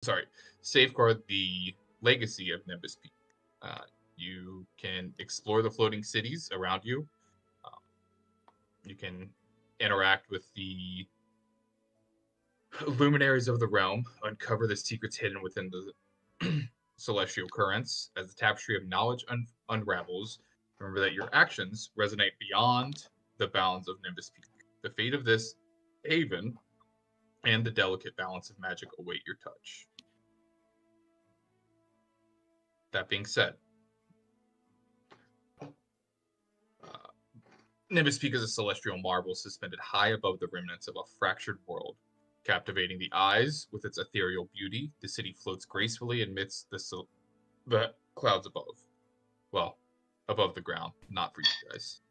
sorry, safeguard the legacy of Nimbus Peak. You can explore the floating cities around you. Um, you can interact with the luminaries of the realm, uncover the secrets hidden within the celestial currents. As the tapestry of knowledge unravels, remember that your actions resonate beyond the bounds of Nimbus Peak. The fate of this haven and the delicate balance of magic await your touch. That being said, uh, Nimbus Peak is a celestial marvel suspended high above the remnants of a fractured world. Captivating the eyes with its ethereal beauty, the city floats gracefully amidst the clouds above. Well, above the ground, not for you guys.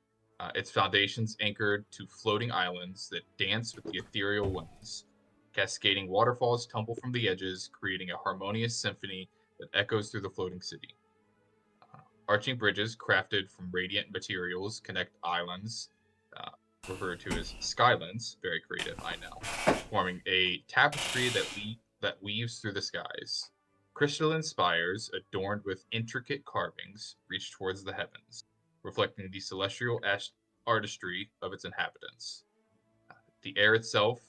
Its foundations anchored to floating islands that dance with the ethereal winds. Cascading waterfalls tumble from the edges, creating a harmonious symphony that echoes through the floating city. Arching bridges crafted from radiant materials connect islands, uh, referred to as skylands. Very creative, I know. Forming a tapestry that weaves through the skies. Crystalline spires, adorned with intricate carvings, reach towards the heavens, reflecting the celestial artistry of its inhabitants. The air itself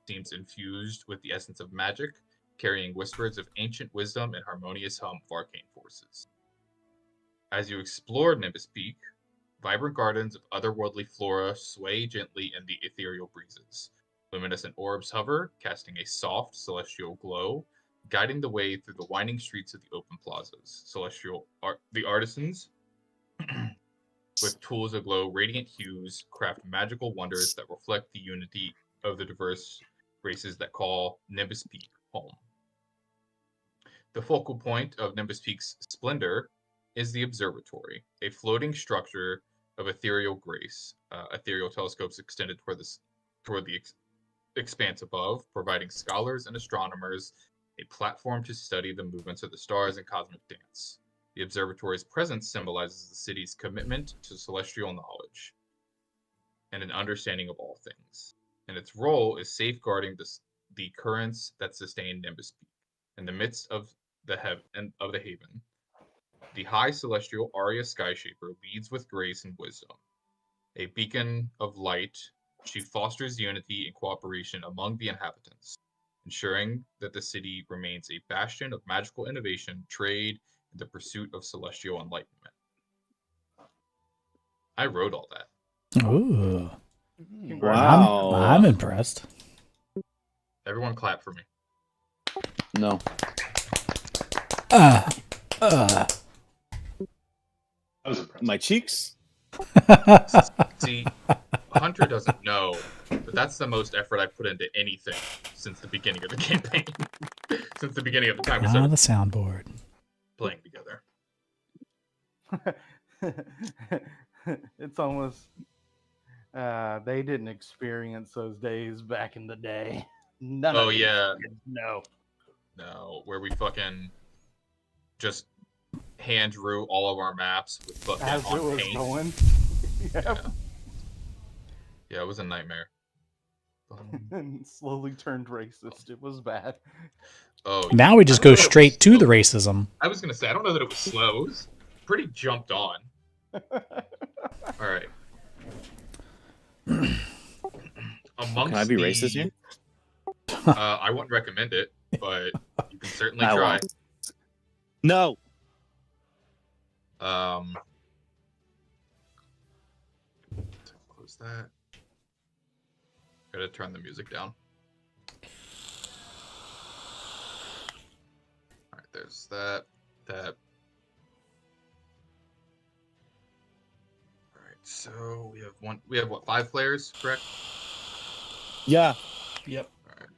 seems infused with the essence of magic, carrying whispers of ancient wisdom and harmonious hum of arcane forces. As you explore Nimbus Peak, vibrant gardens of otherworldly flora sway gently in the ethereal breezes. Luminescent orbs hover, casting a soft celestial glow, guiding the way through the winding streets of the open plazas. The artisans, with tools aglow radiant hues, craft magical wonders that reflect the unity of the diverse races that call Nimbus Peak home. The focal point of Nimbus Peak's splendor is the observatory, a floating structure of ethereal grace. Ethereal telescopes extended toward the expanse above, providing scholars and astronomers a platform to study the movements of the stars and cosmic dance. The observatory's presence symbolizes the city's commitment to celestial knowledge and an understanding of all things, and its role is safeguarding the currents that sustain Nimbus Peak. In the midst of the haven, the high celestial Arya Skyshaper leads with grace and wisdom. A beacon of light, she fosters unity and cooperation among the inhabitants, ensuring that the city remains a bastion of magical innovation, trade, and the pursuit of celestial enlightenment. I wrote all that. Ooh, Wow. I'm impressed. Everyone clap for me. No. That was impressive. My cheeks? See, Hunter doesn't know, but that's the most effort I've put into anything since the beginning of the campaign. Since the beginning of the time we started the soundboard. playing together. It's almost they didn't experience those days back in the day. None Oh of these yeah, kids know. no, where we fucking just hand drew all of our maps with fucking As it on was paint. going. Yep. Yeah, it was a nightmare. And slowly turned racist. It was bad. Oh, Now we just I go don't know that it straight was to the slow. racism. I was gonna say I don't know that it was slow. It was pretty jumped on. All right. Amongst Can I be racist here? I wouldn't recommend it, but you can certainly I try. won't. No. Close that. Gotta turn the music down. All right, there's that. That. All right, so we have one. We have what? 5 players, correct? Yeah. Yep. All right.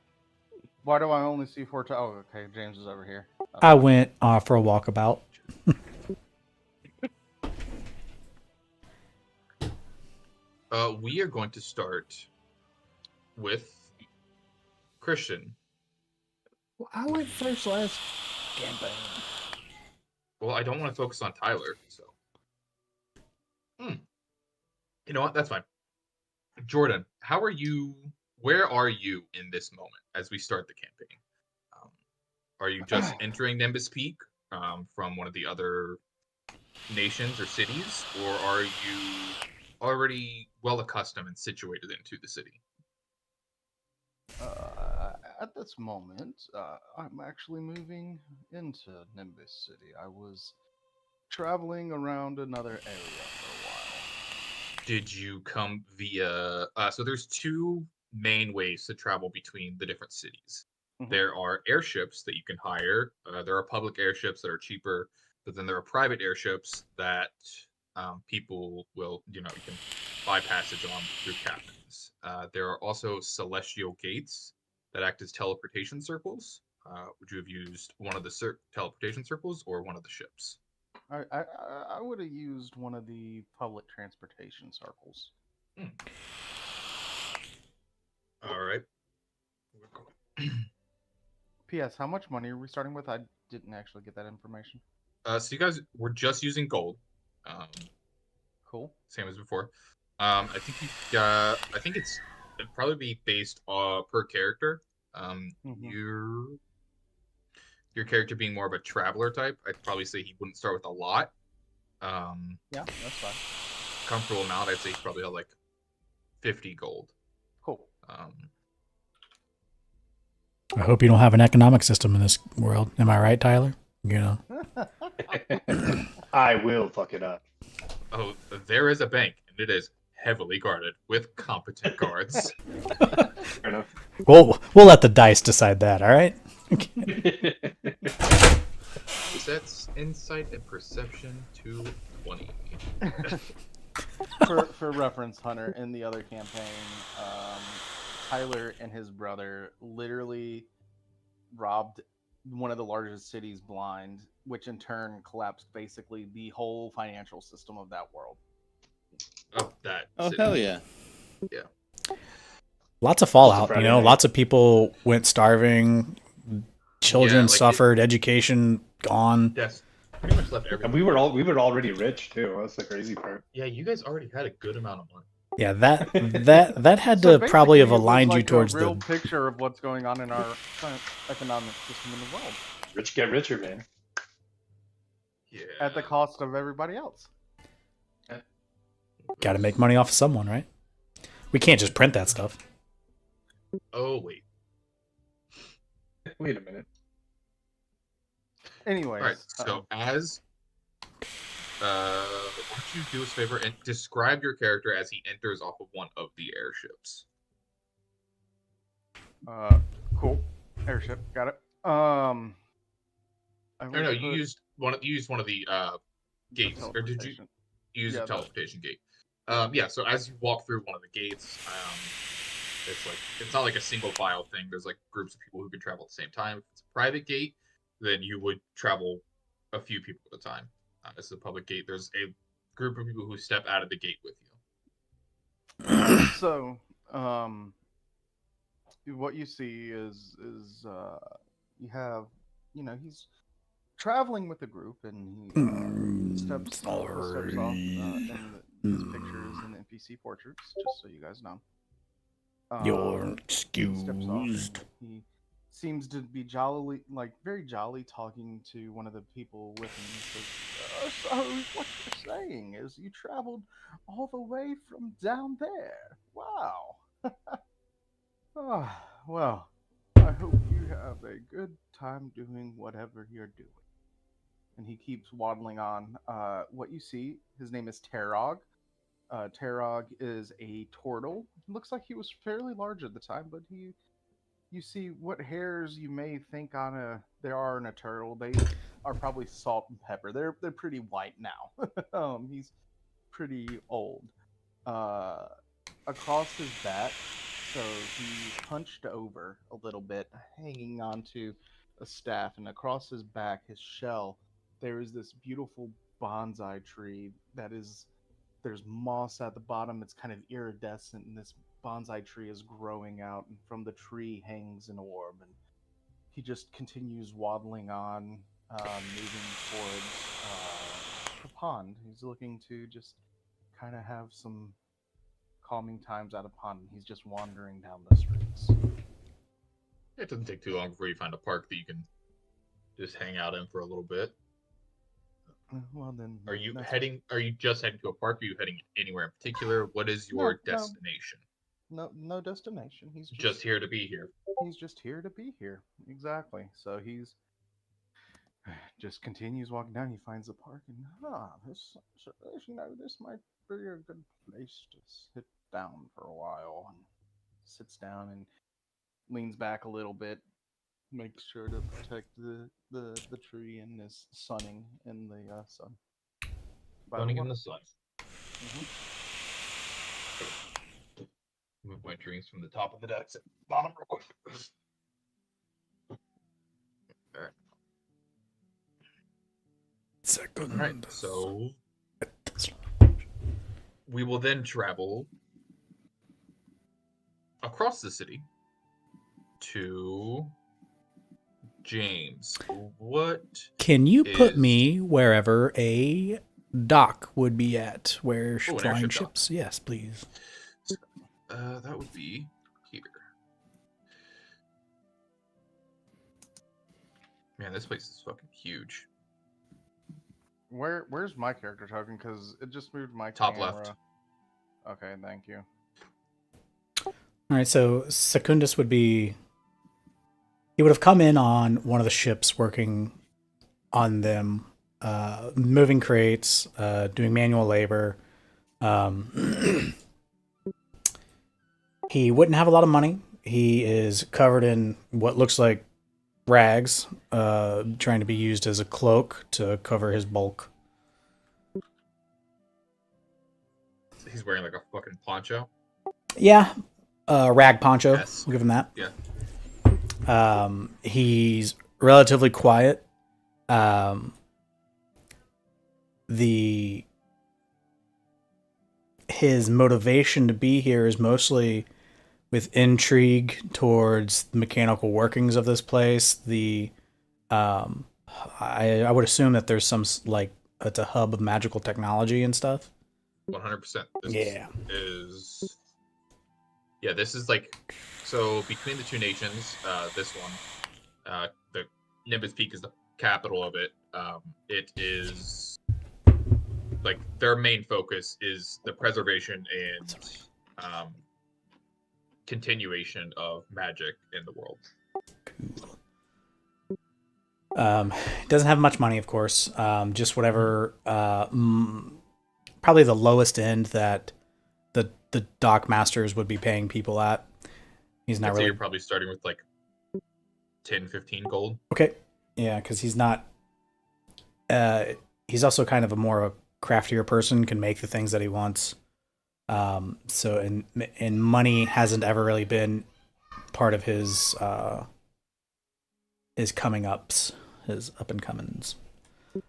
Why do I only see 4 Oh, okay. James is over here. I went for a walkabout. We are going to start with Christian. Well, I went first last campaign. Well, I don't want to focus on Tyler, so. You know what? That's fine. Jordan, how are you? Where are you in this moment as we start the campaign? Are you just entering Nimbus Peak from one of the other nations or cities, or are you already well accustomed and situated into the city? At this moment, I'm actually moving into Nimbus City. I was traveling around another area for a while. Did you come via? So there's two main ways to travel between the different cities. Mhm. There are airships that you can hire. There are public airships that are cheaper, but then there are private airships that people will, you can buy passage on through captains. There are also celestial gates that act as teleportation circles. Would you have used one of the teleportation circles or one of the ships? I would have used one of the public transportation circles. All right. P.S. How much money are we starting with? I didn't actually get that information. So you guys were just using gold, Cool. same as before. I think it'd probably be based per character. Mhm. Your character being more of a traveler type, I'd probably say he wouldn't start with a lot. Yeah, that's fine. Comfortable amount, I'd say he's probably got like 50 gold. Cool. I hope you don't have an economic system in this world. Am I right, Tyler? I will fuck it up. Oh, there is a bank, and it is heavily guarded with competent guards. Fair enough. We'll let the dice decide that. All right. Sets insight and perception to 20. For reference, Hunter, in the other campaign, Tyler and his brother literally robbed one of the largest cities blind, which in turn collapsed basically the whole financial system of that world. Of that. Oh, city. hell yeah. Lots of fallout. Friday night. Lots of people went starving. Children like suffered. Education gone. Yes. Pretty much left everything. And we were already rich too. That's the crazy part. Yeah, you guys already had a good amount of money. Yeah, that had So to probably have basically, it was aligned you like towards a real the. picture of what's going on in our current economic system in the world, Rich get richer, man. Yeah. at the cost of everybody else. Got to make money off of someone, right? We can't just print that stuff. Oh wait. Wait a minute. Anyways, All right. So as why don't you do us a favor and describe your character as he enters off of one of the airships? cool airship, got it. Or no, you used one of the gates, or did you use Yeah, a the- teleportation gate? Yeah. So as you walk through one of the gates, it's not like a single file thing. There's like groups of people who can travel at the same time. If it's a private gate, then you would travel a few people at a time. As a public gate, there's a group of people who step out of the gate with you. So, what you see is you have, he's traveling with a group, and he steps off in these pictures and NPC portraits, just so you guys know. You're He steps off and excused. he seems to be very jolly, talking to one of the people with him. He says, so what you're saying is you traveled all the way from down there. Wow. Well, I hope you have a good time doing whatever you're doing. And he keeps waddling on. What you see, his name is Terog. Terog is a turtle. Looks like he was fairly large at the time, but you see what hairs you may think there are in a turtle. They are probably salt and pepper. They're pretty white now. He's pretty old. Across his back, so he's hunched over a little bit, hanging onto a staff, and across his back, his shell, there is this beautiful bonsai tree there's moss at the bottom. It's kind of iridescent, and this bonsai tree is growing out, and from the tree hangs an orb, and he just continues waddling on, moving towards the pond. He's looking to just kind of have some calming times at a pond, and he's just wandering down the streets. It doesn't take too long before you find a park that you can just hang out in for a little bit. Well then, Are you that's- heading? Are you just heading to a park? Are you heading anywhere in particular? What is your No. destination? No destination. He's Just here to be here. He's just here to be here. Exactly. So he's just continues walking down. He finds the park and this might be a good place to sit down for a while. And sits down and leans back a little bit, makes sure to protect the tree and is sunning in the sun. By the Running in water. the sun. Mhm. Move my drinks from the top of the deck to the bottom real quick. Alright. Second. Alright, so we will then travel across the city to James. What? Can you put is- me wherever a dock would be at, where an flying airship dock. ships? Yes, please. That would be here. Man, this place is fucking huge. Where's my character token? Because it just moved my Top camera. left. Okay, thank you. All right, so Secundus would be. He would have come in on one of the ships, working on them, moving crates, doing manual labor. He wouldn't have a lot of money. He is covered in what looks like rags, trying to be used as a cloak to cover his bulk. He's wearing like a fucking poncho. Yeah, rag poncho. Yes. We'll give him that. Yeah. He's relatively quiet. His motivation to be here is mostly with intrigue towards the mechanical workings of this place. I would assume that there's some like it's a hub of magical technology and stuff. 100%. Yeah. This is like, so between the two nations, this one, the Nimbus Peak is the capital of it. It is like their main focus is the preservation and continuation of magic in the world. Doesn't have much money, of course. Just whatever, probably the lowest end that the dock masters would be paying people at. He's not I'd say really you're probably starting with like 10, 15 gold. okay. Yeah, because he's not. He's also kind of a more craftier person. Can make the things that he wants. So and money hasn't ever really been part of his coming ups, his up and comings.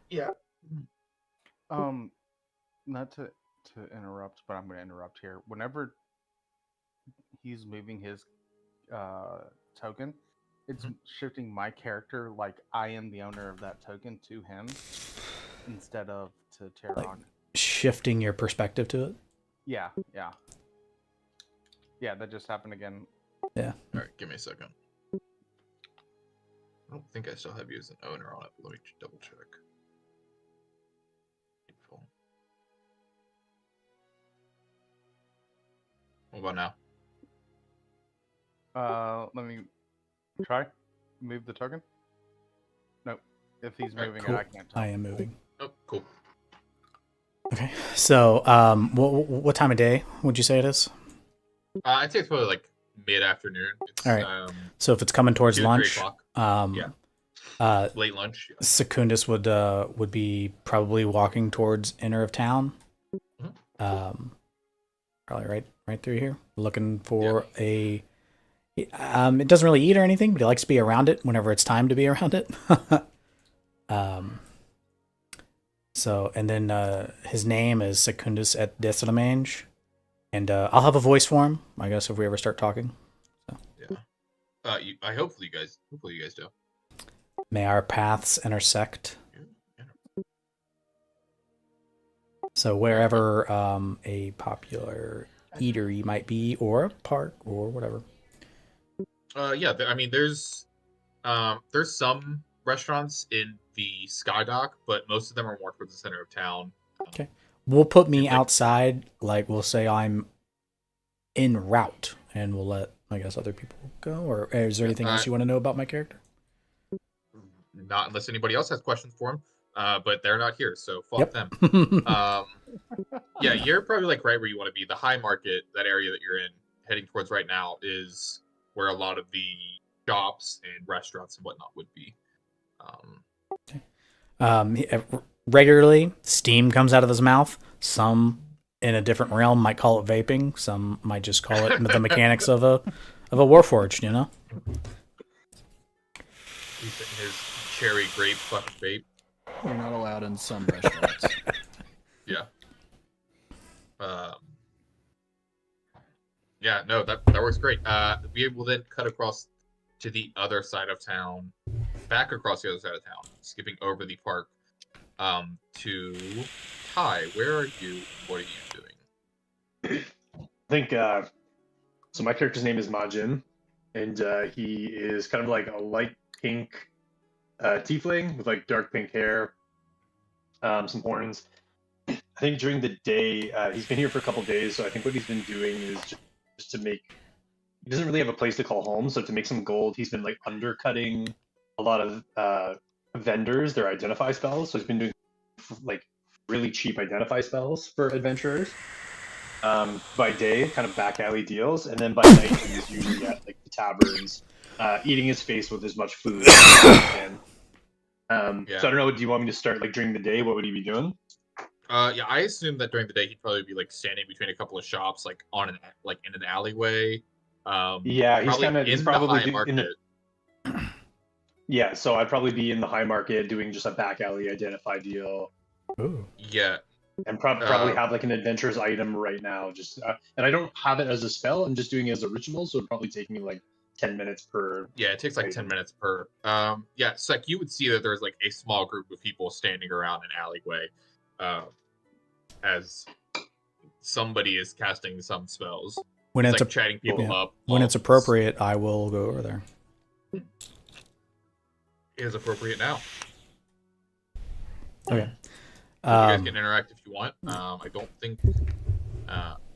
Yeah. Not to interrupt, but I'm going to interrupt here. Whenever he's moving his token, it's shifting my character like I am the owner of that token to him instead of to Terron. Shifting your perspective to it. Yeah. That just happened again. Yeah. All right, give me a second. I don't think I still have you as an owner on it, but let me double check. Info. What about now? Let me try. Move the token. Nope. If he's Alright, moving cool. it, I can't tell. I am moving. Oh, cool. Okay. So, what time of day would you say it is? I'd say it's probably like mid-afternoon. It's, All right. So if it's coming towards 2 to 3 lunch, o'clock. yeah. Late lunch. Yeah. Secundus would be probably walking towards inner of town. Probably right through here, looking for a. It doesn't really eat or anything, but he likes to be around it whenever it's time to be around it. So, and then his name is Secundus et Decidamange, and I'll have a voice for him, I guess, if we ever start talking. Yeah. Hopefully you guys do. May our paths intersect. So wherever a popular eatery might be, or a park, or whatever. I mean, there's some restaurants in the Skydock, but most of them are more towards the center of town. Okay. We'll put me It's like- outside, like we'll say I'm en route, and we'll let, I guess, other people go. Or is there anything else you want to know about my character? Not unless anybody else has questions for him. But they're not here, so fuck Yep. them. Yeah, you're probably like right where you want to be. The High Market, that area that you're in, heading towards right now, is where a lot of the shops and restaurants and whatnot would be. Regularly, steam comes out of his mouth. Some in a different realm might call it vaping. Some might just call it the mechanics of a warforged. You know. He's in his cherry grape fucking vape. We're not allowed in some restaurants. Yeah. Yeah, no, that works great. We will then cut across to the other side of town, back across the other side of town, skipping over the park, to Ty. Where are you? What are you doing? I think so. My character's name is Majin, and he is kind of like a light pink tiefling with like dark pink hair, some horns. I think during the day, he's been here for a couple days, so I think what he's been doing is just to make. He doesn't really have a place to call home, so to make some gold, he's been like undercutting a lot of vendors their identify spells. So he's been doing like really cheap identify spells for adventurers. By day, kind of back alley deals, and then by night he's usually at like the taverns, eating his face with as much food as he can. Yeah. So I don't know. Do you want me to start like during the day? What would he be doing? Yeah, I assume that during the day he'd probably be like standing between a couple of shops, like in an alleyway. Yeah, he's probably he's in probably the High in the Market. yeah. So I'd probably be in the High Market doing just a back alley identify deal, Ooh. Yeah, and probably have like an adventurer's item right now. Just and I don't have it as a spell. I'm just doing it as a ritual, so it'd probably take me like 10 minutes per. yeah, it takes like 10 minutes per. Yeah, so like you would see that there's like a small group of people standing around an alleyway, as somebody is casting some spells. When It's it's like chatting people yeah. up. when while it's appropriate, I will go over there. It is appropriate now. Okay. You guys Um, can interact if you want. I don't think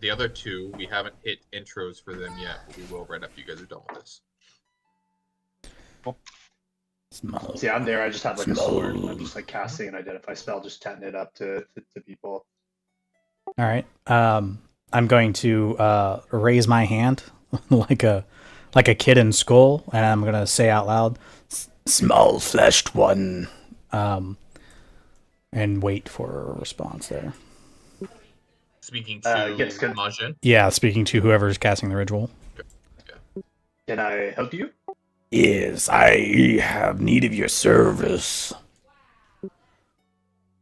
the other two, we haven't hit intros for them yet, but we will right after you guys are done with this. smell. See, I'm there. I just have like a sword. I'm just like casting an identify spell, just chatting it up to people. All right. I'm going to raise my hand like a kid in school, and I'm gonna say out loud, "Small fleshed one," and wait for a response there. Speaking to yes, good. Majin. Yeah, speaking to whoever's casting the ritual. Can I help you? Yes, I have need of your service.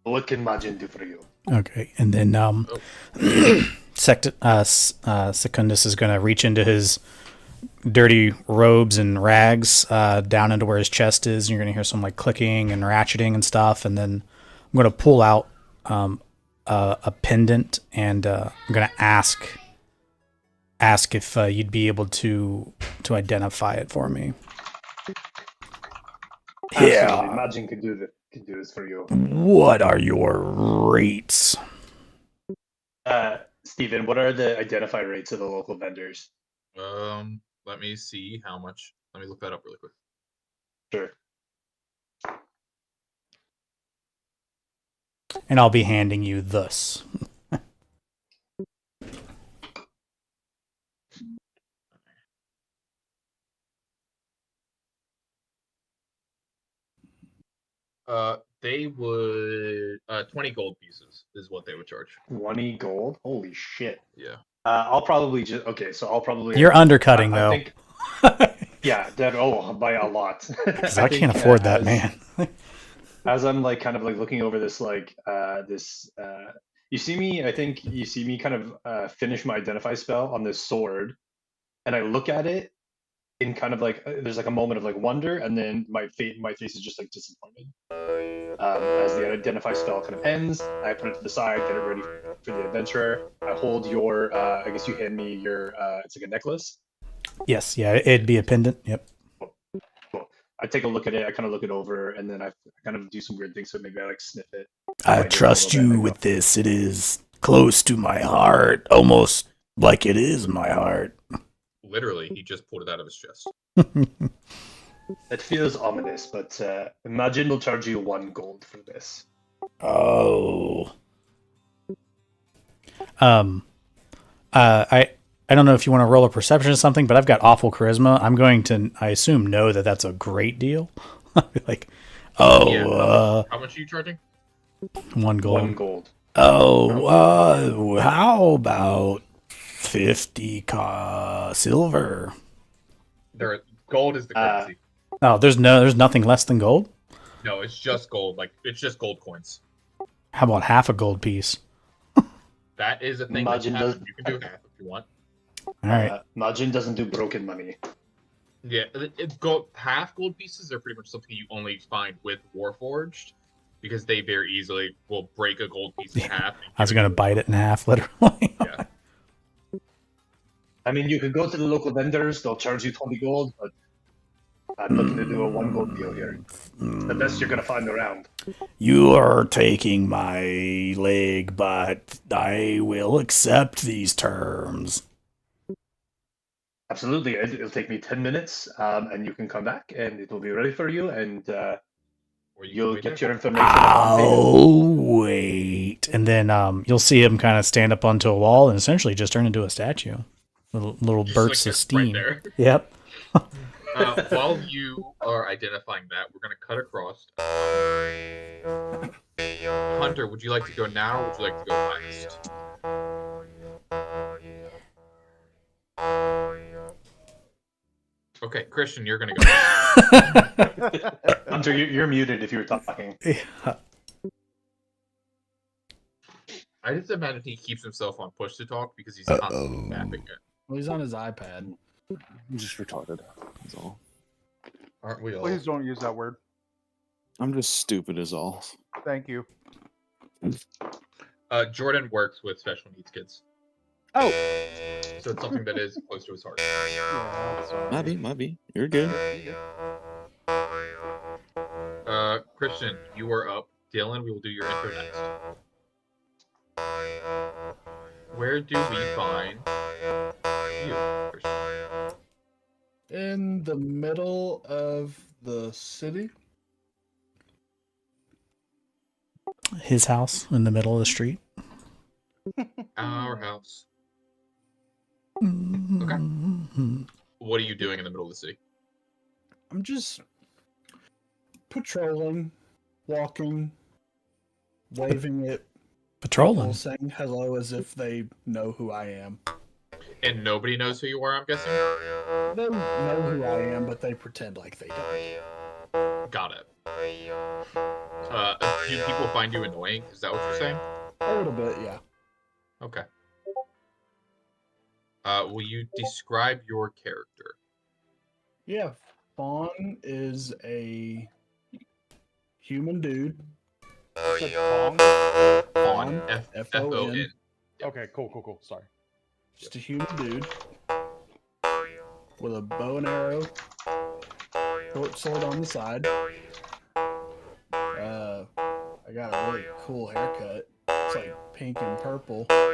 What can Majin do for you? Okay, and then Secundus is going to reach into his dirty robes and rags down into where his chest is, and you're going to hear some like clicking and ratcheting and stuff, and then I'm going to pull out a pendant, and I'm going to ask if you'd be able to identify it for me. Absolutely. Majin can do this for you. What are your rates? Steven, what are the identify rates of the local vendors? Let me see how much. Let me look that up really quick. Sure. And I'll be handing you this. They would 20 gold pieces is what they would charge. 20 gold? Holy shit. Yeah. I'll probably just so I'll probably You're undercutting, I though. think, yeah, that by a lot. Because I can't afford that, man. As I'm like kind of like looking over this you see me, I think you see me kind of finish my identify spell on this sword, and I look at it in kind of like there's like a moment of like wonder, and then my face is just like disappointed. As the identify spell kind of ends, I put it to the side, get it ready for the adventurer. I hold your I guess you hand me your it's like a necklace. Yes, yeah, it'd be a pendant. Yep. Cool. I take a look at it. I kind of look it over, and then I kind of do some weird things. So maybe I like sniff it. I Bite it a trust little bit, you I with this. It is close to my heart, almost like it is my heart. Literally, he just pulled it out of his chest. It feels ominous, but Imagine will charge you 1 gold for this. Oh. I don't know if you want to roll a perception or something, but I've got awful charisma. I'm going to, I assume, know that that's a great deal. I'll be like, oh, Yeah, how much are you charging? 1 gold. 1 gold. Oh, how about 50 silver? Gold is the currency. Oh, there's nothing less than gold? No, it's just gold. Like, it's just gold coins. How about half a gold piece? That is a thing. Imagine that does- you can do half if you want. All right. Majin doesn't do broken money. Yeah, half gold pieces are pretty much something you only find with Warforged, because they very easily will break a gold piece in half. I was going to bite it in half, literally. Yeah. I mean, you could go to the local vendors. They'll charge you 20 gold, but I'm looking to do a 1 gold deal here. The best you're going to find around. You are taking my leg, but I will accept these terms. Absolutely. It'll take me 10 minutes, and you can come back, and it will be ready for you, and Or you'll can get wait your information. upon payment. I'll wait. And then you'll see him kind of stand up onto a wall and essentially just turn into a statue. Little Just bursts like of this steam. right there. Yep. While you are identifying that, we're going to cut across. Hunter, would you like to go now, or would you like to go last? Okay, Christian, you're going to go. Hunter, you're muted if you were talking. Yeah. I just imagine he keeps himself on push to talk because he's constantly tapping it. Well, he's on his iPad. I'm just retarded. That's all. Aren't we all? Please don't use that word. I'm just stupid as all. Thank you. Jordan works with special needs kids, Oh, so it's something that is close to his heart. yeah, sorry. Might be. You're good. Christian, you are up. Dylan, we will do your intro next. Where do we find you, Christian? In the middle of the city. His house in the middle of the street. Our house. Mm-hmm. What are you doing in the middle of the city? I'm just patrolling, walking, waving at people, Patrolling. saying hello as if they know who I am. And nobody knows who you are, I'm guessing? They know who I am, but they pretend like they don't. Got it. Do people find you annoying? Is that what you're saying? A little bit, yeah. Okay. Will you describe your character? Yeah, Fawn is a human dude. On Fawn, F-O-N. F-O-N. Okay, cool. Sorry. Just a human dude with a bow and arrow, short sword on the side. I got a really cool haircut. It's like pink and purple. So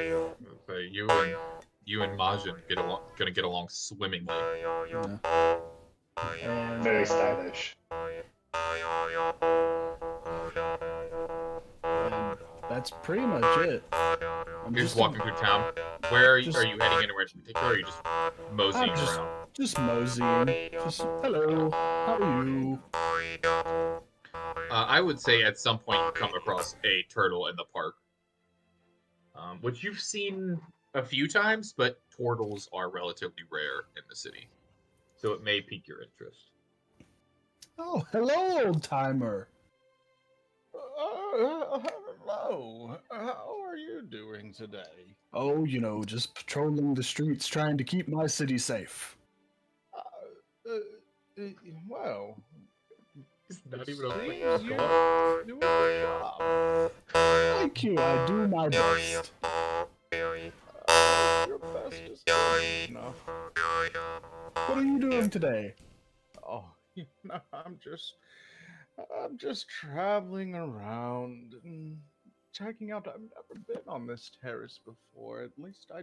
you and Majin gonna get along swimmingly. Yeah. And, Very stylish. and that's pretty much it. I'm You're just walking through town. Where are you heading anywhere in particular, or are you just moseying I'm just- around? Just moseying. Just hello. How are you? I would say at some point you come across a turtle in the park, which you've seen a few times, but turtles are relatively rare in the city, so it may pique your interest. Oh, hello, old timer. Hello. How are you doing today? Oh, just patrolling the streets, trying to keep my city safe. Well, It's not even a seems thing. you do a good job. Thank you. I do my best. Your best is good enough. What are you doing today? Oh, I'm just traveling around and checking out. I've never been on this terrace before. At least I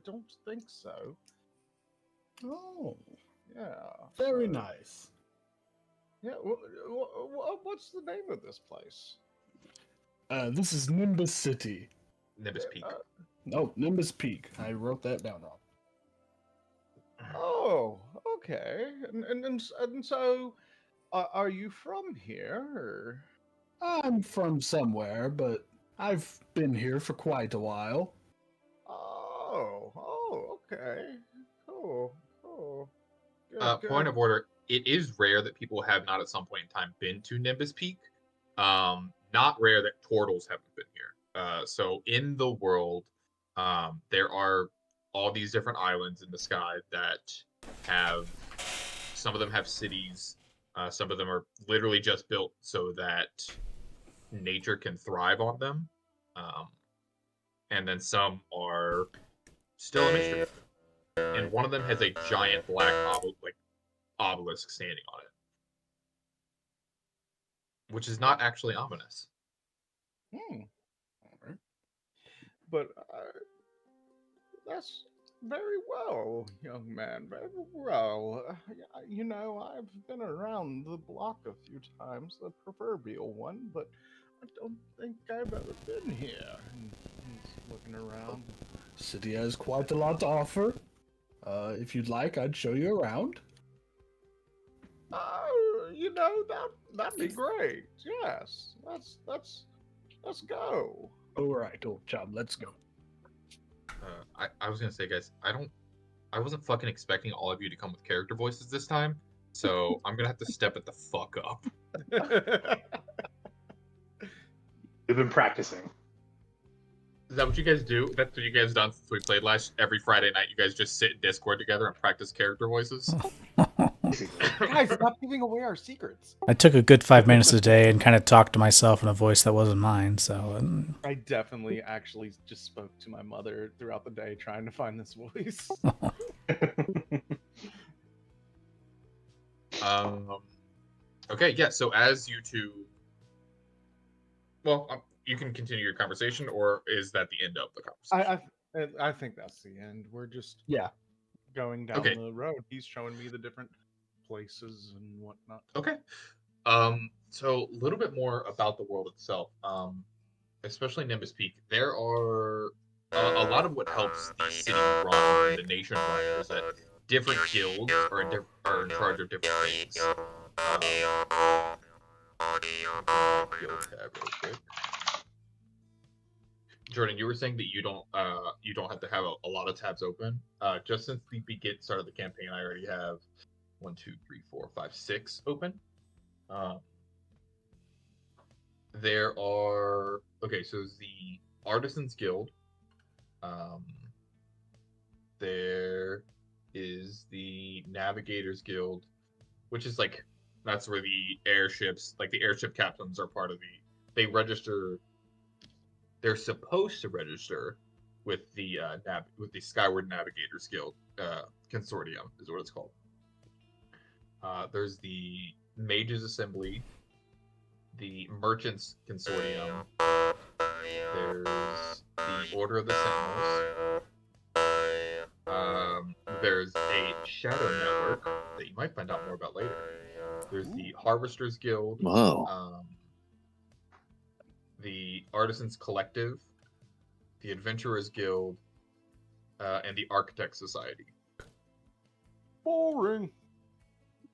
don't think so. Oh, Yeah. very so- nice. Yeah. What's the name of this place? This is Nimbus City. Nimbus Peak. No, Nimbus Peak. I wrote that down wrong. Oh, okay. And so, are you from here? Or... I'm from somewhere, but I've been here for quite a while. Oh, okay. Cool. Good. Point of order: it is rare that people have not at some point in time been to Nimbus Peak. Not rare that turtles haven't been here. So in the world, there are all these different islands in the sky that have. Some of them have cities. Some of them are literally just built so that nature can thrive on them. And then some are still a mystery. And one of them has a giant black obelisk standing on it, which is not actually ominous. Alright. But that's very well, young man. Very well. You know, I've been around the block a few times, the proverbial one, but I don't think I've ever been here. And he's looking around. City has quite a lot to offer. If you'd like, I'd show you around. You know, that'd be great. Yes. Let's go. All right, old chum, let's go. I was gonna say, guys, I wasn't fucking expecting all of you to come with character voices this time, so I'm gonna have to step it the fuck up. We've been practicing. Is that what you guys do? That's what you guys done since we played last? Every Friday night, you guys just sit in Discord together and practice character voices? Guys, stop giving away our secrets. I took a good 5 minutes a day and kind of talked to myself in a voice that wasn't mine. So I definitely actually just spoke to my mother throughout the day trying to find this voice. Okay, yeah. So as you two, well, you can continue your conversation, or is that the end of the conversation? I think that's the end. We're just Yeah. going down Okay. the road. He's showing me the different places and whatnot. Okay. So a little bit more about the world itself. Especially Nimbus Peak. There are a lot of what helps the city run and the nation run is that different guilds are in charge of different things. Guild tab real quick. Jordan, you were saying that you don't have to have a lot of tabs open. Just since the start of the campaign, I already have 1, 2, 3, 4, 5, 6 open. There are so the Artisans Guild. There is the Navigators Guild, which is that's where the airships, the airship captains, are part of they register. They're supposed to register with the Skyward Navigators Guild consortium, is what it's called. There's the Mages Assembly, the Merchants Consortium. There's the Order of the Sentinels. There's a Shadow Network that you might find out more about later. There's the Harvesters Guild. Wow. The Artisans Collective, the Adventurers Guild, and the Architect Society. Boring.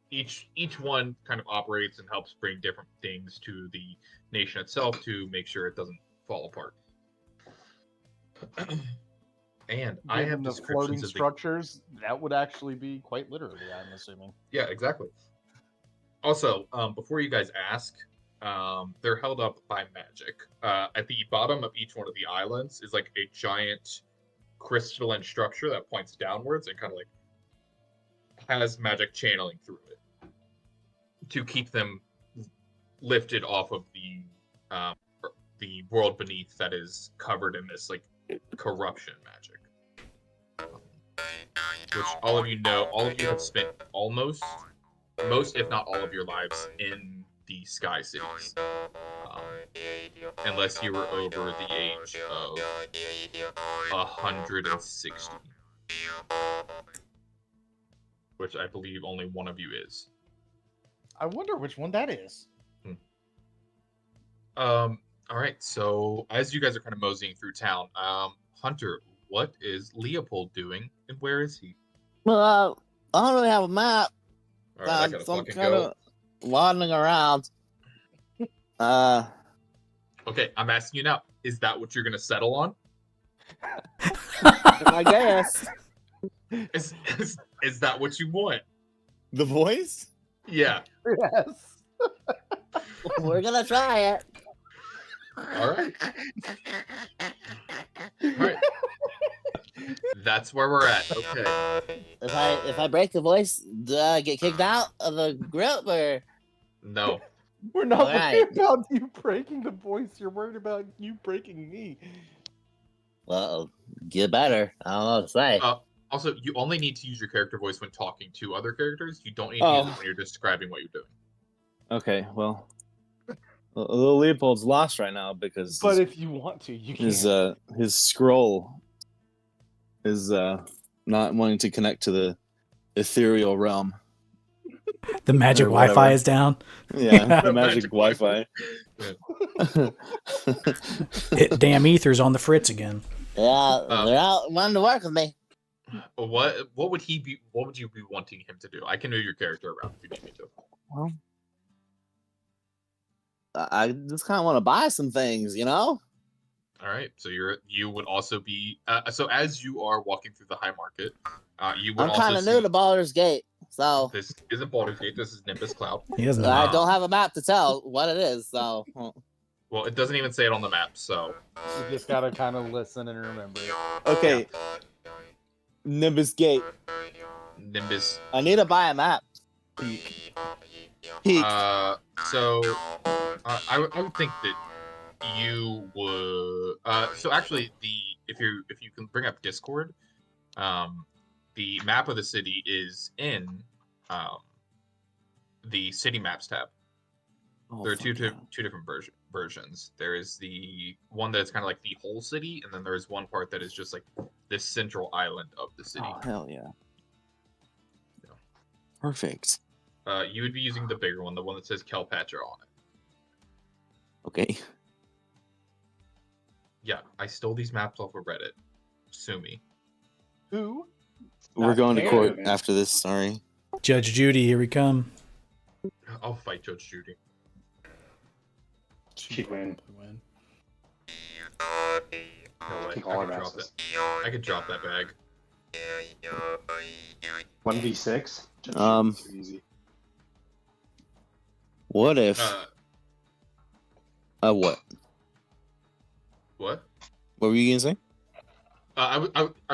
Each one kind of operates and helps bring different things to the nation itself to make sure it doesn't fall apart. And I have the descriptions floating of the structures. That would actually be quite literally, I'm assuming. Yeah, exactly. Also, before you guys ask, they're held up by magic. At the bottom of each one of the islands is a giant crystalline structure that points downwards and kind of has magic channeling through it to keep them lifted off of the world beneath that is covered in this corruption magic. Which all of you know, all of you have spent almost most, if not all, of your lives in the Sky Cities, unless you were over the age of 160, which I believe only one of you is. I wonder which one that is. All right. So as you guys are kind of moseying through town, Hunter, what is Leopold doing, and where is he? Well, I don't really have a map. All right, I gotta So I'm fucking kind go. of wandering around. Okay, I'm asking you now. Is that what you're gonna settle on? I guess. Is that what you want? The voice? Yeah. Yes. We're gonna try it. All right. All right. That's where we're at. Okay. If I break the voice, do I get kicked out of the group or? No. We're not worried Alright. about you breaking the voice. You're worried about you breaking me. Well, get better. I don't know what to say. Also, you only need to use your character voice when talking to other characters. You don't need to use it when you're describing what you're doing. Okay, well, little Leopold's lost right now because But if you want to, you can. his scroll is not wanting to connect to the ethereal realm. The magic Or whatever. Wi-Fi is down. Yeah, the Magic magic Wi-Fi. Damn ether's on the fritz again. Yeah, they're out wanting to work with me. What would he be? What would you be wanting him to do? I can move your character around if you need me to. Well, I just kind of want to buy some things, you know? All right. So you would also be so as you are walking through the High Market, you would I'm also kind of see, new to Baldur's Gate, so This isn't Baldur's Gate. This is Nimbus Cloud. He doesn't. I don't have a map to tell what it is. So Well, it doesn't even say it on the map. So You just gotta kind of listen and remember it. okay. Nimbus Gate. Nimbus. I need to buy a map. Peak. So I would think that you would. So actually, if you can bring up Discord, the map of the city is in the city maps tab. Oh, There are two fuck yeah. different versions. There is the one that's kind of like the whole city, and then there is one part that is just like this central island of the city. Oh hell yeah. Yeah. Perfect. You would be using the bigger one, the one that says Kelpatcher on it. Okay. Yeah, I stole these maps off of Reddit. Sue me. Who? We're Not going to fair, court man. after this. Sorry. Judge Judy, here we come. I'll fight Judge Judy. She'd win. Win. No way. Take I all could our drop asses. that. I could drop that bag. 1v6. Easy. What if? What? What? What were you gonna say? I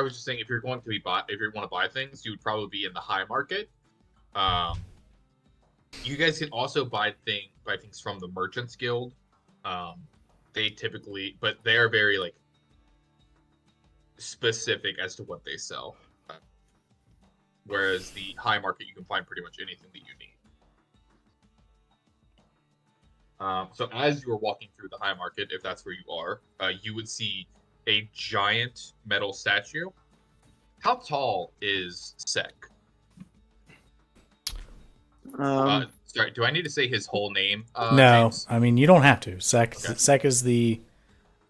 was just saying if you're going to be if you want to buy things, you would probably be in the High Market. You guys can also buy things from the Merchants Guild. They typically, but they are very like specific as to what they sell. Whereas the High Market, you can find pretty much anything that you need. So as you are walking through the High Market, if that's where you are, you would see a giant metal statue. How tall is Sek? Sorry, do I need to say his whole name? No, James? I mean you don't have to. Sec Okay. Sec is the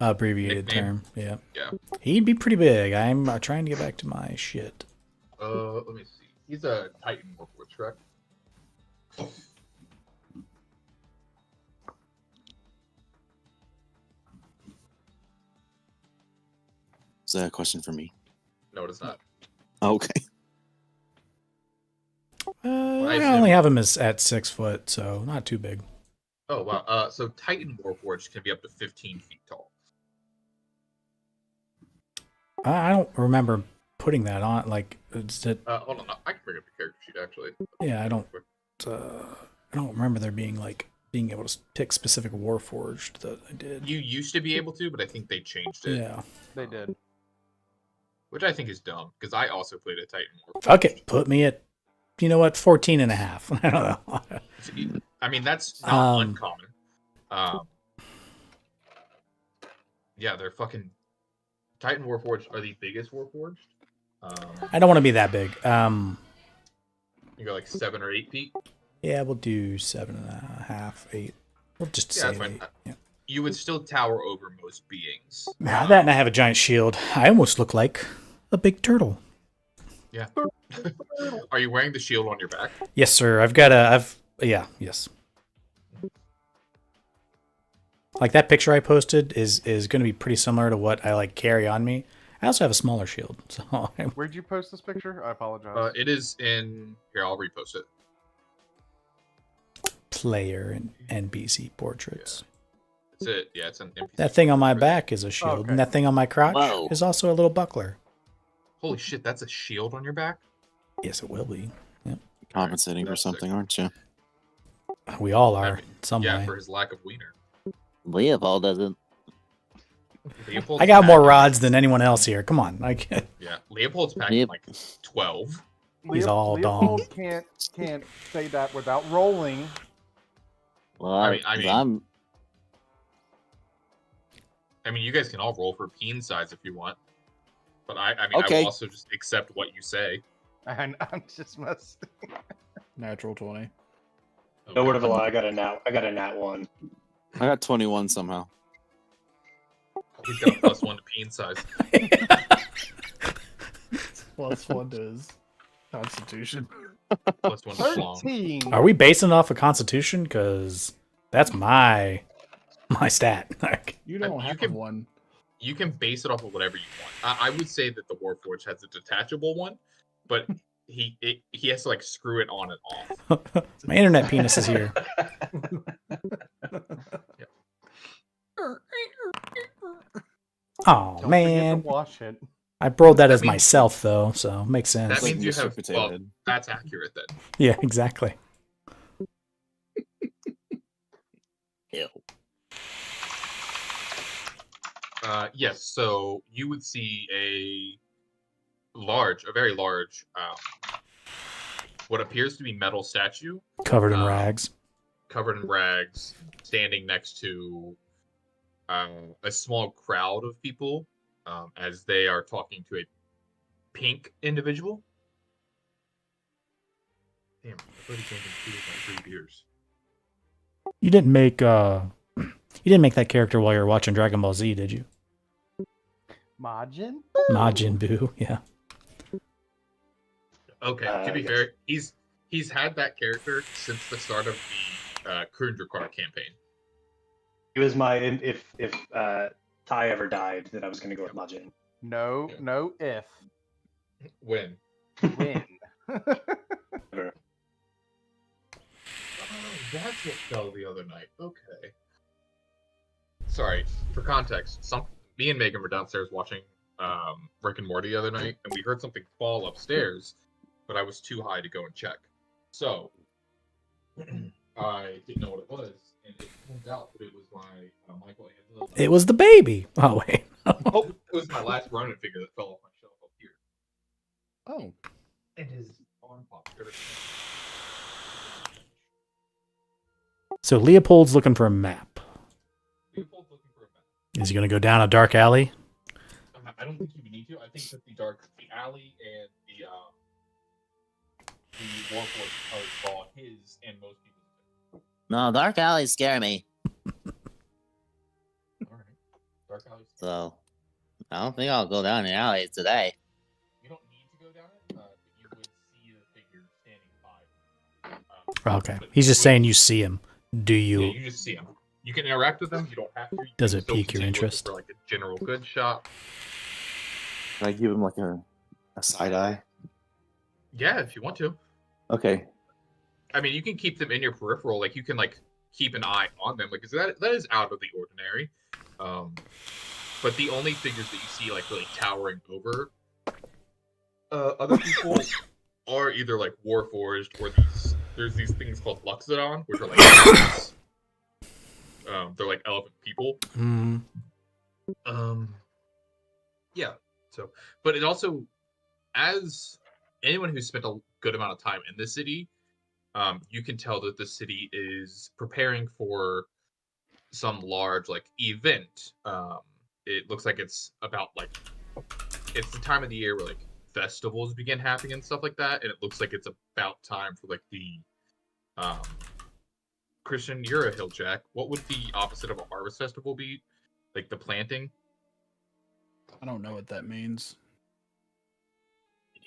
abbreviated Nickname? term. Yeah. Yeah. He'd be pretty big. I'm trying to get back to my shit. Let me see. He's a Titan Warforged, correct? Is that a question for me? No, it is not. Okay. I assume- only have him as at 6 foot, so not too big. Oh wow. So Titan Warforged can be up to 15 feet tall. I don't remember putting that on. Like, it's that, Hold on, I can bring up the character sheet actually. yeah, I don't remember there being like being able to pick specific Warforged that I did. You used to be able to, but I think they changed it. Yeah. They did. Which I think is dumb because I also played a Titan Warforged. Fuck it. Put me at you know what, 14 and a half. I don't know. I mean, that's not Um, uncommon. Yeah, they're fucking Titan Warforged are the biggest Warforged. I don't want to be that big. You go like 7 or 8 feet. Yeah, we'll do 7.5, 8. We'll just Yeah, say that's fine. 8. Yeah. You would still tower over most beings. Now that, and I have a giant shield. I almost look like a big turtle. Yeah. Are you wearing the shield on your back? Yes, sir. Yes. Like that picture I posted is going to be pretty similar to what I like carry on me. I also have a smaller shield, so Where'd you post this picture? I apologize. It is in here. I'll repost it. player and NPC portraits. That's it. Yeah, it's an NPC. That thing on my portrait. back is a shield, Okay. and that thing on my crotch Whoa. is also a little buckler. Holy shit, that's a shield on your back. Yes, it will be. Compensating for That's something, aren't you? We all I are mean, some yeah, way. for his lack of wiener. Leopold doesn't. Leopold's I got more packing- rods than anyone else here. Come on, Yeah, Leopold's packing Leop- like 12. He's all Leopold can't say that without rolling. Well, I mean- 'cause I mean, you guys can all roll for peen size if you want, but I mean, I Okay. will also just accept what you say. And I'm just messing. Natural 20. No word of a lie. I got a nat 1. I got 21 somehow. He's got a +1 to peen size. Plus 1 to his constitution. +1 to schlong. 13. Are we basing it off of Constitution? Because that's my stat. Like, You don't you have can- one. You can base it off of whatever you want. I would say that the Warforged has a detachable one, but he has to like screw it on and off. my internet penis is here. Oh Don't forget man, to wash it. I rolled that as means- myself though, so makes sense. That means you Mr. have Potato well, Head. that's accurate then. Yeah, exactly. Ew. Yes, so you would see a very large, what appears to be metal statue Covered in Uh, rags. covered in rags, standing next to a small crowd of people as they are talking to a pink individual. Damn, I thought he came in 2 of my 3 beers. You didn't make that character while you were watching Dragon Ball Z, did you? Majin? Majin Buu, yeah. Okay, to be Yes. fair, he's had that character since the start of the Kurundrakar campaign. He was my if Ty ever died, then I was gonna go with Majin. No, Yeah. no if. When? When. Ever. Oh, that's what fell the other night. Okay. Sorry, for context, me and Megan were downstairs watching Rick and Morty the other night, and we heard something fall upstairs, but I was too high to go and check. So, I didn't know what it was, and it turns out that it was my Michelangelo. It was the baby. Oh wait. Oh, it was my last Ronin figure that fell off my shelf up here. Oh, And his arm popped. So Leopold's looking for a map. Leopold's looking for a map. Is he gonna go down a dark alley? I don't think you would need to. I think that the alley and the Warforged card saw his and most people's. No, dark alleys scare me. All right, dark alley. So I don't think I'll go down the alley today. You don't need to go down it, but you would see the figure standing by. Okay. He's just saying you see him. Do Yeah, you? you just see him. You can interact with them. You don't have to. You Does can it still pique your continue looking interest? For like a general good shot. Can I give him like a side eye? Yeah, if you want to. Okay. I mean, you can keep them in your peripheral. Like you can like keep an eye on them. Like 'cause that is out of the ordinary. But the only figures that you see like really towering over other people are either like Warforged or there's these things called Luxodon, which are like elephants. They're like elephant people. Mm, Yeah. So, but it also, as anyone who's spent good amount of time in the city, you can tell that the city is preparing for some large like event. It looks like it's about like it's the time of the year where like festivals begin happening and stuff like that, and it looks like it's about time for like the Christian, you're a hilljack. What would the opposite of a harvest festival be? Like the planting? I don't know what that means.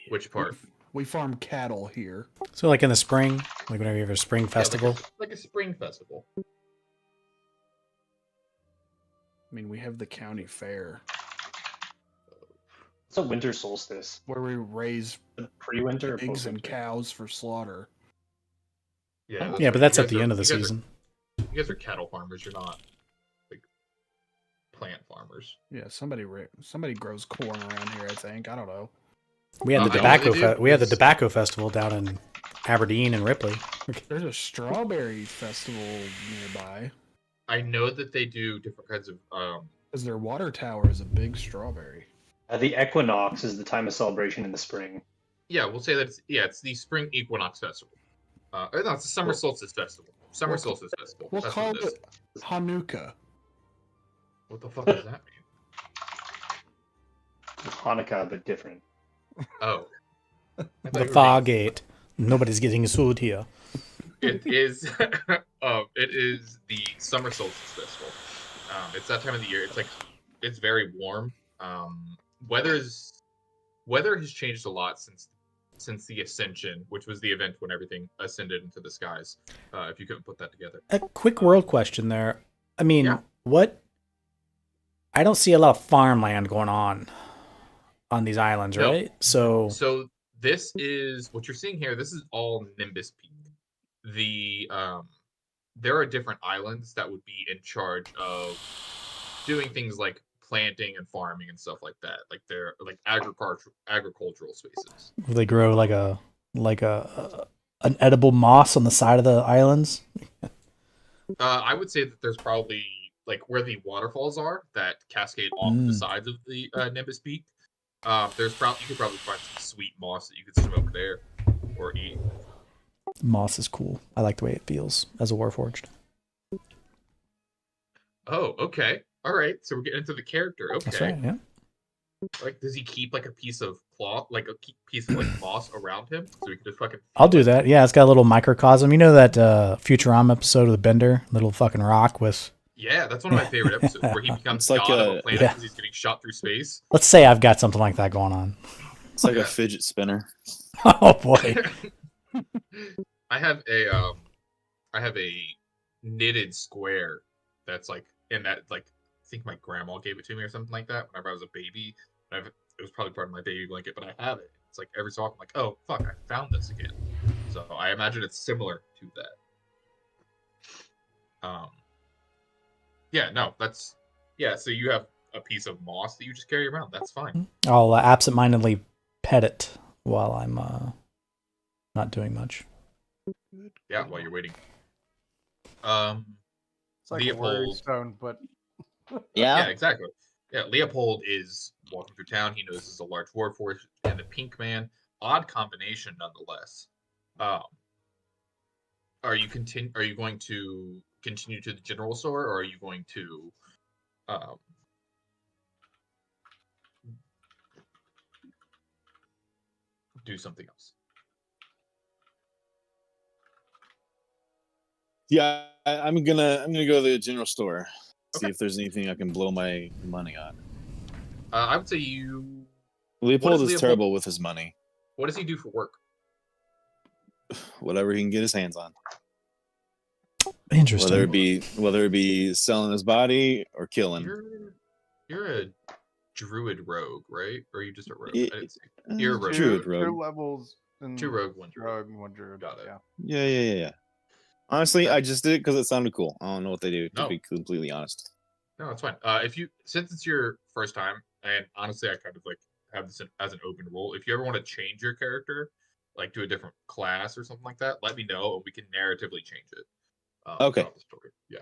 Which part? We farm cattle here. So like in the spring, like whenever you have a spring festival. Yeah, like a spring festival. I mean, we have the county fair It's a winter solstice. where we raise Pre-winter or pigs and post-winter? cows for slaughter. Yeah, Yeah, right. but that's You at guys the are- end of the you guys are- season. You guys are cattle farmers. You're not like plant farmers. Yeah, somebody grows corn around here. I think. I don't know. We had the I know tobacco. what they do We had the is- tobacco festival down in Aberdeen and Ripley. There's a strawberry festival nearby I know that they do different kinds of because their water tower is a big strawberry. The equinox is the time of celebration in the spring. yeah, we'll say that it's the spring equinox festival. No, it's the summer solstice festival. Summer We'll- solstice festival. We'll That's call what it is. it Hanukkah. What the fuck does that mean? Hanukkah, but different. Oh. I thought The you were Fargate. Nobody's getting sued here. It is it is the summer solstice festival. It's that time of the year. It's very warm. Weather has changed a lot since the ascension, which was the event when everything ascended into the skies. If you couldn't put that together. A quick world question there. I mean, Yeah. what? I don't see a lot of farmland going on these islands, No. right? So So this is what you're seeing here. This is all Nimbus Peak. There are different islands that would be in charge of doing things like planting and farming and stuff like that. Like they're like agricultural spaces. they grow like an edible moss on the side of the islands. I would say that there's probably like where the waterfalls are that cascade off the sides of the Nimbus Peak. You could probably find some sweet moss that you could smoke there or eat. Moss is cool. I like the way it feels as a Warforged. Oh, okay. All right. So we're getting into the character. Okay. That's right. Yeah. Like, does he keep like a piece of cloth, like a piece of like moss around him, so he can just fucking? I'll do that. Yeah, it's got a little microcosm. You know that Futurama episode of the Bender, little fucking rock with. Yeah, that's one of my favorite episodes where he becomes It's like god of a- a planet yeah. because he's getting shot through space. Let's say I've got something like that going on. It's like Yeah. a fidget spinner. Oh boy. I have a knitted square that's like in that like I think my grandma gave it to me or something like that whenever I was a baby. It was probably part of my baby blanket, but I have it. It's like every so often, I'm like, oh fuck, I found this again. So I imagine it's similar to that. Yeah, no, so you have a piece of moss that you just carry around. That's fine. I'll absentmindedly pet it while I'm not doing much. Yeah, while you're waiting. It's like a worry Leopold. stone, but Yeah, Yeah. exactly. Yeah, Leopold is walking through town. He knows there's a large war force and the Pink Man. Odd combination, nonetheless. Are you going to continue to the general store, or are you going to do something else? Yeah, I'm gonna go to the general store, see Okay. if there's anything I can blow my money on. I would say you. Leopold is Leopold- terrible with his money. What does he do for work? Whatever he can get his hands on, Interesting. whether it be selling his body or killing. You're a druid rogue, right? Or are you just a rogue? Yeah, I didn't see. You're a rogue. Druid two rogue. levels. And 2 rogue, 1 druid. drug, and 1 druid. Got it. Yeah. Yeah. Honestly, I just did it because it sounded cool. I don't know what they do, to No. be completely honest. No, it's fine. Since it's your first time, and honestly, I kind of like have this as an open rule. If you ever want to change your character, like to a different class or something like that, let me know, and we can narratively change it. Okay. throughout the story. Yeah.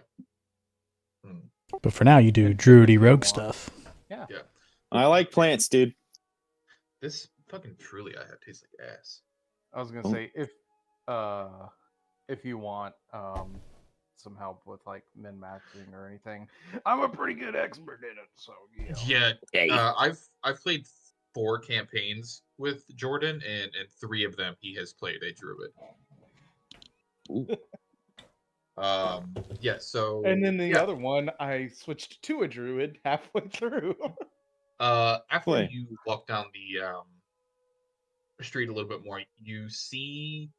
But for now, you do druidy rogue stuff. I like plants, dude. This fucking truly I have tastes like ass. I was gonna Oh. say if you want some help with like min maxing or anything, I'm a pretty good expert in it. So yeah. Yeah, I've played 4 campaigns with Jordan, and 3 of them he has played a druid. Yeah. So And then the yeah, other one, I switched to a druid halfway through. after Play. you walk down the street a little bit more, you see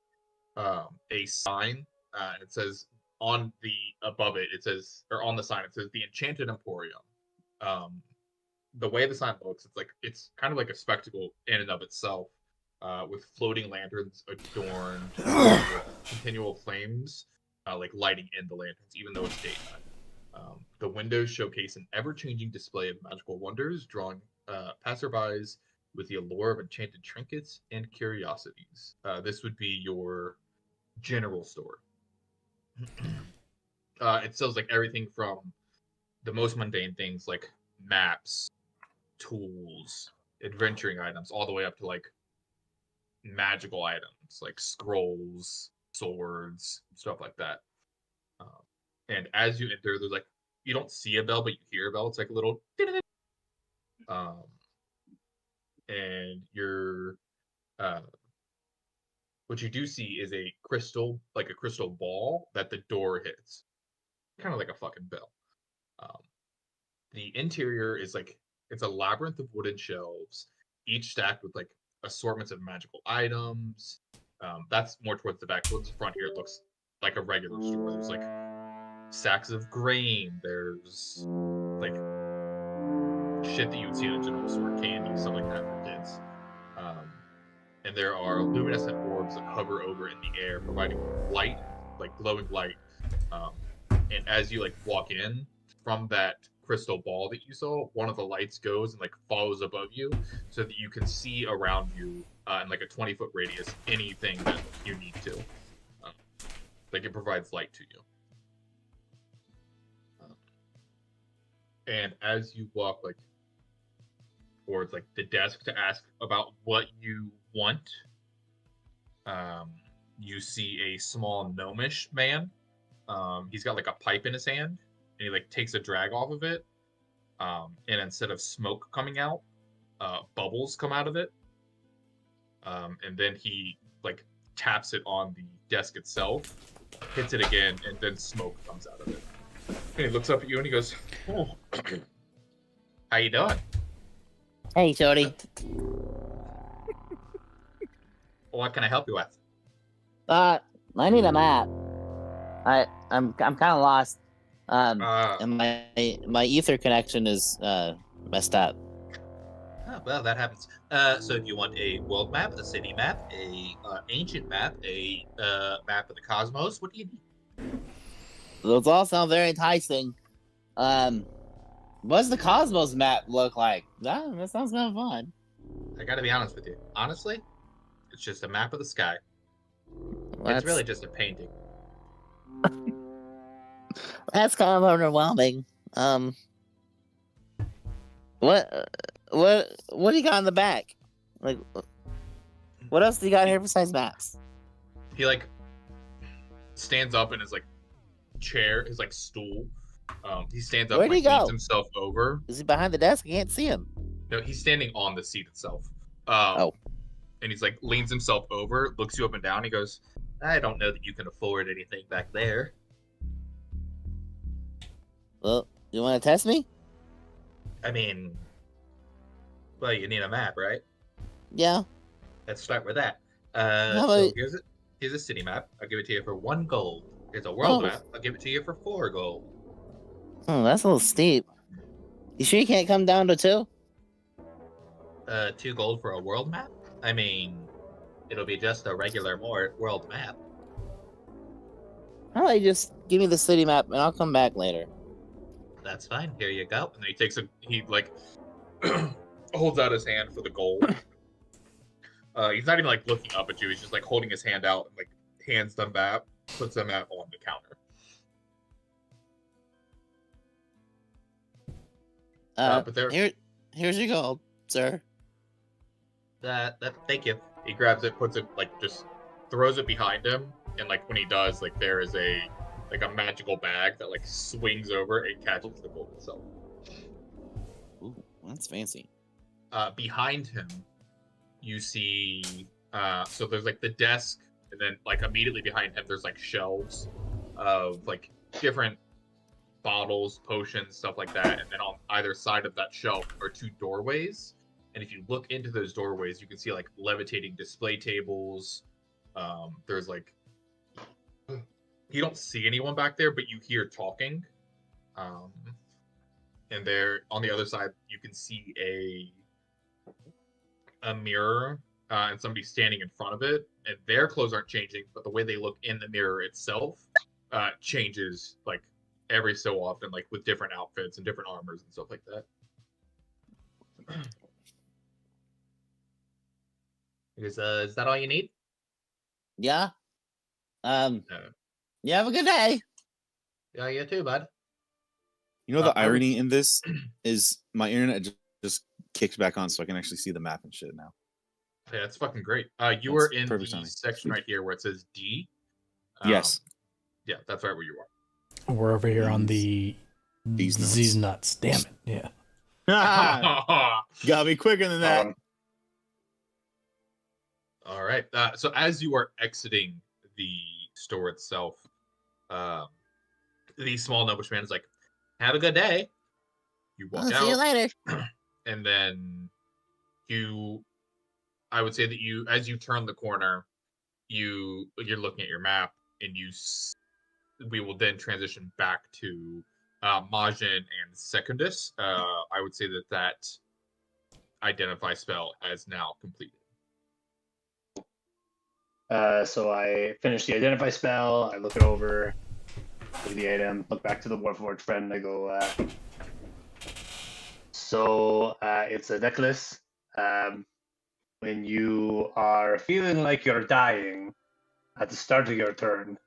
a sign, and it says on the above it, it says, or on the sign, it says the Enchanted Emporium. The way the sign looks, it's kind of like a spectacle in and of itself, with floating lanterns adorned with continual flames, like lighting in the lanterns, even though it's daytime. The windows showcase an ever-changing display of magical wonders, drawing passerbys with the allure of enchanted trinkets and curiosities. This would be your general store. It sells like everything from the most mundane things like maps, tools, adventuring items, all the way up to like magical items like scrolls, swords, stuff like that. And as you enter, there's like, you don't see a bell, but you hear a bell. It's like a little, and you're, what you do see is a crystal ball that the door hits, kind of like a fucking bell. The interior is like, it's a labyrinth of wooden shelves, each stacked with like assortments of magical items. That's more towards the back. Towards the front here, it looks like a regular store. There's like sacks of grain. There's like shit that you would see in a general store, candy, stuff like that for kids. And there are luminescent orbs that hover over in the air, providing light, like glowing light. And as you like walk in from that crystal ball that you saw, one of the lights goes and like follows above you, so that you can see around you in like a 20-foot radius anything that you need to. Like it provides light to you. And as you walk like towards like the desk to ask about what you want, you see a small gnomish man. He's got like a pipe in his hand, and he like takes a drag off of it, and instead of smoke coming out, bubbles come out of it, and then he like taps it on the desk itself, hits it again, and then smoke comes out of it. And he looks up at you and he goes, "Oh, how you doing? Hey, Jody. What can I help you with?" I need a map. I'm kind of lost. And my ether connection is messed up. Oh, well, that happens. So do you want a world map, a city map, a ancient map, a map of the cosmos? What do you need? Those all sound very enticing. What's the Cosmos map look like? That sounds kind of fun. I gotta be honest with you. Honestly, it's just a map of the sky. That's It's really just a painting. kind of underwhelming. What do you got in the back? Like, what else do you got here besides maps? He like stands up in his like chair, his like stool. He stands up, Where'd he like, leans go? himself over. Is he behind the desk? I can't see him. No, he's standing on the seat itself. Oh. And he's like leans himself over, looks you up and down. He goes, "I don't know that you can afford anything back there." Well, you want to test me? I mean, well, you need a map, right? Yeah. Let's start with that. How So about- here's a city map. I'll give it to you for 1 gold. Here's a world Oh. map. I'll give it to you for 4 gold. Oh, that's a little steep. You sure you can't come down to 2? 2 gold for a world map? I mean, it'll be just a regular world map. How about you just give me the city map and I'll come back later? That's fine. Here you go. And he like holds out his hand for the gold. He's not even like looking up at you. He's just like holding his hand out and like hands them back, puts them on the counter. But there- Here's your gold, sir. Thank you. He grabs it, puts it like just throws it behind him, and like when he does, like there is a magical bag that like swings over and catches the gold itself. Ooh, that's fancy. Behind him, you see so there's like the desk, and then like immediately behind him there's like shelves of like different bottles, potions, stuff like that, and then on either side of that shelf are 2 doorways. And if you look into those doorways, you can see like levitating display tables. There's like you don't see anyone back there, but you hear talking. And there on the other side, you can see a mirror and somebody standing in front of it. And their clothes aren't changing, but the way they look in the mirror itself changes like every so often, like with different outfits and different armors and stuff like that. Is that all you need? Yeah. You have a good day. Yeah, you too, bud. You know, the I would- irony in this is my internet just kicked back on, so I can actually see the map and shit now. Yeah, it's fucking great. You That's were in the perfect timing. section right here where it says D. Yes. Yeah, that's right where you We're over here on the These nuts. These nuts. Damn it. Yeah. are. Gotta be quicker than that. All right. So as you are exiting the store itself, the small gnomish man is like, "Have a good day." You walk See you out, later. and then I would say that as you turn the corner, you're looking at your map, and we will then transition back to Majin and Secundus. I would say that identify spell has now completed. So I finish the identify spell. I look it over, look at the item, look back to the Warforged friend. I go, it's a necklace. When you are feeling like you're dying at the start of your turn,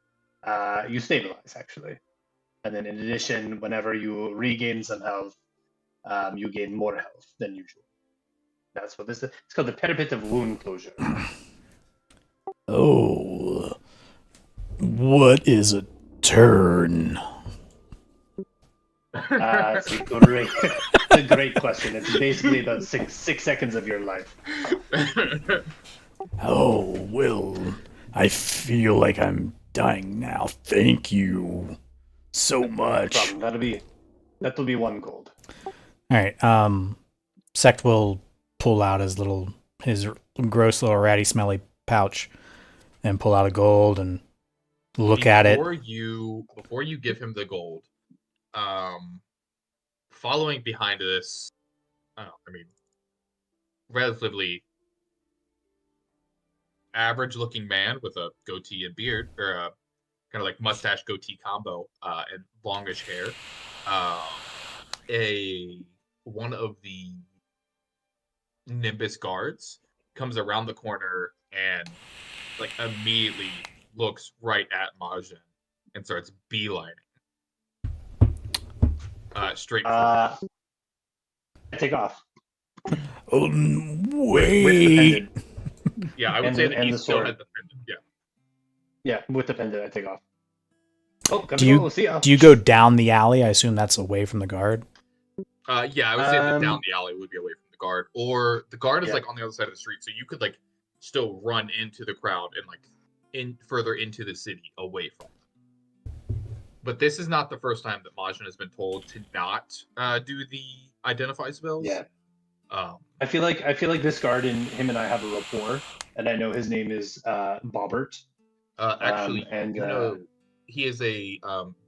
you stabilize actually, and then in addition, whenever you regain some health, you gain more health than usual. That's what this is. It's called the Parapet of Wound Closure. Oh, what is a turn? It's a great question. It's basically about six seconds of your life. Oh, well, I feel like I'm dying now. Thank you so much. Problem. That'll be 1 gold. All right. Sect will pull out his gross little ratty smelly pouch and pull out a gold and look at it. Before you give him the gold, following behind this, relatively average-looking man with a goatee and beard, or a kind of like mustache goatee combo, and longish hair. One of the Nimbus guards comes around the corner and like immediately looks right at Majin and starts beelining straight. I take off. Oh, With the wait. pendant. Yeah, I would and say the- that and he the still sword. has the pendant. Yeah. Yeah, with the pendant, I take off. Oh, gotta Do you- go. See ya. Do you go down the alley? I assume that's away from the guard. Yeah, I would say that down Um, the alley would be away from the guard, or the guard is Yeah. like on the other side of the street, so you could like still run into the crowd and like further into the city away from it. But this is not the first time that Majin has been told to not do the identify spells. Yeah. Um, I feel like this guard and him and I have a rapport, and I know his name is Bobbert. actually, and you know, he is a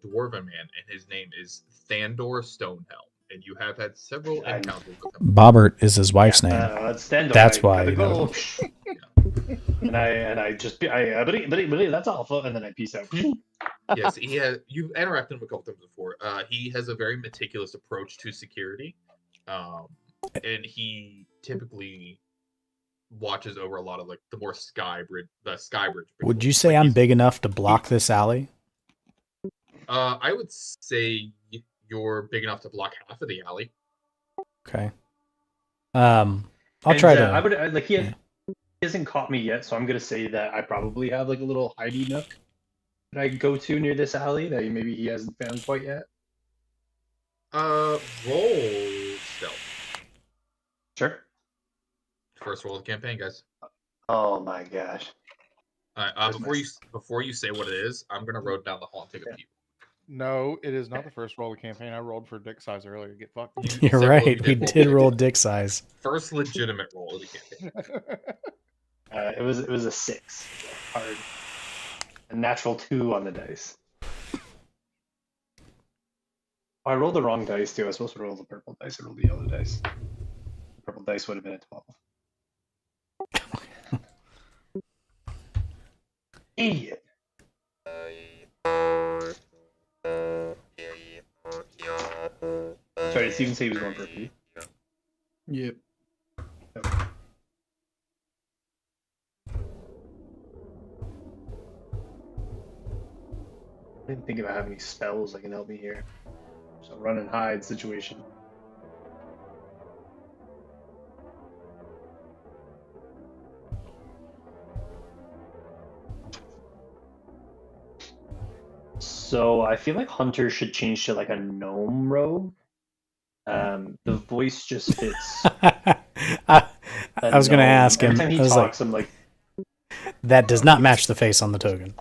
dwarven man, and his name is Thandor Stonehelm, and you have had several I'm- encounters with him. Bobbert is his wife's name. Let's stand up. That's I why gotta you know. go. and I just that's awful, and then I peace out. Yes, you've interacted with him a couple times before. He has a very meticulous approach to security, and he typically watches over a lot of like the more Skybridge. Would you say I'm big enough to block this alley? I would say you're big enough to block half of the alley. Okay. I'll And, try to. I would like he hasn't caught me yet, so I'm gonna say that I probably have like a little hidey nook that I go to near this alley that maybe he hasn't found quite yet. Roll stealth. Sure. First roll of the campaign, guys. Oh my gosh. All right. Before you say what it is, I'm gonna road down the hall and take a peek. No, it is not the first roll of the campaign. I rolled for dick size earlier. Get fucked. You You're said right. We did roll dick size. First legitimate roll of the campaign. It was a 6. Hard. A natural 2 on the dice. Oh, I rolled the wrong dice too. I was supposed to roll the purple dice. I rolled the yellow dice. The purple dice would have been a 12. Idiot. Sorry, did Steven say he was going for a P? Yep. I didn't think about having any spells that can help me here. So run and hide situation. So I feel like Hunter should change to like a gnome rogue. The voice just fits. I was going to ask him. Every time he I was talks, like, I'm like, that does not match the face on the token.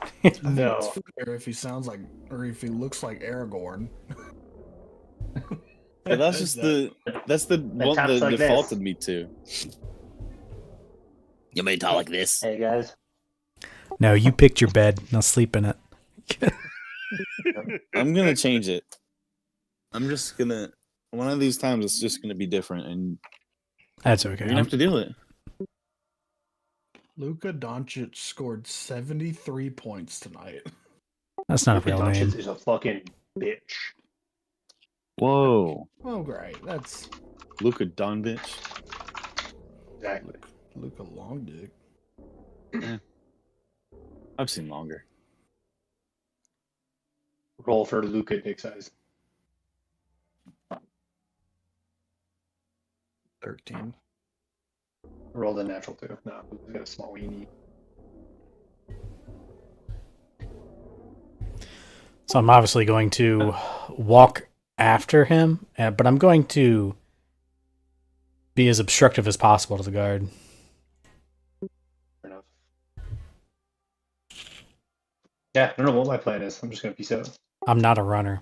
no. It's fair if he sounds like, or if he looks like Aragorn. Yeah, that's just that's the one taps that like this. defaulted me to. You may talk like this. Hey guys. No, you picked your bed. Now sleep in it. I'm gonna change it. I'm just gonna. One of these times, it's just gonna be different, and That's you're okay. gonna have to deal with it. Luka Doncic scored 73 points tonight. That's not a Luka real Doncic name. is a fucking bitch. Whoa, Oh, great. That's Luka Doncic. Exactly. Luka Long Dick. I've seen longer. Roll for Luka dick size. 13. Roll the natural 2. No, he's got a small weenie. So I'm obviously going to walk after him, but I'm going to be as obstructive as possible to the guard. Fair enough. Yeah, I don't know what my plan is. I'm just gonna peace out. I'm not a runner.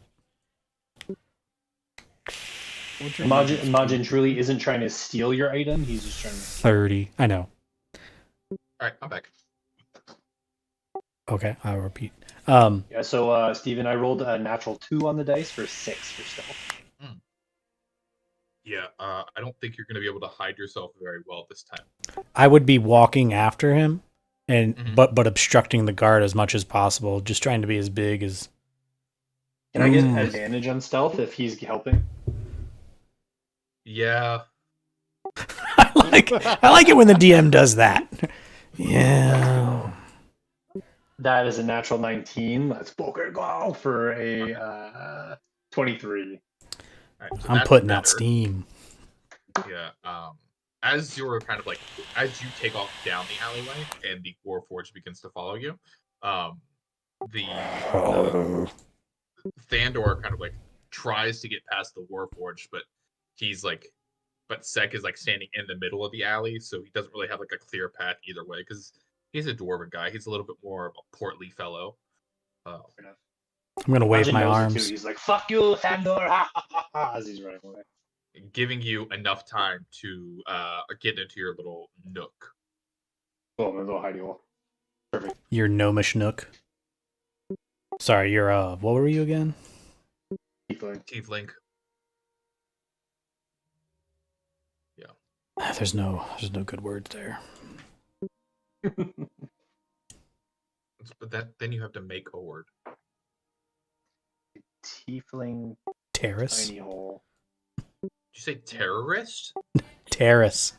What's your Majin truly isn't trying to steal your item. He's just trying to. 30. I know. All right, I'm back. Okay, I'll repeat. Yeah. So, Steven, I rolled a natural 2 on the dice for 6 for stealth. Yeah, I don't think you're going to be able to hide yourself very well this time. I would be walking after him, and Mhm. but obstructing the guard as much as possible, just trying to be as big as. Can I get advantage on stealth if he's helping? Yeah. I like it when the DM does that. Yeah. That is a natural 19. Let's fucking go for a 23. All right, so I'm that's putting out better. steam. Yeah. As you're kind of like, as you take off down the alleyway and the Warforged begins to follow you, the Thandor kind of like tries to get past the Warforged, but Sek is like standing in the middle of the alley, so he doesn't really have like a clear path either way because he's a dwarven guy. He's a little bit more of a portly fellow. I'm gonna wave Majin my knows it arms. too. He's like, "Fuck you, Thandor!" Ha, ha, ha, ha, as he's running away. Giving you enough time to get into your little nook. Oh, my little hidey hole. Perfect. Your gnomish nook. Sorry, you're what were you again? Tiefling. There's no good words there. But then you have to make a word. Tiefling Terrace. tiny hole. Did you say terrorist? Terrace.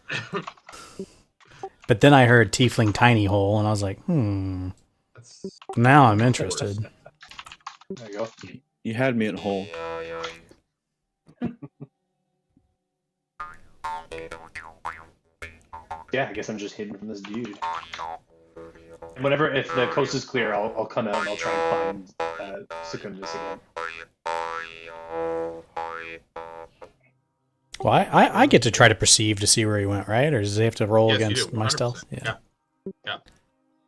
But then I heard tiefling tiny hole, and I was like, That's now I'm interested. There you go. You had me at hole. Yeah, I guess I'm just hidden from this dude. And whenever, if the coast is clear, I'll come out and I'll try and find Secundus again. Well, I get to try to perceive to see where he went, right? Or does he have to roll Yes, you against do, my 100%. stealth? Yeah.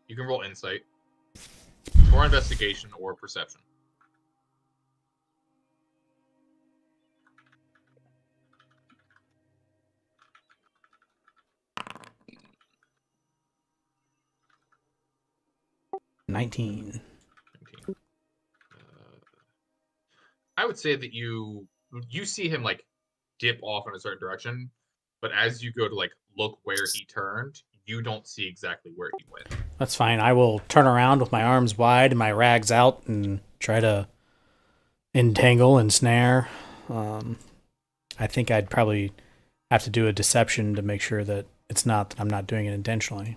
You can roll insight, or investigation, or perception. $19. I would say that you see him like dip off in a certain direction, but as you go to like look where he turned, you don't see exactly where he went. That's fine. I will turn around with my arms wide and my rags out and try to entangle and snare. I think I'd probably have to do a deception to make sure that it's not that I'm not doing it intentionally.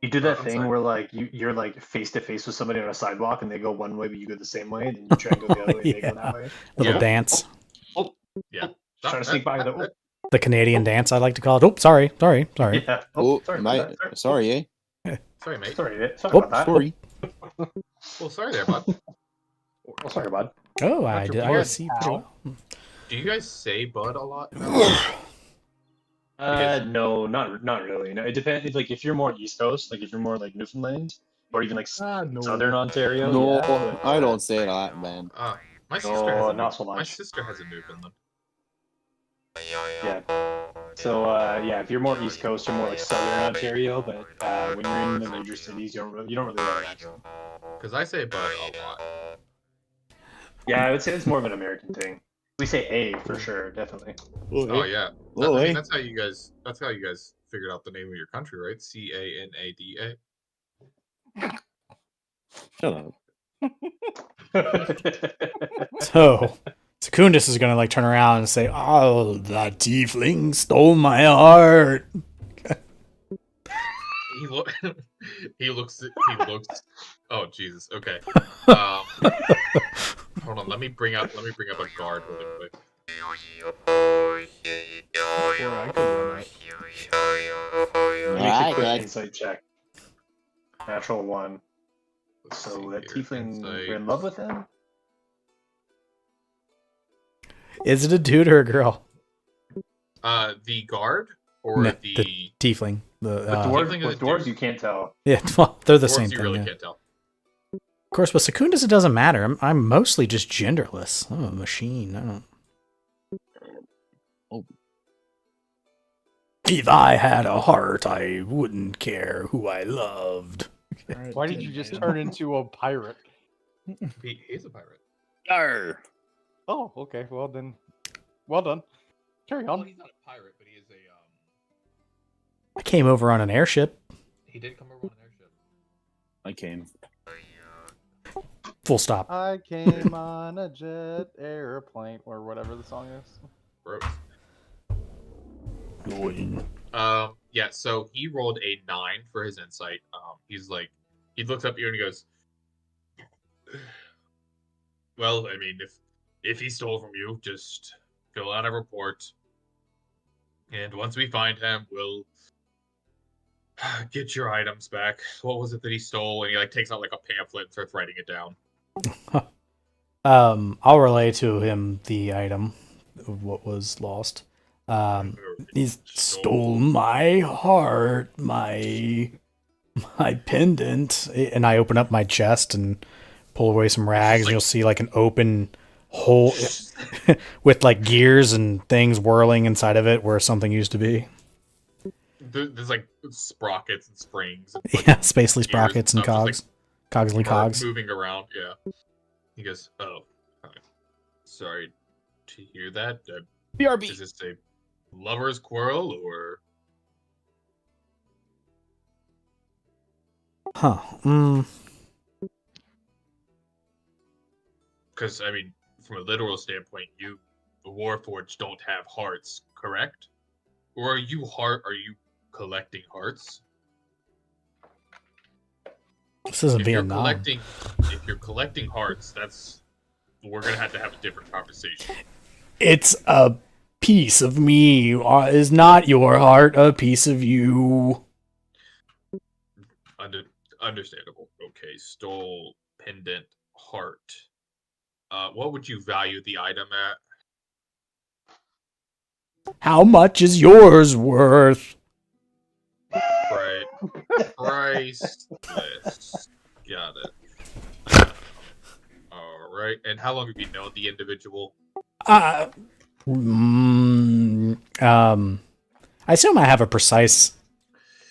You do that I'm thing sorry. where like you're like face to face with somebody on a sidewalk and they go one way but you go the same way, and then you try and go the other way and they go that way. Little Yeah. dance. Yeah. Just trying to sneak by the. The Canadian dance, I like to call it. Oh, sorry. Yeah. Oh, sorry, my, about that. sorry, eh? Sorry, mate. Sorry Oh, about that. Sorry. Well, sorry there, bud. Oh, sorry, bud. Oh, I Dr. did. I Bard. see pretty well. Do you guys say bud a lot? No, not really. No, it depends. Like if you're more East Coast, like if you're more like Newfoundland, or even like No. Southern Ontario. No, yeah, but, I don't say that, man. My sister No, has a not so my much. sister has a Newfoundland. Yeah. So yeah, if you're more East Coast, you're more like Southern Ontario. But when you're in the major cities, you don't really have an accent. Because I say bud a lot. Yeah, I would say it's more of an American thing. We say A for sure, definitely. Oh yeah. Oh, I eh? mean, that's how you guys figured out the name of your country, right? CANADA. Shut up. So, Secundus is going to like turn around and say, "Oh, the tiefling stole my heart." He look. He looks. Oh Jesus. Okay. Hold on. Let me bring up a guard really quick. Or I could run it. Let me make a Alright, quick guys. insight check. Natural 1. Let's So see that here. tiefling, Insight. you're in love with him? Is it a dude or a girl? The guard or No, the Tiefling. The With tiefling is a dwarves, dude. you can't tell. yeah, well, they're the dwarves same you thing. really Yeah. can't tell. Of course, with Secundus, it doesn't matter. I'm mostly just genderless. I'm a machine. I don't. Oh. If I had a heart, I wouldn't care who I loved. Alright, Why did you Tin just Man. turn into a pirate? He's a pirate. Arr. Oh, okay. Well then, well done. Carry Well, on. he's not a pirate, but he is a I came over on an airship. He did come over on an airship. I came. Full stop. I came on a jet airplane, or whatever the song is. Gross. Going. Yeah, so he rolled a 9 for his insight. He's like, he looks up at you and he goes, well, I mean, if he stole from you, just fill out a report. And once we find him, we'll get your items back. What was it that he stole? And he like takes out like a pamphlet and starts writing it down. I'll relay to him the item of what was lost. He stole my heart, my pendant, and I open up my chest and pull away some rags, and you'll see like an open hole with like gears and things whirling inside of it where something used to be. There's like sprockets and springs. And, like, Yeah, spacely gears sprockets and stuff, just, cogs. Cogsly like, cogs. moving around. Yeah. He goes, "Oh, sorry to hear that. BRB. Is this a lover's quarrel or?" Huh. Because I mean, from a literal standpoint, you, the Warforged, don't have hearts, correct? Or are you collecting hearts? This isn't If you're Vietnam. collecting hearts, we're gonna have to have a different conversation. It's a piece of me? Is not your heart a piece of you? Understandable. Okay, stole pendant heart. What would you value the item at? How much is yours worth? Right. Priceless. Got it. All right. And how long have you known the individual? I assume I have a precise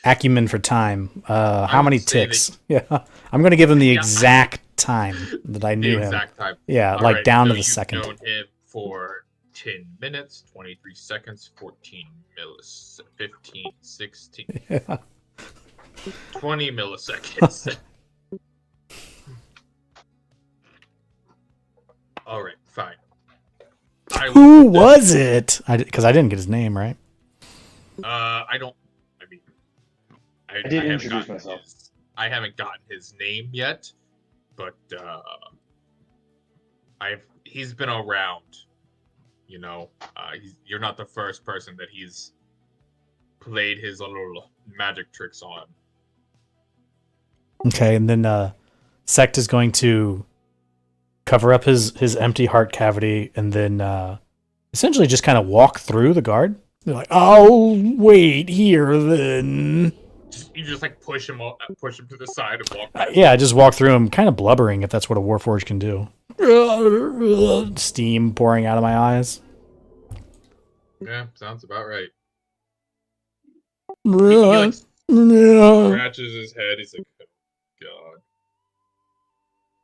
acumen for time. How many ticks? Yeah, I'm gonna give him the exact time that I knew him. Exact time. Yeah, All like right, down so to the you've second. known him for 10 minutes, 23 seconds, 14 milliseconds, 15, 16, Yeah. 20 milliseconds. All right, fine. Who was it? Because I didn't get his name right. I don't. I mean, I did haven't introduce gotten myself. I haven't gotten his name yet, but he's been around. You know, you're not the first person that he's played his little magic tricks on. Okay, and then Sect is going to cover up his empty heart cavity and then essentially just kind of walk through the guard. They're like, I'll wait here then. You just like push him to the side and walk back. Yeah, I just walk through him, kind of blubbering if that's what a Warforged can do. Steam pouring out of my eyes. Yeah, sounds about right. He Yeah. like scratches his head. He's like, oh,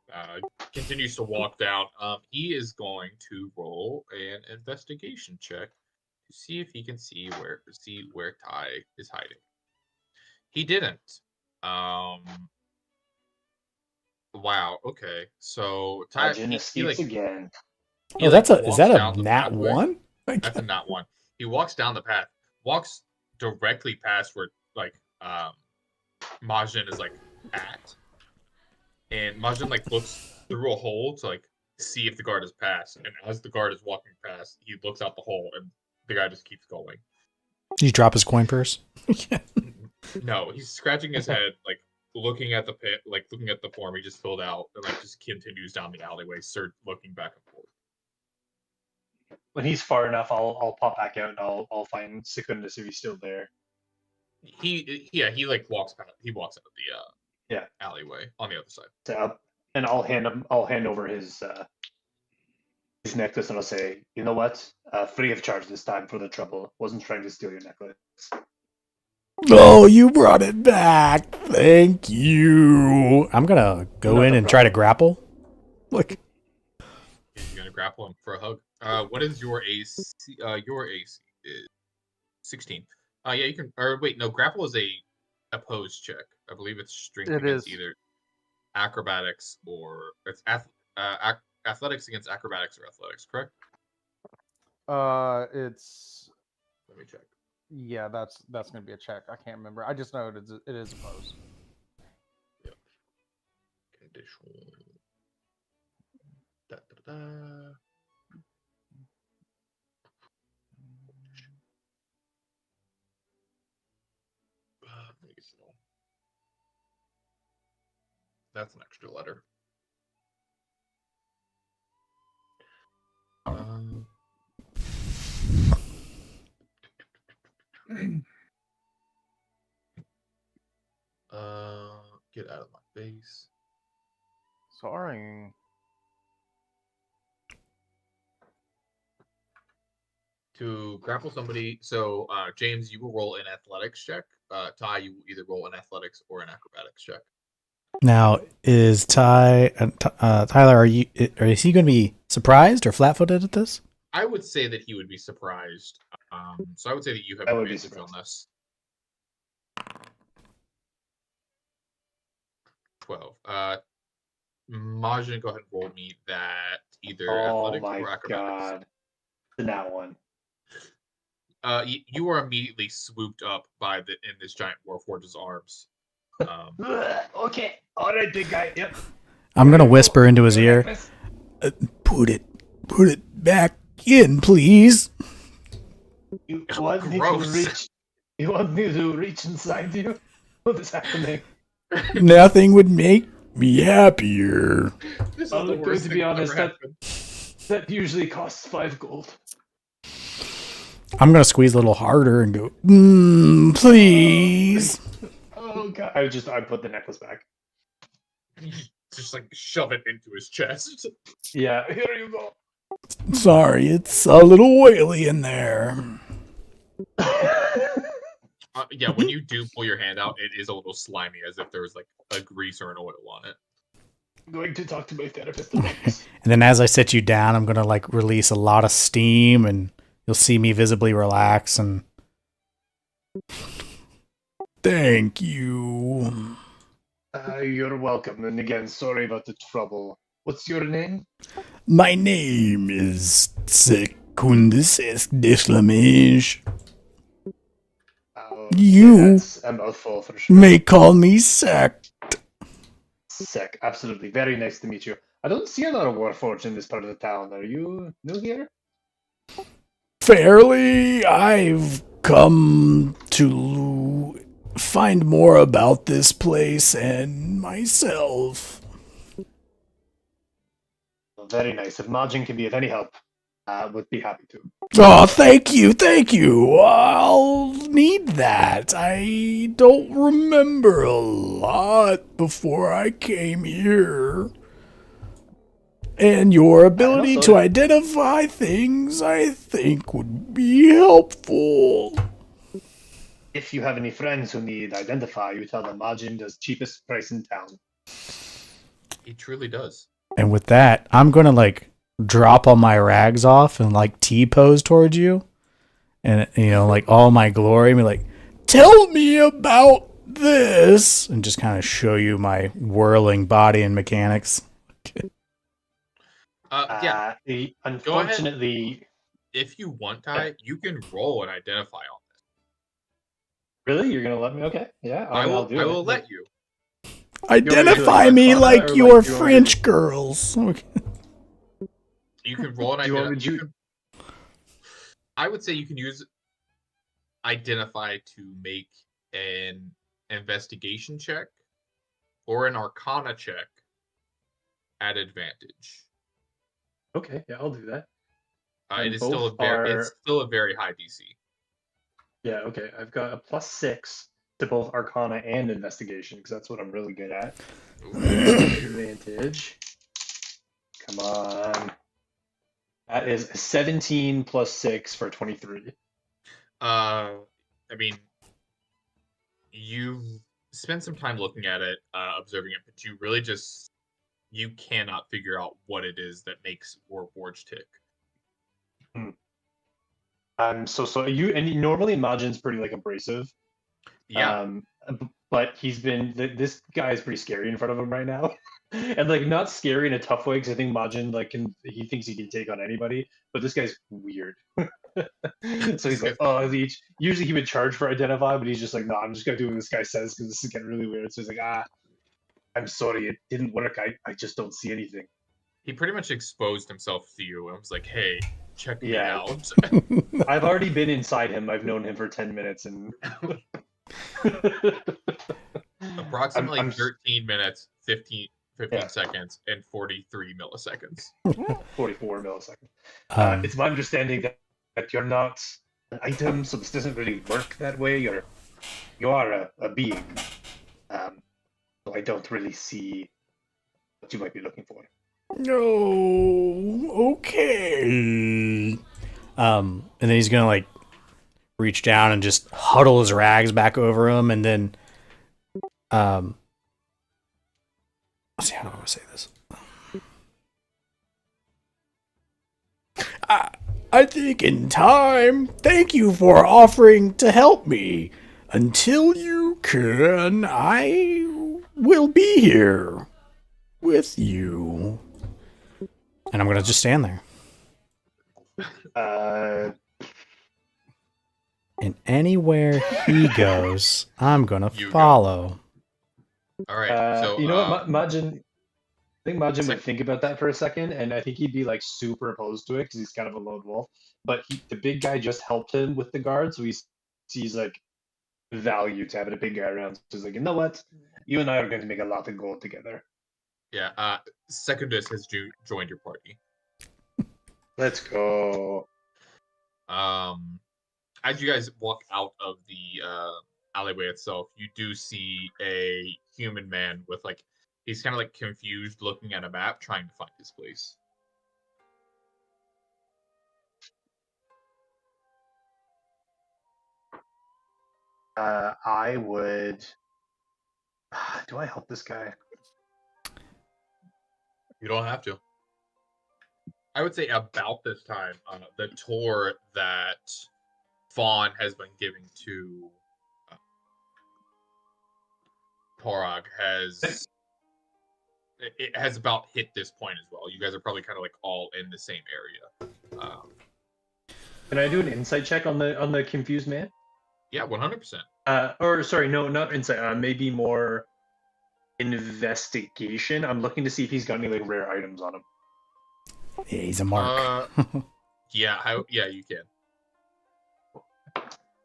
God. Continues to walk down. He is going to roll an investigation check to see if he can see where Ty is hiding. He didn't. Wow. Okay. So Ty escapes again. Oh, like, is that walks down a the nat pathway. one? That's a nat one. He walks down the path, walks directly past where like Majin is like at, and Majin like looks through a hole to like see if the guard has passed. And as the guard is walking past, he looks out the hole, and the guy just keeps going. Did you drop his coin purse? No, he's scratching his head, like looking at the pit, like looking at the form he just filled out, and like just continues down the alleyway, looking back and forth. When he's far enough, I'll pop back out and I'll find Secundus if he's still there. He like walks out of the alleyway on the other side. And I'll hand over his necklace and I'll say, you know what? Free of charge this time for the trouble. Wasn't trying to steal your necklace. Oh, you brought it back. Thank you. I'm gonna go in and try to grapple. Look. You're gonna grapple him for a hug. What is your AC? Your AC is 16. Yeah, you can. Or wait, no. Grapple is a opposed check. I believe it's strength against either acrobatics or it's athletics against acrobatics or athletics. Correct? It's. Let me check. Yeah, that's gonna be a check. I can't remember. I just know it is opposed. Yep. Condition. Da, da, da. That's an extra letter. Get out of my face. Sorry. To grapple somebody, so James, you will roll an athletics check. Ty, you will either roll an athletics or an acrobatics check. Now, is Tyler? Is he going to be surprised or flat-footed at this? I would say that he would be surprised. So I would say that you have advantage on this. 12. Majin, go ahead and roll me that either athletics or acrobatics. God. That one. You are immediately swooped up by in this giant Warforge's arms. Okay. All right, big guy. Yep. I'm gonna whisper into his ear. Put it back in, please. You want me to Gross. reach? You want me to reach inside you? What is happening? Nothing would make me happier. This is I'm the going worst to thing be that honest, ever happened. That usually costs 5 gold. I'm gonna squeeze a little harder and go, please. Oh god! I put the necklace back. Just like shove it into his chest. Yeah, here you go. Sorry, it's a little oily in there. Yeah, when you do pull your hand out, it is a little slimy, as if there was like a grease or an oil on it. I'm going to talk to my therapist about this. And then as I sit you down, I'm gonna like release a lot of steam, and you'll see me visibly relax. And thank you. You're welcome. And again, sorry about the trouble. What's your name? My name is Secundus Esclamage. You That's a mouthful for sure. may call me Sect. Sick. Absolutely. Very nice to meet you. I don't see a lot of Warforged in this part of the town. Are you new here? Fairly, I've come to find more about this place and myself. Very nice. If Majin can be of any help, would be happy to. Oh, thank you. I'll need that. I don't remember a lot before I came here. And your ability to identify things, I think, would be helpful. If you have any friends who need identify, you tell them Majin does cheapest price in town. He truly does. And with that, I'm going to like drop all my rags off and like T-pose towards you. And, you know, like all my glory, and be like, tell me about this. And just kind of show you my whirling body and mechanics. Yeah. Unfortunately, If you want, Ty, you can roll and identify on this. really, you're gonna let me? Okay, yeah, I I'll do it. will let you. Identify me like your French girls. Okay. You can roll an Do you want me identify. to- I would say you can use identify to make an investigation check or an arcana check at advantage. Okay, yeah, I'll do that. It And is still it's still a very high DC. Yeah, okay. I've got a +6 to both Arcana and Investigation because that's what I'm really good at. Advantage. Come on. That is 17 plus 6 for 23. I mean, you've spent some time looking at it, observing it, but you cannot figure out what it is that makes Warforged tick. Normally Majin's pretty like abrasive. Yeah. But this guy is pretty scary in front of him right now. And like not scary in a tough way because I think Majin he thinks he can take on anybody, but this guy's weird. So he's like, usually he would charge for identify, but he's just like, no, I'm just gonna do what this guy says because this is getting really weird. So he's like, I'm sorry, it didn't work. I just don't see anything. He pretty much exposed himself to you and was like, hey, check me Yeah. out. I've already been inside him. I've known him for 10 minutes and Approximately I'm 13 minutes, 15 seconds, and 43 milliseconds. 44 milliseconds. It's my understanding that you're not an item, so this doesn't really work that way. You are a being. So I don't really see what you might be looking for. No, okay. And then he's gonna like reach down and just huddle his rags back over him, and then let's see, how do I want to say this? I think in time. Thank you for offering to help me. Until you can, I will be here with you. And I'm gonna just stand there. And anywhere he goes, I'm gonna You go. follow. All right. So you know what, Majin? think Majin would think about that for a second, and I think he'd be like super opposed to it because he's kind of a lone wolf. But the big guy just helped him with the guard, so he sees like value to having a big guy around. So he's like, you know what? You and I are going to make a lot of gold together. Yeah. Secundus has joined your party. Let's go. As you guys walk out of the alleyway itself, you do see a human man with like he's kind of like confused, looking at a map, trying to find his place. I would. Do I help this guy? You don't have to. I would say about this time, the tour that Fawn has been giving to Torog it has about hit this point as well. You guys are probably kind of like all in the same area. Can I do an insight check on the confused man? Yeah, 100%. Or sorry, no, not insight. Maybe more investigation. I'm looking to see if he's got any like rare items on him. Yeah, he's a mark. Yeah, you can.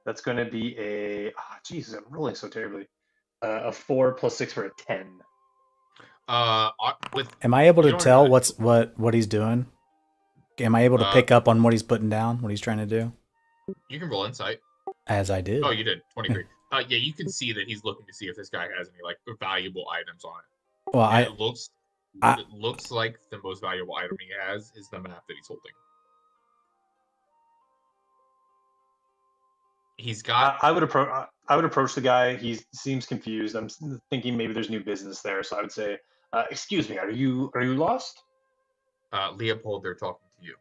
That's going to be a. Jesus, I'm rolling so terribly. A 4 + 6 for a 10. Am I able to tell what he's doing? Am I able to pick up on what he's putting down, what he's trying to do? You can roll insight. As I did. Oh, you did. 23. Yeah, you can see that he's looking to see if this guy has any like valuable items on it. Well, it looks like the most valuable item he has is the map that he's holding. He's got. I would approach the guy. He seems confused. I'm thinking maybe there's new business there. So I would say, "Excuse me, are you lost?" Leopold, they're talking to you.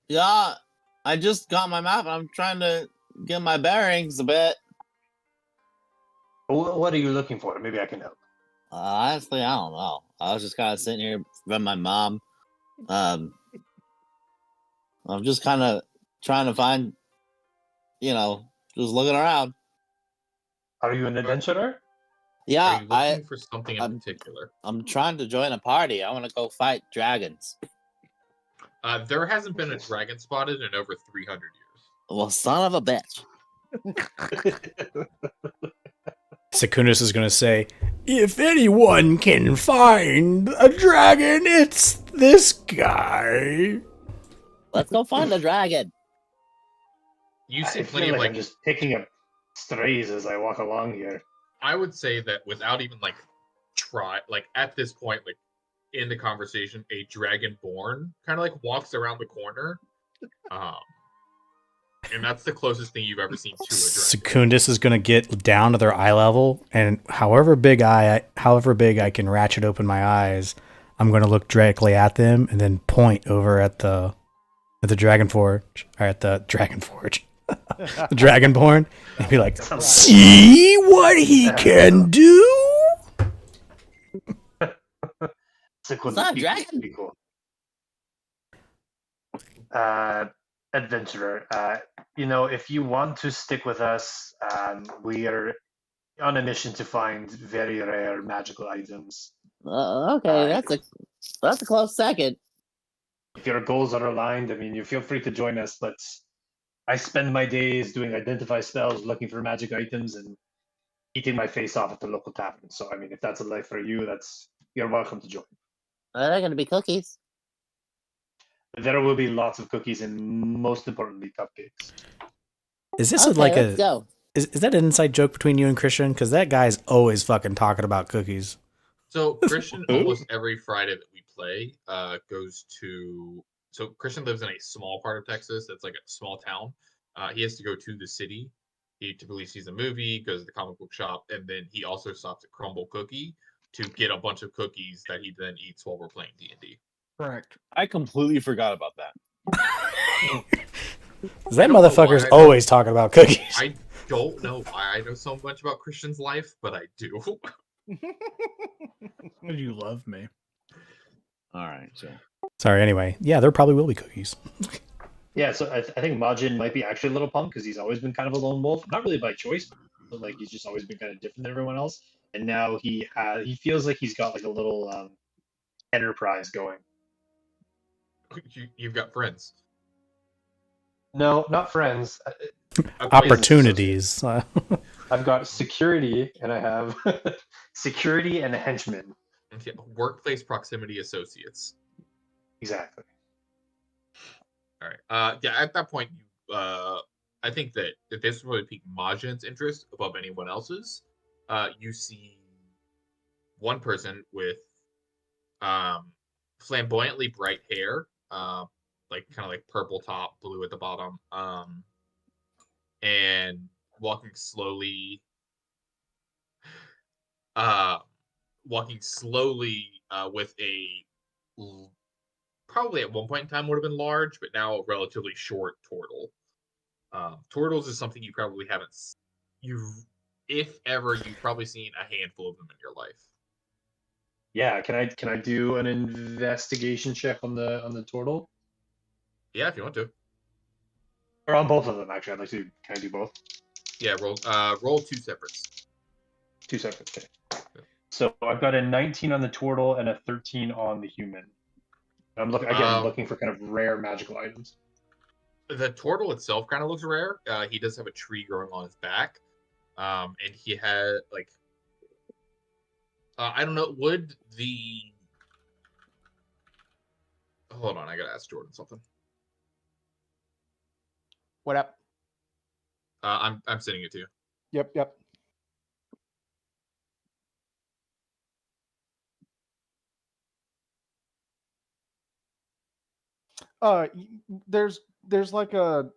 Yeah. I just got my map. I'm trying to get my bearings a bit. What are you looking for? Maybe I can help. Honestly, I don't know. I was just kind of sitting here from my mom. I'm just kind of trying to find, just looking around. Are you an adventurer? Yeah, are you looking for something in particular? I'm trying to join a party. I want to go fight dragons. There hasn't been a dragon spotted in over 300 years. Well, son of a bitch. Secundus is going to say, if anyone can find a dragon, it's this guy. Let's go find a dragon. You see plenty of I'm just picking up strays as I walk along here. I would say that without even at this point, like in the conversation, a dragonborn kind of like walks around the corner. And that's the closest thing you've ever seen to a dragon. Secundus is going to get down to their eye level, and however big I can ratchet open my eyes, I'm going to look directly at them and then point over at the Dragonforge, or at the Dragonforge, the Dragonborn, and be like, "See what he can do." It's not a dragon. Cool. Adventurer, if you want to stick with us, we are on a mission to find very rare magical items. Okay, that's a close second. If your goals are aligned, you feel free to join us, but I spend my days doing identify spells, looking for magic items, and eating my face off at the local tavern. So, if that's a life for you, you're welcome to join. Are there going to be cookies? There will be lots of cookies and, most importantly, cupcakes. Is this let's go. Is that an inside joke between you and Christian? Because that guy's always fucking talking about cookies. So Christian, almost every Friday that we play, goes to. So Christian lives in a small part of Texas that's like a small town. He has to go to the city. He typically sees a movie, goes to the comic book shop, and then he also stops at Crumble Cookie to get a bunch of cookies that he then eats while we're playing D&D. Correct. I completely forgot about that. That motherfucker's always talking about cookies. I don't know why I know so much about Christian's life, but I do. You love me. All right, so. Sorry, anyway. Yeah, there probably will be cookies. Yeah, so I think Majin might be actually a little pumped because he's always been kind of a lone wolf. Not really by choice, but he's just always been kind of different than everyone else. and now he feels like he's got like a little enterprise going. You've got friends. No, not friends. Opportunities. I've got security, and I have security and henchmen. Yeah, workplace proximity associates. Exactly. All right. Yeah. At that point, I think that this really piqued Majin's interest above anyone else's. You see one person with flamboyantly bright hair, like kind of like purple top, blue at the bottom, and walking slowly. With a probably at one point in time would have been large, but now a relatively short turtle. Turtles is something you probably haven't. If ever, you've probably seen a handful of them in your life. Yeah, can I do an investigation check on the turtle? Yeah, if you want to. Or on both of them, actually. I'd like to. Can I do both? Yeah, roll two separates. Two separate. Okay. So I've got a 19 on the turtle and a 13 on the human. I'm looking for kind of rare magical items. The turtle itself kind of looks rare. He does have a tree growing on his back, and he had like I don't know. Would the hold on? I gotta ask Jordan something. What up? I'm sending it to you. Yep. There's like a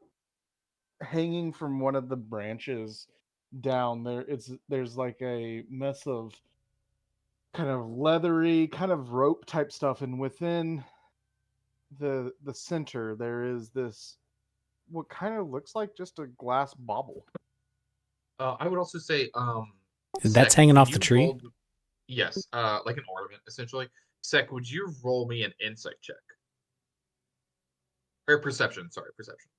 hanging from one of the branches down there. There's like a mess of kind of leathery, kind of rope type stuff, and within the center there is this what kind of looks like just a glass bauble. I would also say That's hanging off the tree. Yes, like an ornament essentially. Sek, would you roll me an insight check? Or perception, sorry, perception.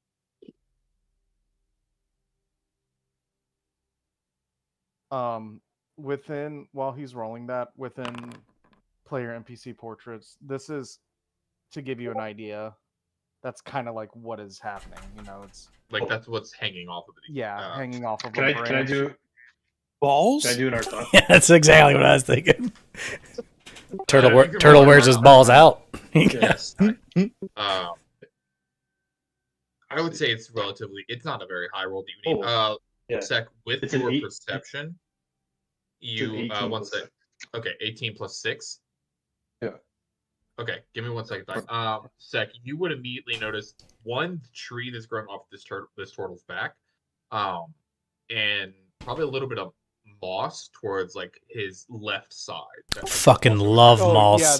While he's rolling that, within player NPC portraits, this is to give you an idea. That's kind of like what is happening, it's like that's what's hanging off of it. Yeah, hanging off of Can I do balls? Can I do an art thought? Yeah, that's exactly what I was thinking. Turtle wears his balls out. Yes. I would say it's not a very high roll. Do you need yeah. Sek, with It's your an 8. perception, It's an you 18 one plus sec. 6. Okay, 18 plus 6. Yeah. Okay, give me 1 second. Sek, you would immediately notice one tree that's growing off this turtle's back, and probably a little bit of moss towards like his left side. Fucking love moss. Yeah,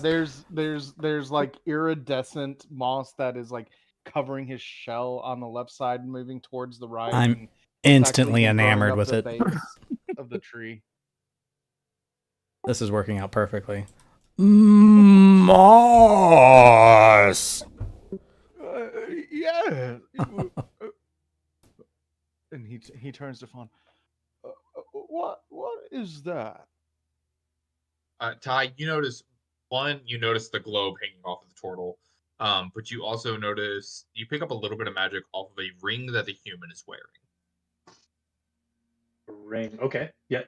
there's like iridescent moss that is like covering his shell on the left side, moving towards the right. I'm instantly enamored with it. Of the tree. This is working out perfectly. Moss. Yeah. And he turns to Fawn. What is that? Ty, you notice the globe hanging off of the turtle, but you also you pick up a little bit of magic off of a ring that the human is wearing. A ring. Okay. Yeah.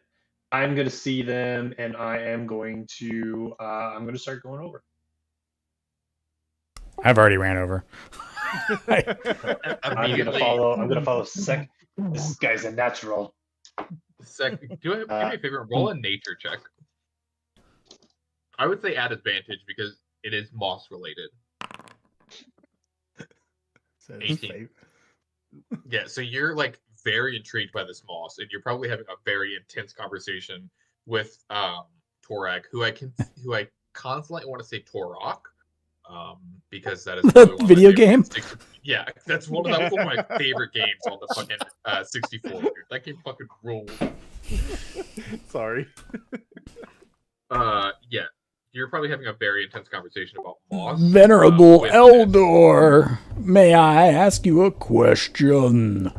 I'm gonna see them, and I am going to start going over. I've already ran over. I'm gonna follow Sek. This guy's a natural. Sek, give me a favor. Roll a nature check. I would say at advantage because it is moss related. 18. Yeah, so you're like very intrigued by this moss, and you're probably having a very intense conversation with Torak, who I constantly want to say Torok, because that is the video game. Yeah, that was one of my favorite games on the fucking 64. Dude. That game fucking ruled. Sorry. Yeah, you're probably having a very intense conversation about moss. Venerable Eldor, may I ask you a question?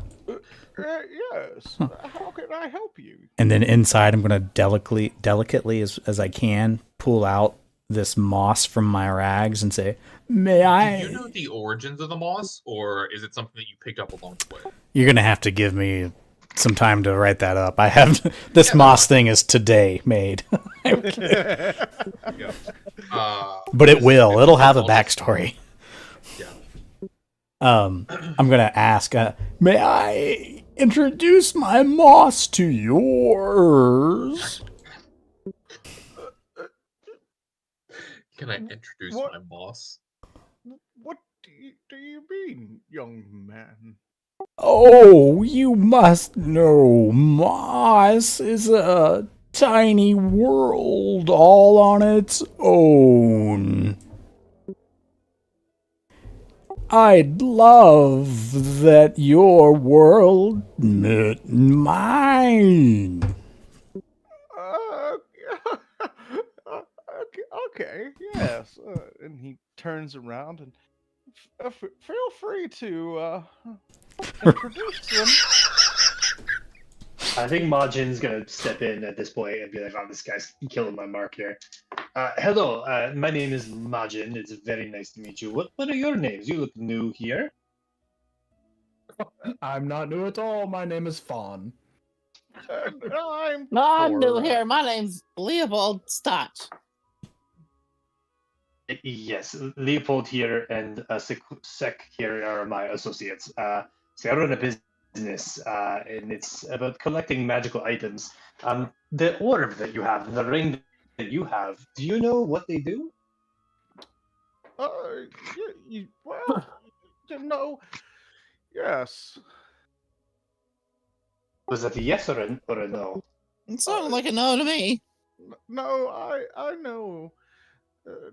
Yes. How can can I help you? And then inside, I'm going to delicately as I can, pull out this moss from my rags and say, "May I?" Do you know the origins of the moss, or is it something that you picked up along the way? You're going to have to give me some time to write that up. I have this moss thing is today made. Yeah. But it will. It'll have a backstory. Yeah. I'm gonna ask. May I introduce my moss to yours? Can I introduce What? my moss? What do you mean, young man? Oh, you must know, moss is a tiny world all on its own. I'd love that your world met mine. Okay, yes. And he turns around and feel free to introduce them. I think Majin's gonna step in at this point and be like, "Oh, this guy's killing my mark here." Hello, my name is Majin. It's very nice to meet you. What are your names? You look new here. I'm not new at all. My name is Fawn. I'm I'm new Thor. here. My name's Leopold Stotch. Yes, Leopold here and Sek here are my associates. So I run a business, and it's about collecting magical items. The orb that you have, the ring that you have, do you know what they do? Well, you know, yes. Was that a yes or a no? It sounded like a no to me. No, I know.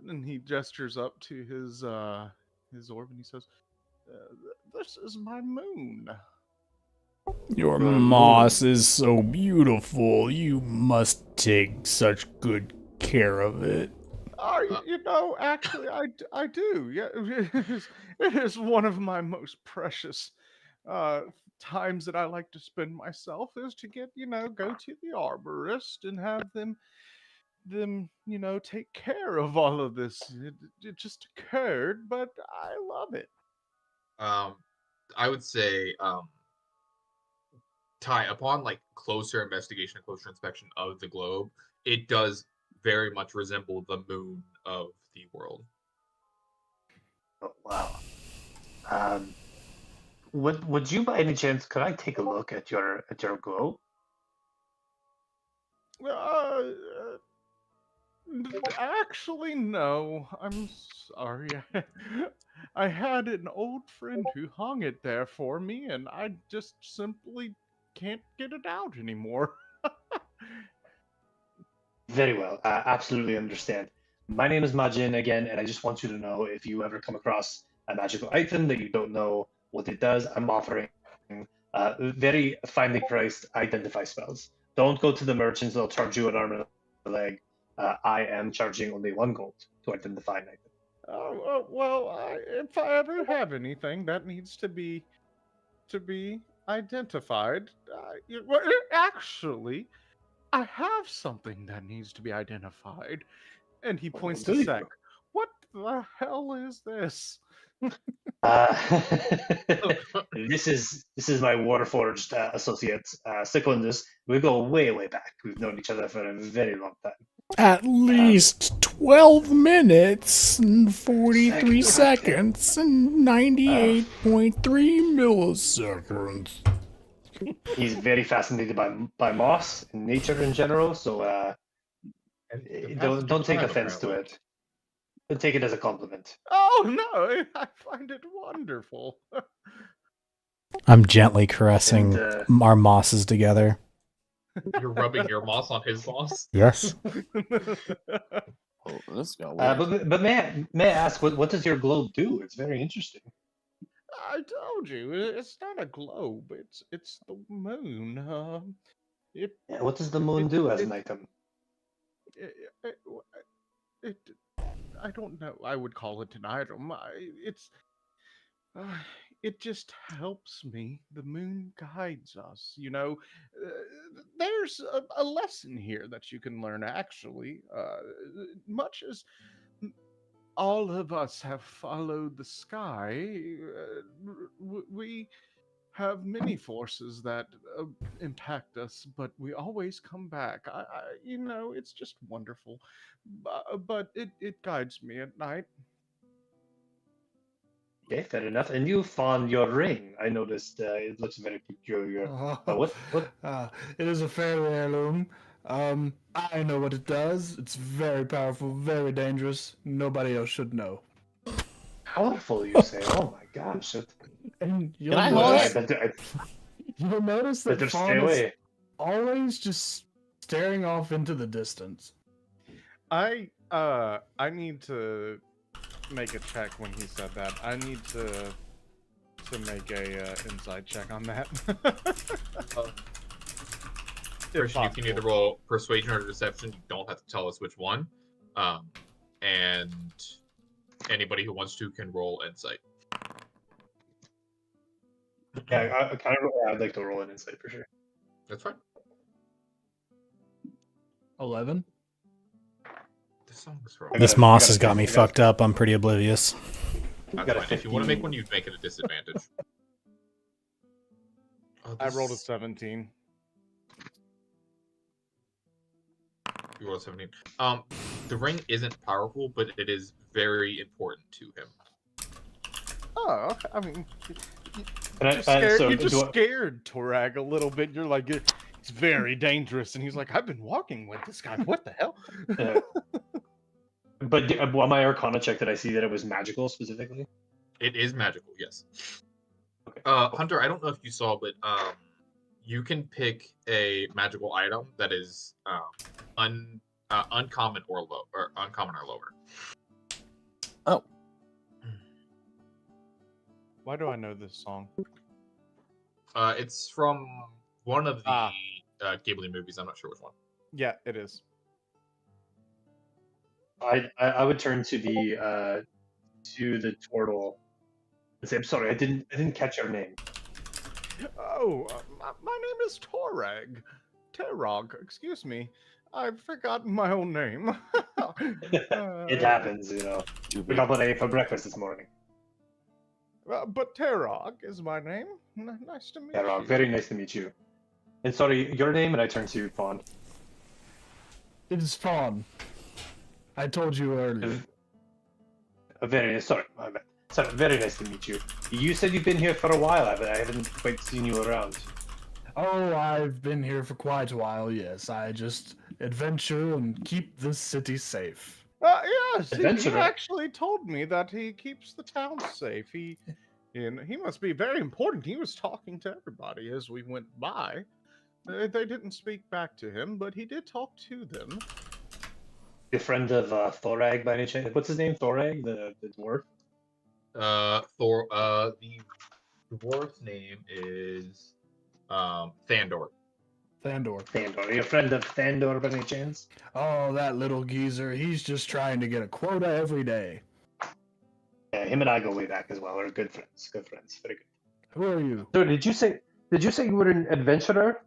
And he gestures up to his orb and he says, "This is my moon." Your moss is so beautiful. You must take such good care of it. Actually, I do. Yeah, it is one of my most precious times that I like to spend myself is to go to the arborist and have them take care of all of this. It just occurred, but I love it. I would say, Ty, upon like closer investigation and closer inspection of the globe, it does very much resemble the moon of the world. Oh, wow. Would you by any chance could I take a look at your globe? Actually, no. I'm sorry. I had an old friend who hung it there for me, and I just simply can't get it out anymore. Very well. Absolutely understand. My name is Majin again, and I just want you to know if you ever come across a magical item that you don't know what it does, I'm offering very finely priced identify spells. Don't go to the merchants; they'll charge you an arm and a leg. I am charging only 1 gold to identify an item. If I ever have anything that needs to be identified, actually, I have something that needs to be identified. And he points to Sek. What the hell is this? This is my Warforged associate, Secundus. We go way back. We've known each other for a very long time. At least 12 minutes and 43 seconds and 98.3 milliseconds. He's very fascinated by moss and nature in general, so don't take offense to it. Don't take it as a compliment. Oh no, I find it wonderful. I'm gently caressing our mosses together. You're rubbing your moss on his moss? Yes. Oh, this got weird. But may I ask, what does your globe do? It's very interesting. I told you, it's not a globe. It's the moon. What does the moon do as an item? I don't know. I would call it an item. it just helps me. The moon guides us. There's a lesson here that you can learn. Actually, much as all of us have followed the sky, we have many forces that impact us, but we always come back. It's just wonderful. But it guides me at night. Okay, fair enough. And you found your ring. I noticed it looks very peculiar. What? It is a fairy heirloom. I know what it does. It's very powerful, very dangerous. Nobody else should know. Powerful, you say? Oh my gosh. And you'll Can I hold notice, it? you'll notice that Better stay Fawn is away. always just staring off into the distance. I need to make a check when he said that. I need to make a insight check on that. Christian, you can either roll persuasion or deception. You don't have to tell us which one. And anybody who wants to can roll insight. Yeah, I'd like to roll an insight for sure. That's fine. 11. This song's wrong. This moss has got me fucked up. I'm pretty oblivious. That's fine. If you want to make one, you'd make it a disadvantage. I rolled a 17. You rolled a 17. The ring isn't powerful, but it is very important to him. Oh, okay. I mean, So you just do I- scared Torag a little bit. You're like, it's very dangerous, and he's like, I've been walking with this guy. What the hell? But on my Arcana check, did I see that it was magical specifically? It is magical, yes. Okay. Hunter, I don't know if you saw, but you can pick a magical item that is uncommon or low, or uncommon or lower. Oh. Why do I know this song? It's from one of the Ghibli movies. I'm not sure which one. Yeah, it is. I would turn to the turtle and say, I'm sorry, I didn't catch your name. Oh, my name is Torag. Terog, excuse me. I've forgotten my own name. It happens, We got what I ate for breakfast this morning. But Terog is my name. Nice to meet Yeah, you. very nice to meet you. And sorry, your name, and I turn to Fawn. It is Fawn. I told you earlier. Sorry, my bad. Sorry, very nice to meet you. You said you've been here for a while, I haven't quite seen you around. Oh, I've been here for quite a while, yes. I just adventure and keep this city safe. Yes, he Adventurer. actually told me that he keeps the town safe. He must be very important. He was talking to everybody as we went by. They didn't speak back to him, but he did talk to them. A friend of Thorag by any chance? What's his name? Thorag, the dwarf? The dwarf's name is Thandor. Thandor. Thandor. Are you a friend of Thandor by any chance? Oh, that little geezer. He's just trying to get a quota every day. Yeah, him and I go way back as well. We're good friends. Good friends. Very good. Who are you? So did you say you were an adventurer?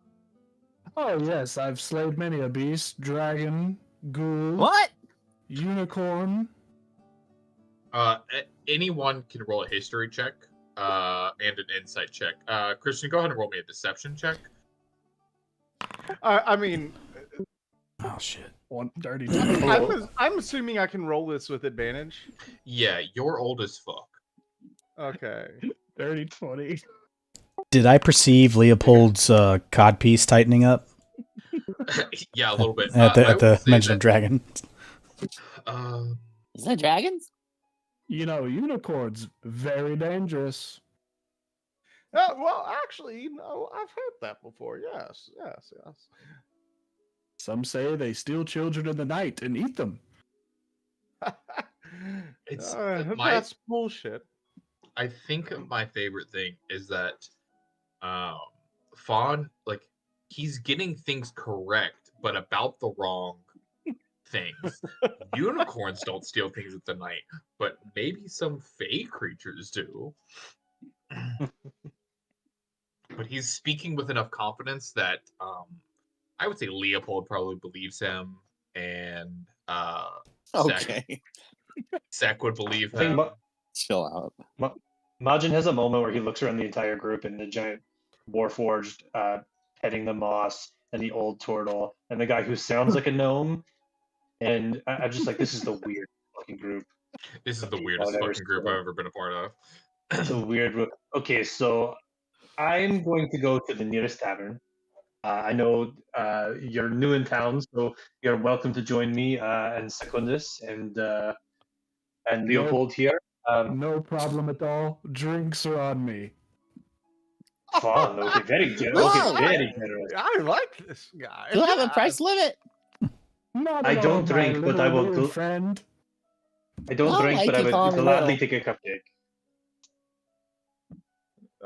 Oh, yes. I've slayed many a beast, dragon, ghoul, What? unicorn. Anyone can roll a history check and an insight check. Christian, go ahead and roll me a deception check. I mean, Oh shit. One dirty. I'm assuming I can roll this with advantage. Yeah, you're old as fuck. Okay. Dirty 20. Did I perceive Leopold's codpiece tightening up Yeah, a little bit. at I the would say mention of that, dragon? Is that dragons? Unicorns, very dangerous. Well, actually, I've heard that before. Yes. Some say they steal children in the night and eat them. It's that's bullshit. I think my favorite thing is that Fawn, like, he's getting things correct, but about the wrong things. Unicorns don't steal things at the night, but maybe some fey creatures do. he's speaking with enough confidence that I would say Leopold probably believes him, and Okay. Sek would believe I think him. Chill out. Majin has a moment where he looks around the entire group and the giant Warforged petting the moss and the old turtle and the guy who sounds like a gnome. And I'm just like, this is the weird fucking group. This is the weirdest fucking group I've ever been a part of. It's a weird group. Okay, so I'm going to go to the nearest tavern. I know you're new in town, so you're welcome to join me and Secundus and Leopold here. No problem at all. Drinks are on me. Fun. Okay, very generous. Wow. Okay, very generous. I like this guy. Do you have a price limit? Not I at don't all, my drink, but I little will weird go- friend. I don't Oh, drink, I but I keep calling would him gladly little. take a cupcake.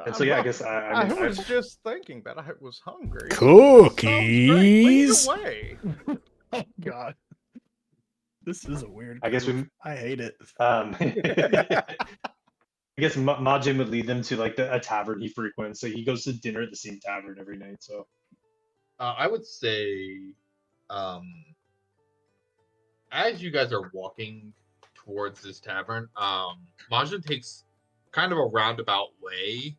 And so yeah, I guess I I was just thinking that I was hungry. Cookies. Sounds great. Lead the way. Oh God, this is a weird. I guess group. I hate it. I guess Majin would lead them to like a tavern he frequents. So he goes to dinner at the same tavern every night. So I would say, as you guys are walking towards this tavern, Majin takes kind of a roundabout way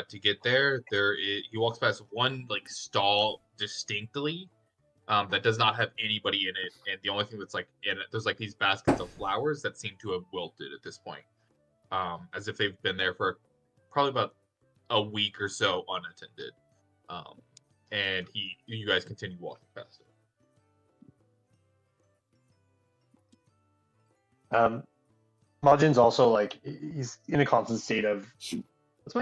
to get there. He walks past one like stall distinctly that does not have anybody in it, and the only thing that's like in it, there's like these baskets of flowers that seem to have wilted at this point, as if they've been there for probably about a week or so unattended. And you guys continue walking past it. Majin's also like he's in a constant state of what's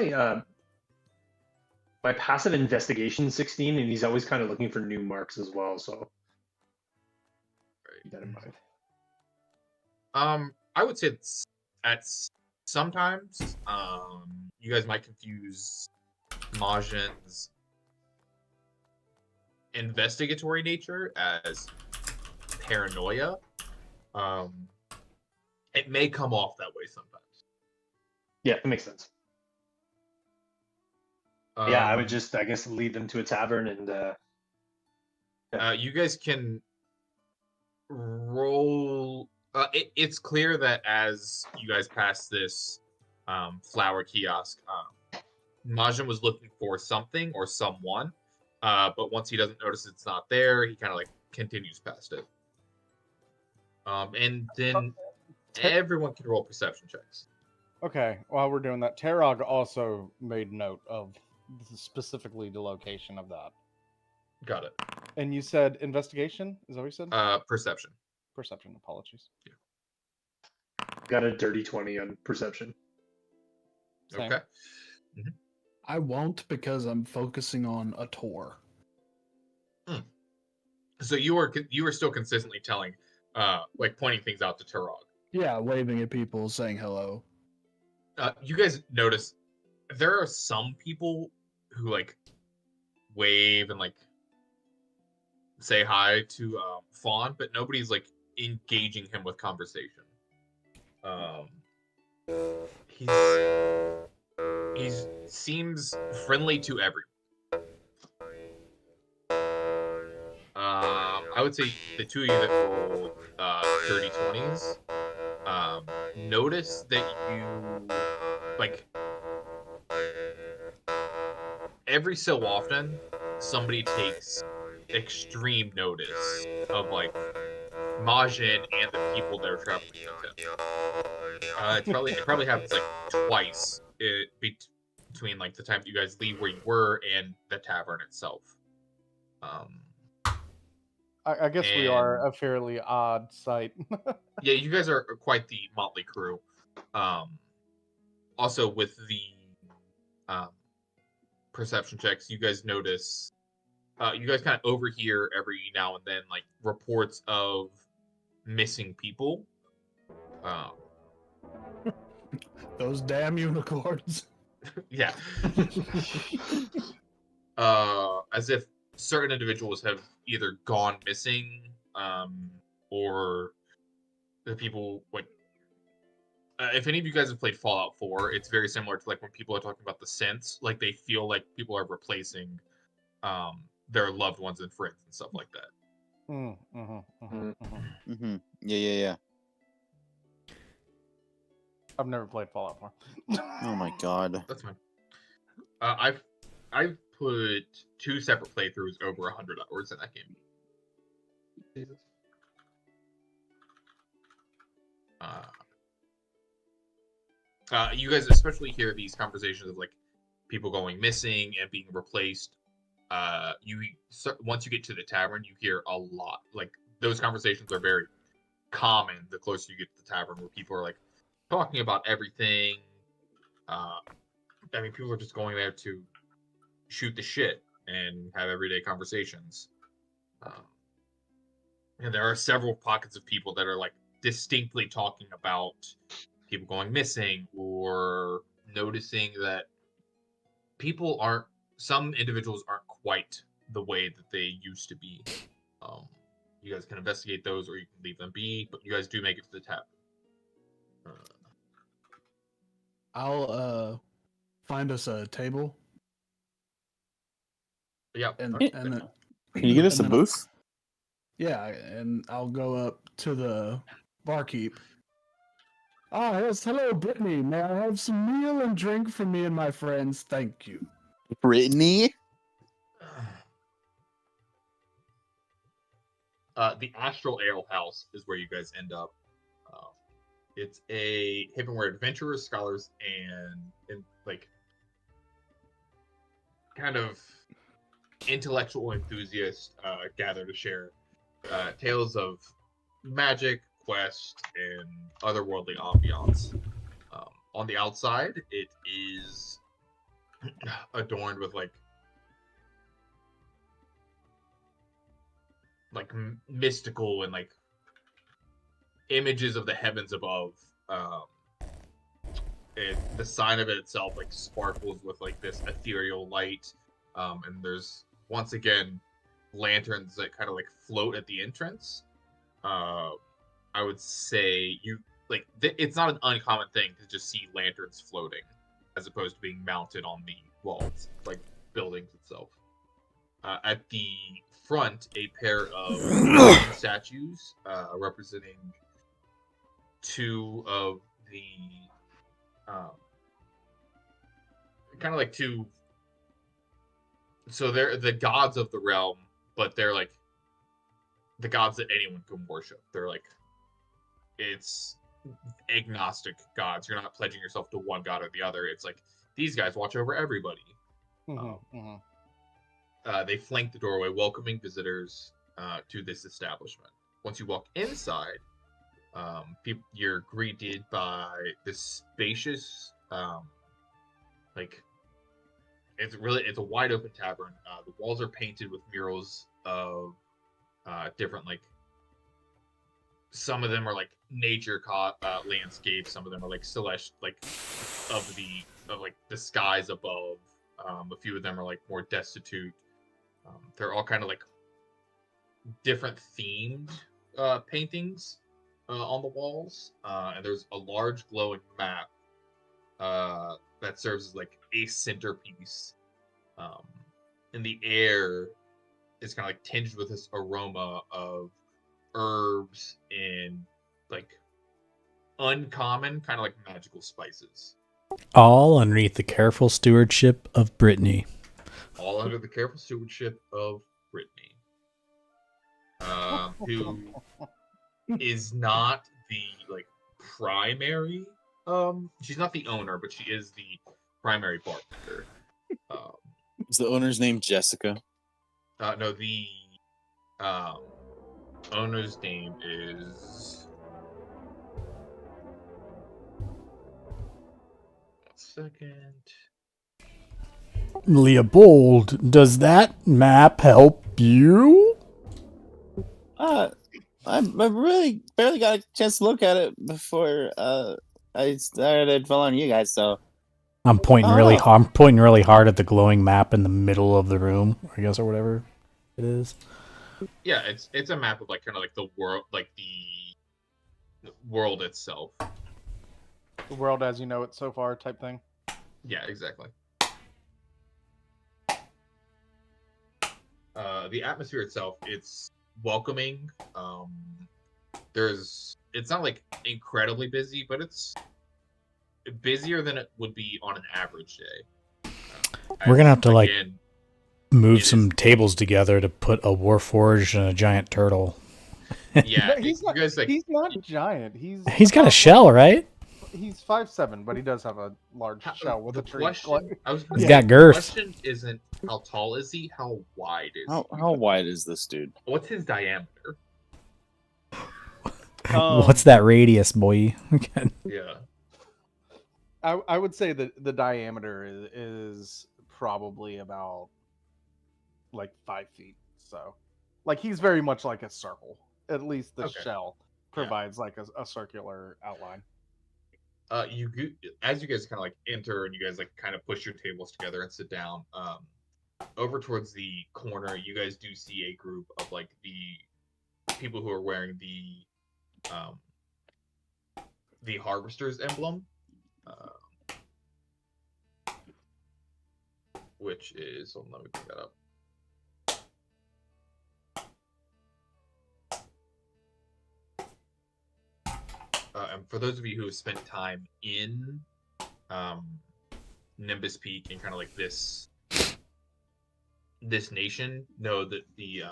my passive investigation 16, and he's always kind of looking for new marks as well. So keep that in mind. I would say it's sometimes you guys might confuse Majin's investigatory nature as paranoia. It may come off that way sometimes. Yeah, that makes sense. Yeah, I would just, I guess, lead them to a tavern and. You guys can roll. It's clear that as you guys pass this flower kiosk, Majin was looking for something or someone, but once he doesn't notice it's not there, he kind of like continues past it. And then everyone can roll perception checks. Okay, while we're doing that, Terog also made note of specifically the location of that. Got it. And you said investigation? Is that what you said? Perception. Perception, apologies. Yeah. Got a dirty 20 on perception. Same. Okay. I won't because I'm focusing on a tour. So you were still consistently telling, like pointing things out to Turog. Yeah, waving at people, saying hello. You guys notice there are some people who like wave and like say hi to Fawn, but nobody's like engaging him with conversation. He seems friendly to everyone. I would say the two of you that rolled dirty 20s notice that you like every so often somebody takes extreme notice of like Majin and the people that are traveling with him. It probably happens like twice between like the time you guys leave where you were and the tavern itself. I guess we are a fairly odd sight. Yeah, you guys are quite the motley crew. Also, with the perception checks, you guys notice, you guys kind of overhear every now and then, like, reports of missing people. Those damn unicorns. Yeah. As if certain individuals have either gone missing, or the people like if any of you guys have played Fallout 4, it's very similar to like when people are talking about the synths. Like they feel like people are replacing their loved ones and friends and stuff like that. Yeah. I've never played Fallout 4. Oh my god. That's fine. I've put 2 separate playthroughs over 100 hours in that game. Jesus. You guys especially hear these conversations of like people going missing and being replaced. Once you get to the tavern, you hear a lot. Like those conversations are very common the closer you get to the tavern, where people are like talking about everything. I mean, people are just going there to shoot the shit and have everyday conversations. And there are several pockets of people that are like distinctly talking about people going missing or noticing that some individuals aren't quite the way that they used to be. You guys can investigate those or you can leave them be, but you guys do make it to the tavern. I'll find us a table. Yeah. And okay. then, Can you get us a and then booth? yeah, and I'll go up to the barkeep. Ah, yes, hello, Brittany. May I have some meal and drink for me and my friends? Thank you. Brittany? The Astral Ale House is where you guys end up. It's a haven where adventurers, scholars, and like kind of intellectual enthusiasts gather to share tales of magic, quest, and otherworldly ambiance. On the outside, it is adorned with like mystical and like images of the heavens above. The sign of it itself like sparkles with like this ethereal light, and there's once again lanterns that kind of like float at the entrance. I would say you like it's not an uncommon thing to just see lanterns floating as opposed to being mounted on the walls like buildings itself. At the front, a pair of statues representing 2 of the kind of like 2. So they're the gods of the realm, but they're like the gods that anyone can worship. They're like it's agnostic gods. You're not pledging yourself to one god or the other. It's like these guys watch over everybody. They flank the doorway, welcoming visitors to this establishment. Once you walk inside, you're greeted by this spacious, like it's a wide open tavern. The walls are painted with murals of different like. Some of them are like nature landscapes. Some of them are like celestial, like of the skies above. A few of them are like more destitute. They're all kind of like different themed paintings on the walls, and there's a large glowing map that serves as like a centerpiece. And the air is kind of like tinged with this aroma of herbs and like uncommon kind of like magical spices, all underneath the careful stewardship of Brittany. All under the careful stewardship of Brittany, who is not the like primary. She's not the owner, but she is the primary bartender. Is the owner's name Jessica? No, the owner's name is. 1 second. Leopold, does that map help you? I really barely got a chance to look at it before I started following you guys. So I'm pointing really hard at the glowing map in the middle of the room, I guess, or whatever it is. Yeah, it's a map of like kind of like the world, like the world itself. The world as you know it so far, type thing. Yeah, exactly. The atmosphere itself, it's welcoming. It's not like incredibly busy, but it's busier than it would be on an average day. We're gonna have to again, move some tables together to put a Warforged and a giant turtle. Yeah, he's not giant. He's got a shell, right? He's 5'7", but he does have a large shell with a tree. He's got girth. The question isn't how tall is he, how wide is he? How wide is this dude? What's his diameter? What's that radius, boy? Yeah. I would say that the diameter is probably about like 5 feet. So, like, he's very much like a circle. At least the shell provides like a circular outline. As you guys kind of like enter and you guys like kind of push your tables together and sit down, over towards the corner, you guys do see a group of like the people who are wearing the harvester's emblem, which is, hold on, let me pick that up. And for those of you who have spent time in Nimbus Peak and kind of like this nation, know that the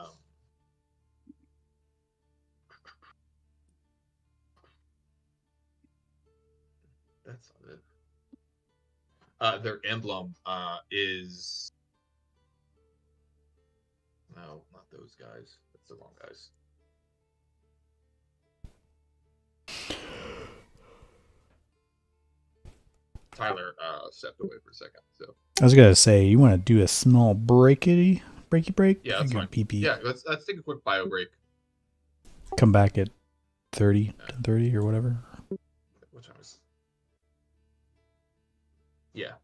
that's not it. Their emblem is no, not those guys. That's the wrong guys. Tyler stepped away for a second. So I was gonna say, you want to do a small breaky break? Yeah, that's fine. PP. Yeah, let's take a quick bio break. Come back at 30 or whatever. What time is? Yeah,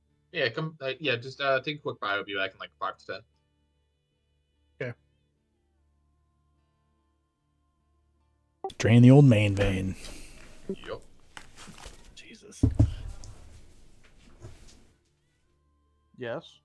come. Just take a quick bio. Be back in like 5 to 10. Okay. Drain the old main vein. Yep. Jesus. Yes.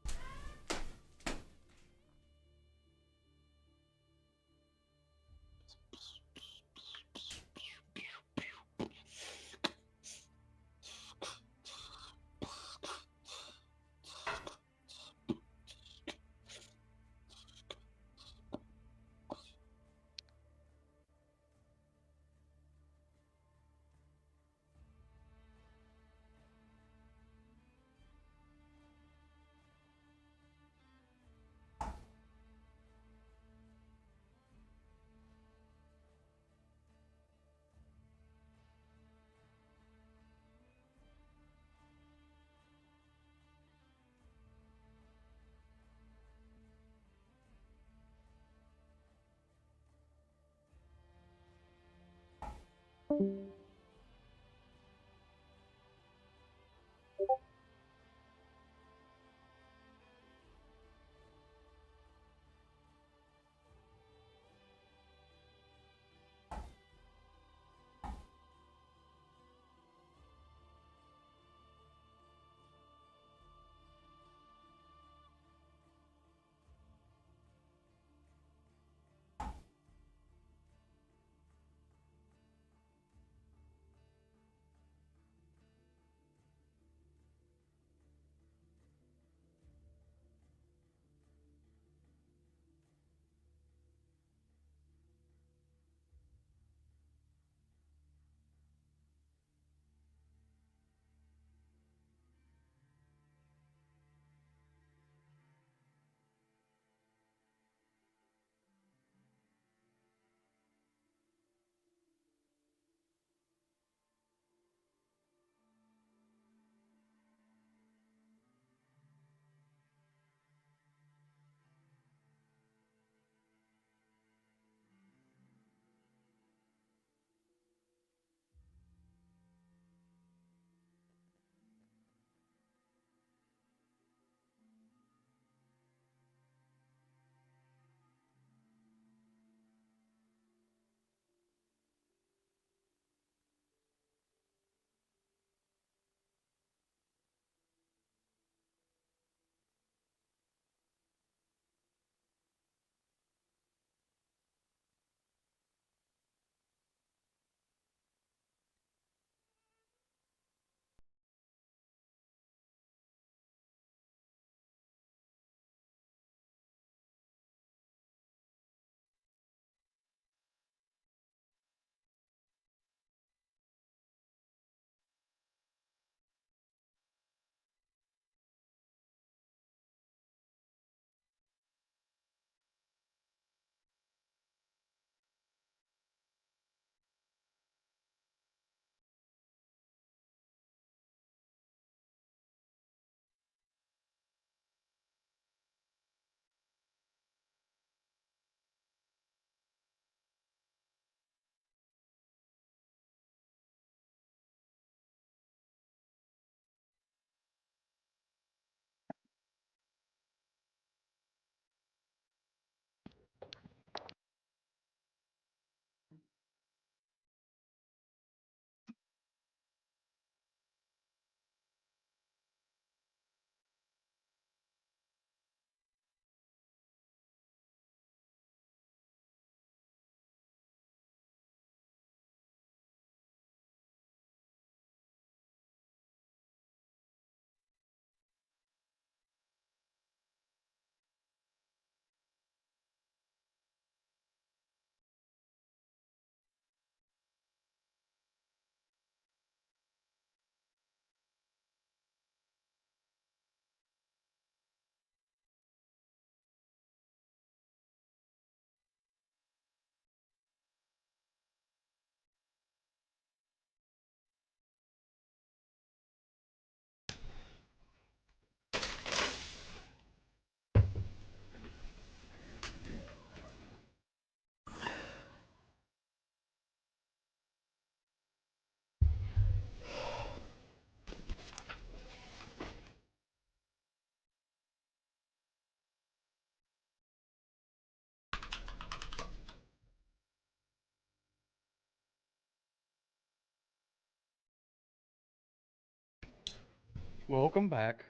Welcome back.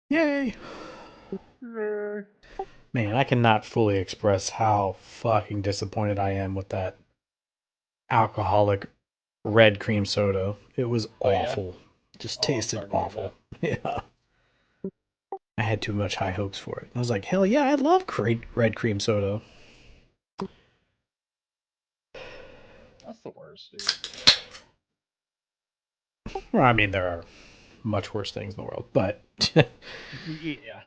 Yay! Man, I cannot fully express how fucking disappointed I am with that alcoholic red cream soda. It was awful. Just tasted awful. Yeah. I had too much high hopes for it. I was like, hell yeah, I love red cream soda. That's the worst, dude. Well, I mean, there are much worse things in the world, but Yeah.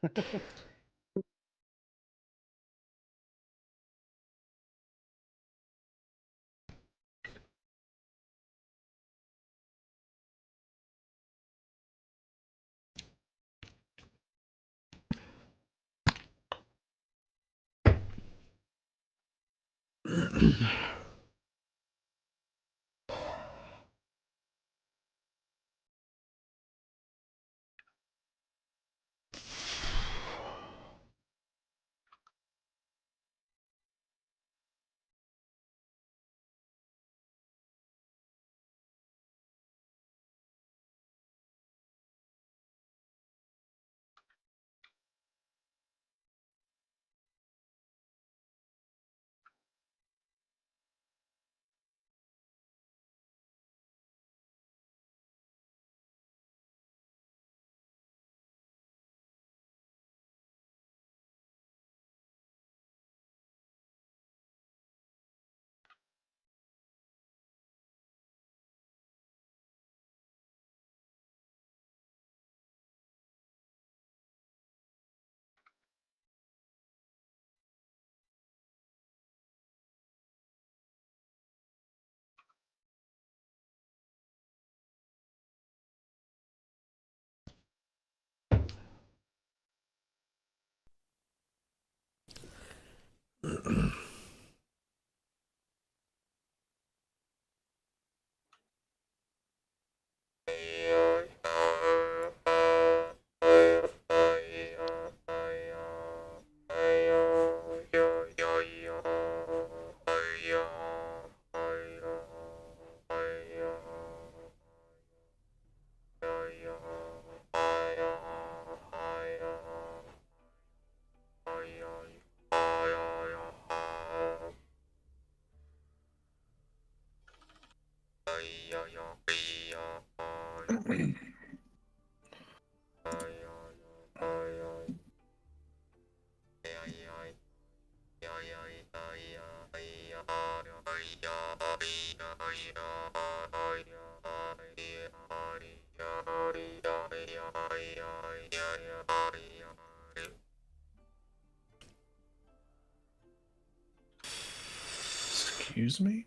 Excuse me?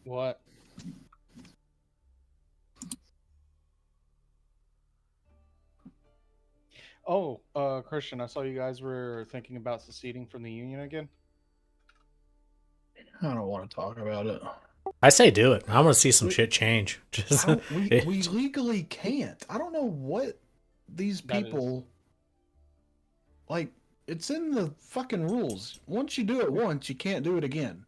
What? Oh, Christian, I saw you guys were thinking about seceding from the Union again. I don't want to talk about it. I say do it. I want to see some shit change. Just We legally can't. I don't know what these That people like. It's in the fucking rules. Once you do it once, you can't do it again.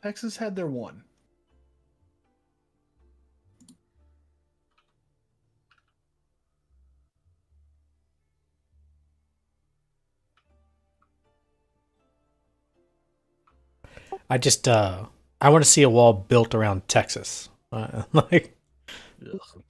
Texas had their one. I just I want to see a wall built around Texas. Like Ugh.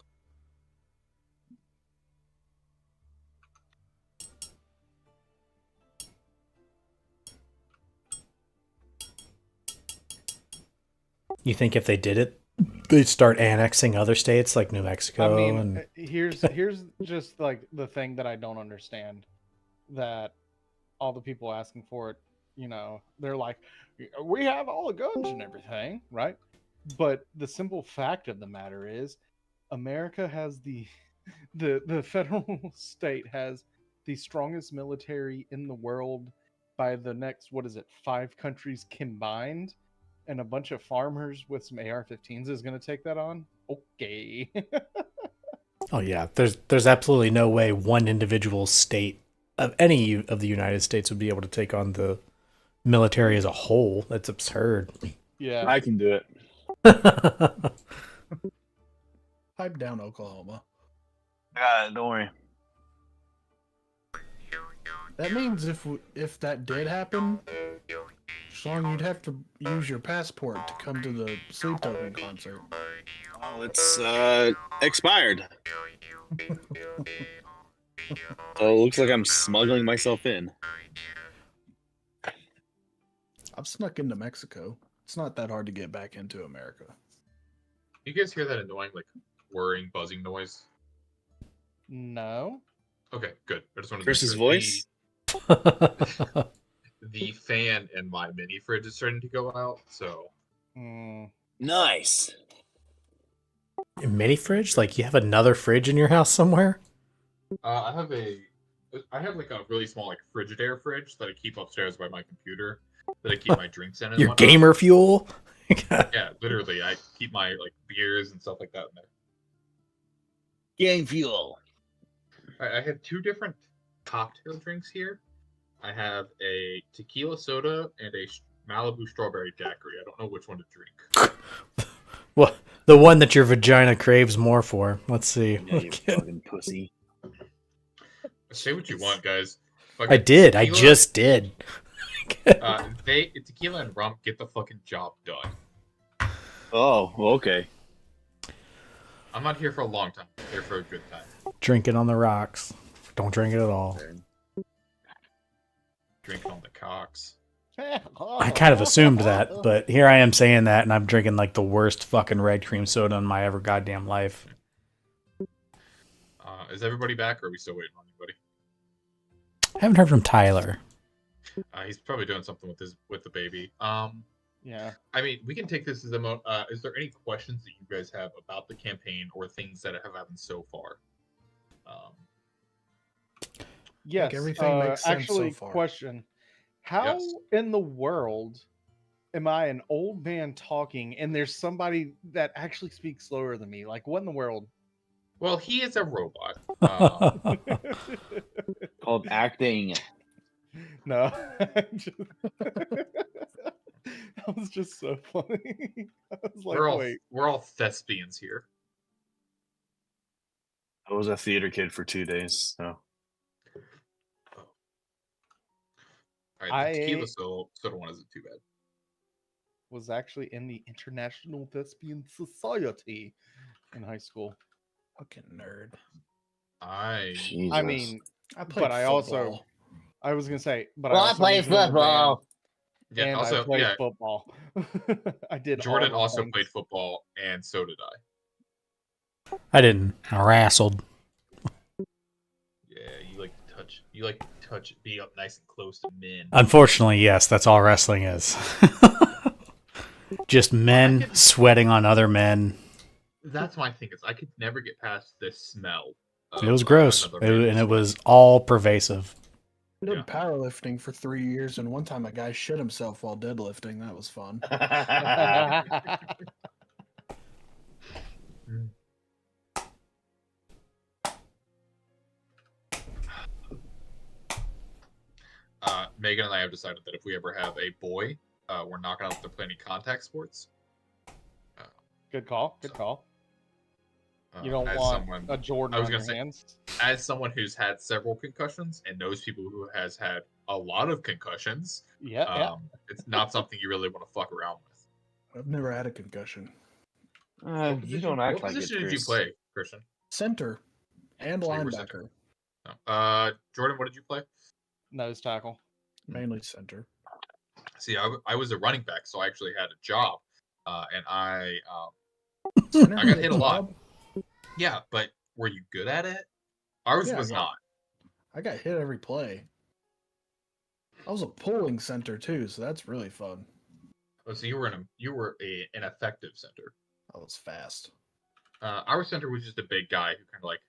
you think if they did it, they'd start annexing other states like New Mexico I mean, and here's just like the thing that I don't understand, that all the people asking for it, you know, they're like, we have all the guns and everything, right? But the simple fact of the matter is, America has the federal state has the strongest military in the world by the next, what is it, 5 countries combined, and a bunch of farmers with some AR-15s is going to take that on. Okay. oh yeah, there's absolutely no way one individual state of any of the United States would be able to take on the military as a whole. That's absurd. Yeah. I can do it. down Oklahoma. Don't worry. That means if that did happen, Sean, you'd have to use your passport to come to the Sleep Token concert. Oh, it's expired. So it looks like I'm smuggling myself in. I've snuck into Mexico. It's not that hard to get back into America. You guys hear that annoying, like, whirring, buzzing noise? No. Okay, good. I just wanted to Chris's make sure. voice? The fan in my mini fridge is starting to go out, so Nice. Mini fridge? Like you have another fridge in your house somewhere? I have like a really small like Frigidaire fridge that I keep upstairs by my computer that I keep my drinks in. And Your whatnot. gamer fuel? Yeah, literally, I keep my like beers and stuff like that in there. Game fuel. I have two different cocktail drinks here. I have a tequila soda and a Malibu strawberry daiquiri. I don't know which one to drink. Well, the one that your vagina craves more for. Let's see. Yeah, you fucking pussy. Say what you want, guys. I did. I Tequila, just did. Tequila and rum get the fucking job done. Oh, okay. I'm not here for a long time. I'm here for a good time. Drink it on the rocks. Don't drink it at all. Drinking on the cocks. I kind of assumed that, but here I am saying that, and I'm drinking like the worst fucking red cream soda in my ever goddamn life. Is everybody back, or are we still waiting on anybody? I haven't heard from Tyler. He's probably doing something with the baby. Yeah. I mean, we can take this as a is there any questions that you guys have about the campaign or things that have happened so far? Yes. everything makes sense actually, so far. question: how Yes. in the world am I an old man talking, and there's somebody that actually speaks slower than me? Like, what in the world? Well, he is a robot. Called acting. No. That was just so funny. I was like, wait. we're all thespians here. I was a theater kid for 2 days, so. All right, the tequila soda one isn't too bad. Was actually in the International Thespian Society in high school. Fucking nerd. I mean, I played but I football. was gonna say, but Well, I I also play was in the band, football. yeah. and Also, I played yeah. football. I did. all Jordan the also things. played football, and so did I. I didn't. I wrestled. Yeah, you like to touch, be up nice and close to men. Unfortunately, yes, that's all wrestling is. Just men sweating on other men. That's my thing. Is I could never get past this smell. It was gross, another man's and it sweat. was all pervasive. I did Yeah. powerlifting for 3 years, and one time a guy shit himself while deadlifting. That was fun. Megan and I have decided that if we ever have a boy, we're not going to let them play any contact sports. Good call. Good call. You don't as want someone, a Jordan I was on gonna your say- hands. as someone who's had several concussions and knows people who has had a lot of concussions, Yeah. it's not something you really want to fuck around with. I've never had a concussion. You don't act What like it, position did you Chris. play, Christian? Center and So you were linebacker. center. No. Jordan, what did you play? Nose tackle. Mainly center. See, I was a running back, so I actually had a job, and I Center I got had hit a lot. job. yeah, but were you good at it? Ours Yeah, I was got- not. I got hit every play. I was a pulling center too, so that's really fun. Oh, so you were an effective center. I was fast. Our center was just a big guy who kind of like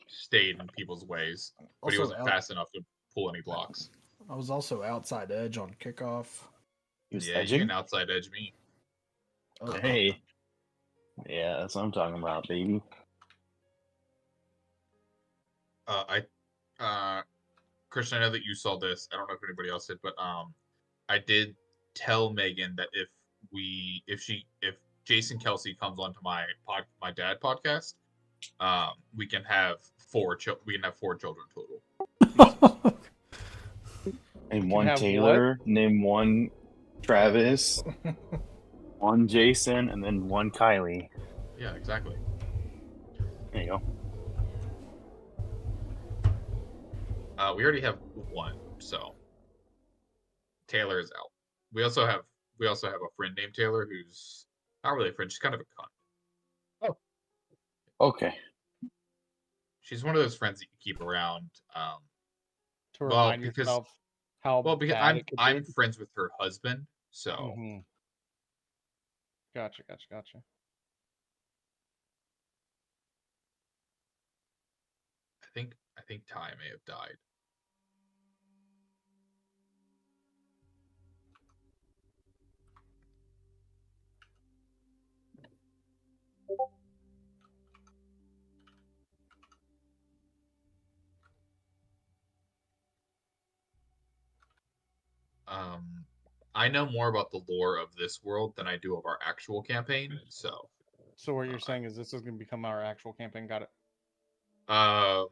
stayed in people's ways, but he Also wasn't fast enough to pull any blocks. I was also outside edge on kickoff. He was Yeah, you edging? can outside edge me. Oh, Hey. Yeah, that's what I'm talking about, baby. Christian, I know that you saw this. I don't know if anybody else did, but I did tell Megan that if Jason Kelsey comes onto my dad podcast, we can have four children total. Name can one have Taylor. Name one Travis. One Jason, and then one Kylie. Yeah, exactly. There you go. We already have one, so Taylor is out. We also have a friend named Taylor who's not really a friend. She's kind of a cunt. Okay. She's one of those friends that you keep around. To Well, remind because yourself how because bad it could I'm be. friends with her husband, so Mhm. Gotcha. I think Ty may have died. I know more about the lore of this world than I do of our actual campaign, so So what you're saying is this is going to become our actual campaign? Got it. I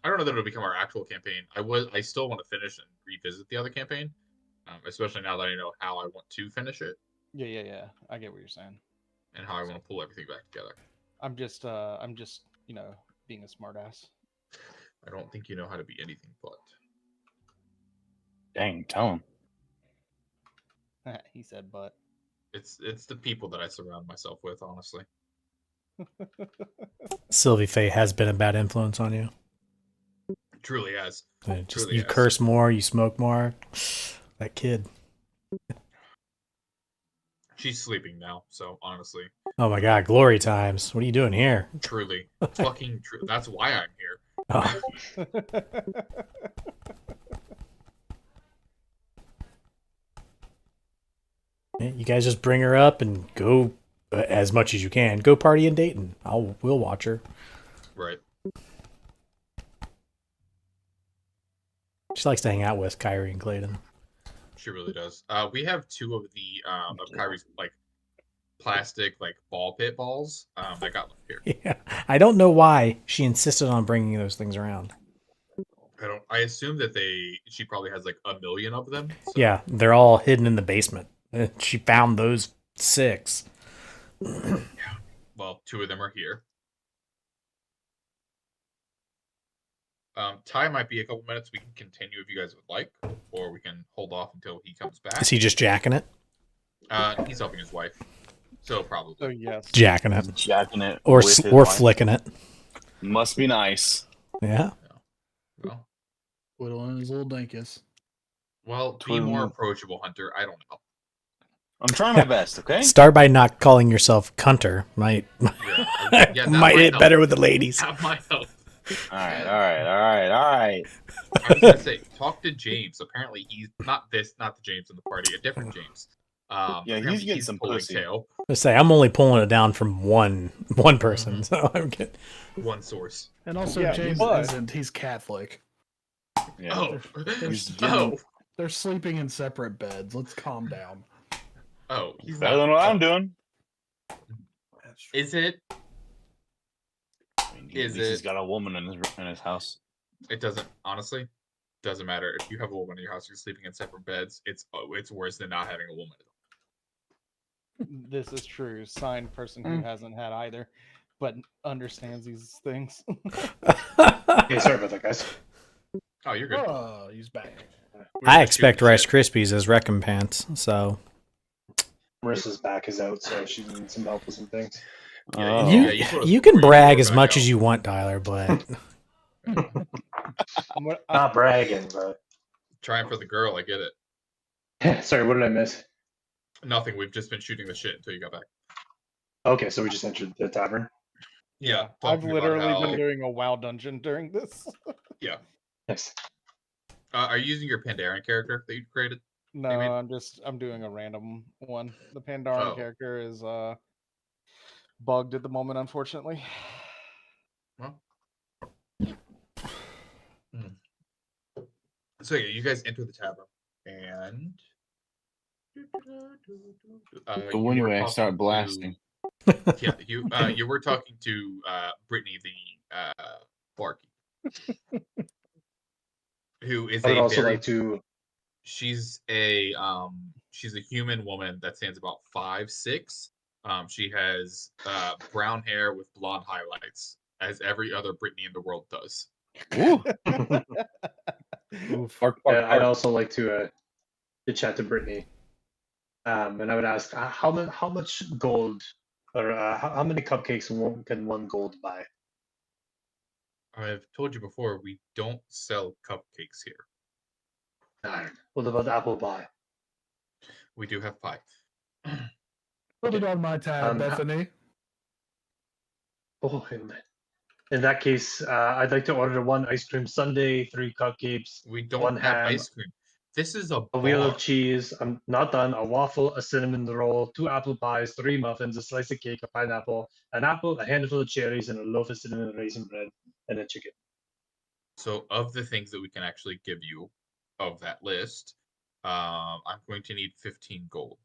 don't know that it'll become our actual campaign. I still want to finish and revisit the other campaign, especially now that I know how I want to finish it Yeah. I get what you're saying. and how I want to pull everything back together. I'm just being a smartass. I don't think you know how to be anything but. Dang, tell him. He said, but It's the people that I surround myself with, honestly. Sylvie Faye has been a bad influence on you. Truly has. You curse more, you smoke more. That kid. She's sleeping now, so honestly. Oh my god, glory times. What are you doing here? Truly. Fucking true. That's why I'm here. Oh. Yeah, you guys just bring her up and go as much as you can. Go party in Dayton. We'll watch her. Right. She likes to hang out with Kyrie and Clayton. She really does. We have two of the of Kyrie's like plastic like ball pit balls that got left here. Yeah, I don't know why she insisted on bringing those things around. I assume that she probably has like 1 million of them. So. Yeah, they're all hidden in the basement. She found those 6. Yeah. Well, 2 of them are here. Ty might be a couple minutes. We can continue if you guys would like, or we can hold off until he comes back. Is he just jacking it? He's helping his wife, so probably. So yes, jacking it, or flicking it. Must be nice. Yeah. Well, Whittling his little dinkus. Well, be more approachable, Hunter. I don't know. I'm trying my best, okay? Start by not calling yourself Cunter. Might hit better with the ladies. That might help. All right. I was gonna say, talk to James. Apparently, he's not the James in the party, a different James. Yeah, he's getting some pussy. Tail. Let's say I'm only pulling it down from one person, so I'm getting one source. And also, James isn't. He's Catholic. Yeah. They're sleeping in separate beds. Let's calm down. Oh, he's better than what I'm doing. Is it? He's got a woman in his house. It doesn't matter if you have a woman in your house. You're sleeping in separate beds. It's worse than not having a woman. This is true. Signed person who hasn't had either, but understands these things. Hey, sorry about that, guys. Oh, you're good. Oh, he's back. I expect Rice Krispies as recompense, so. Marissa's back is out, so she needs some help with some things. You can brag as much as you want, Tyler, but. Not bragging, but. Trying for the girl, I get it. Sorry, what did I miss? Nothing. We've just been shooting the shit until you got back. Okay, so we just entered the tavern. Yeah, I've literally been doing a WoW dungeon during this. Yeah. Yes. Are you using your Pandaren character that you created? No, I'm doing a random one. The Pandaren character is bugged at the moment, unfortunately. Well. So yeah, you guys enter the tavern, and So anyway, I start blasting. Yeah, you were talking to Brittany the barkeep, who is I would a also very like to. she's a human woman that stands about 5'6". She has brown hair with blonde highlights, as every other Brittany in the world does. Oof. I'd also like to chat to Brittany, and I would ask how much gold or how many cupcakes can one gold buy? I've told you before, we don't sell cupcakes here. Darn. What about apple pie? We do have pie. Put it on my tab, Um, Bethany. Oh, in that case, I'd like to order 1 ice cream sundae, 3 cupcakes, We don't 1 have ham, ice cream. This is a a wheel bar. of cheese. I'm not done. A waffle, a cinnamon roll, 2 apple pies, 3 muffins, a slice of cake, a pineapple, an apple, a handful of cherries, and a loaf of cinnamon raisin bread, and a chicken. So, of the things that we can actually give you of that list, I'm going to need 15 gold.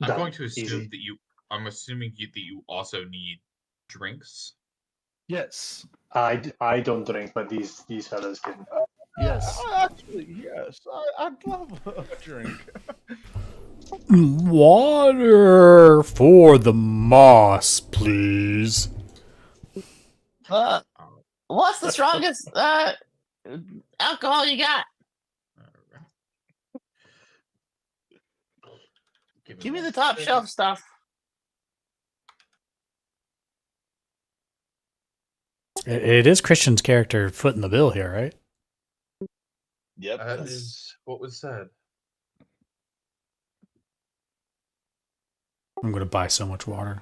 I'm Done. going to assume Easy. that you. I'm assuming that you also need drinks. Yes. I don't drink, but these fellas can. Yes. Actually, yes. I'd love a drink. Water for the moss, please. What's the strongest alcohol you got? Alright. Give me the top shelf stuff. It is Christian's character footing the bill here, right? Yep. That is what was said. I'm going to buy so much water.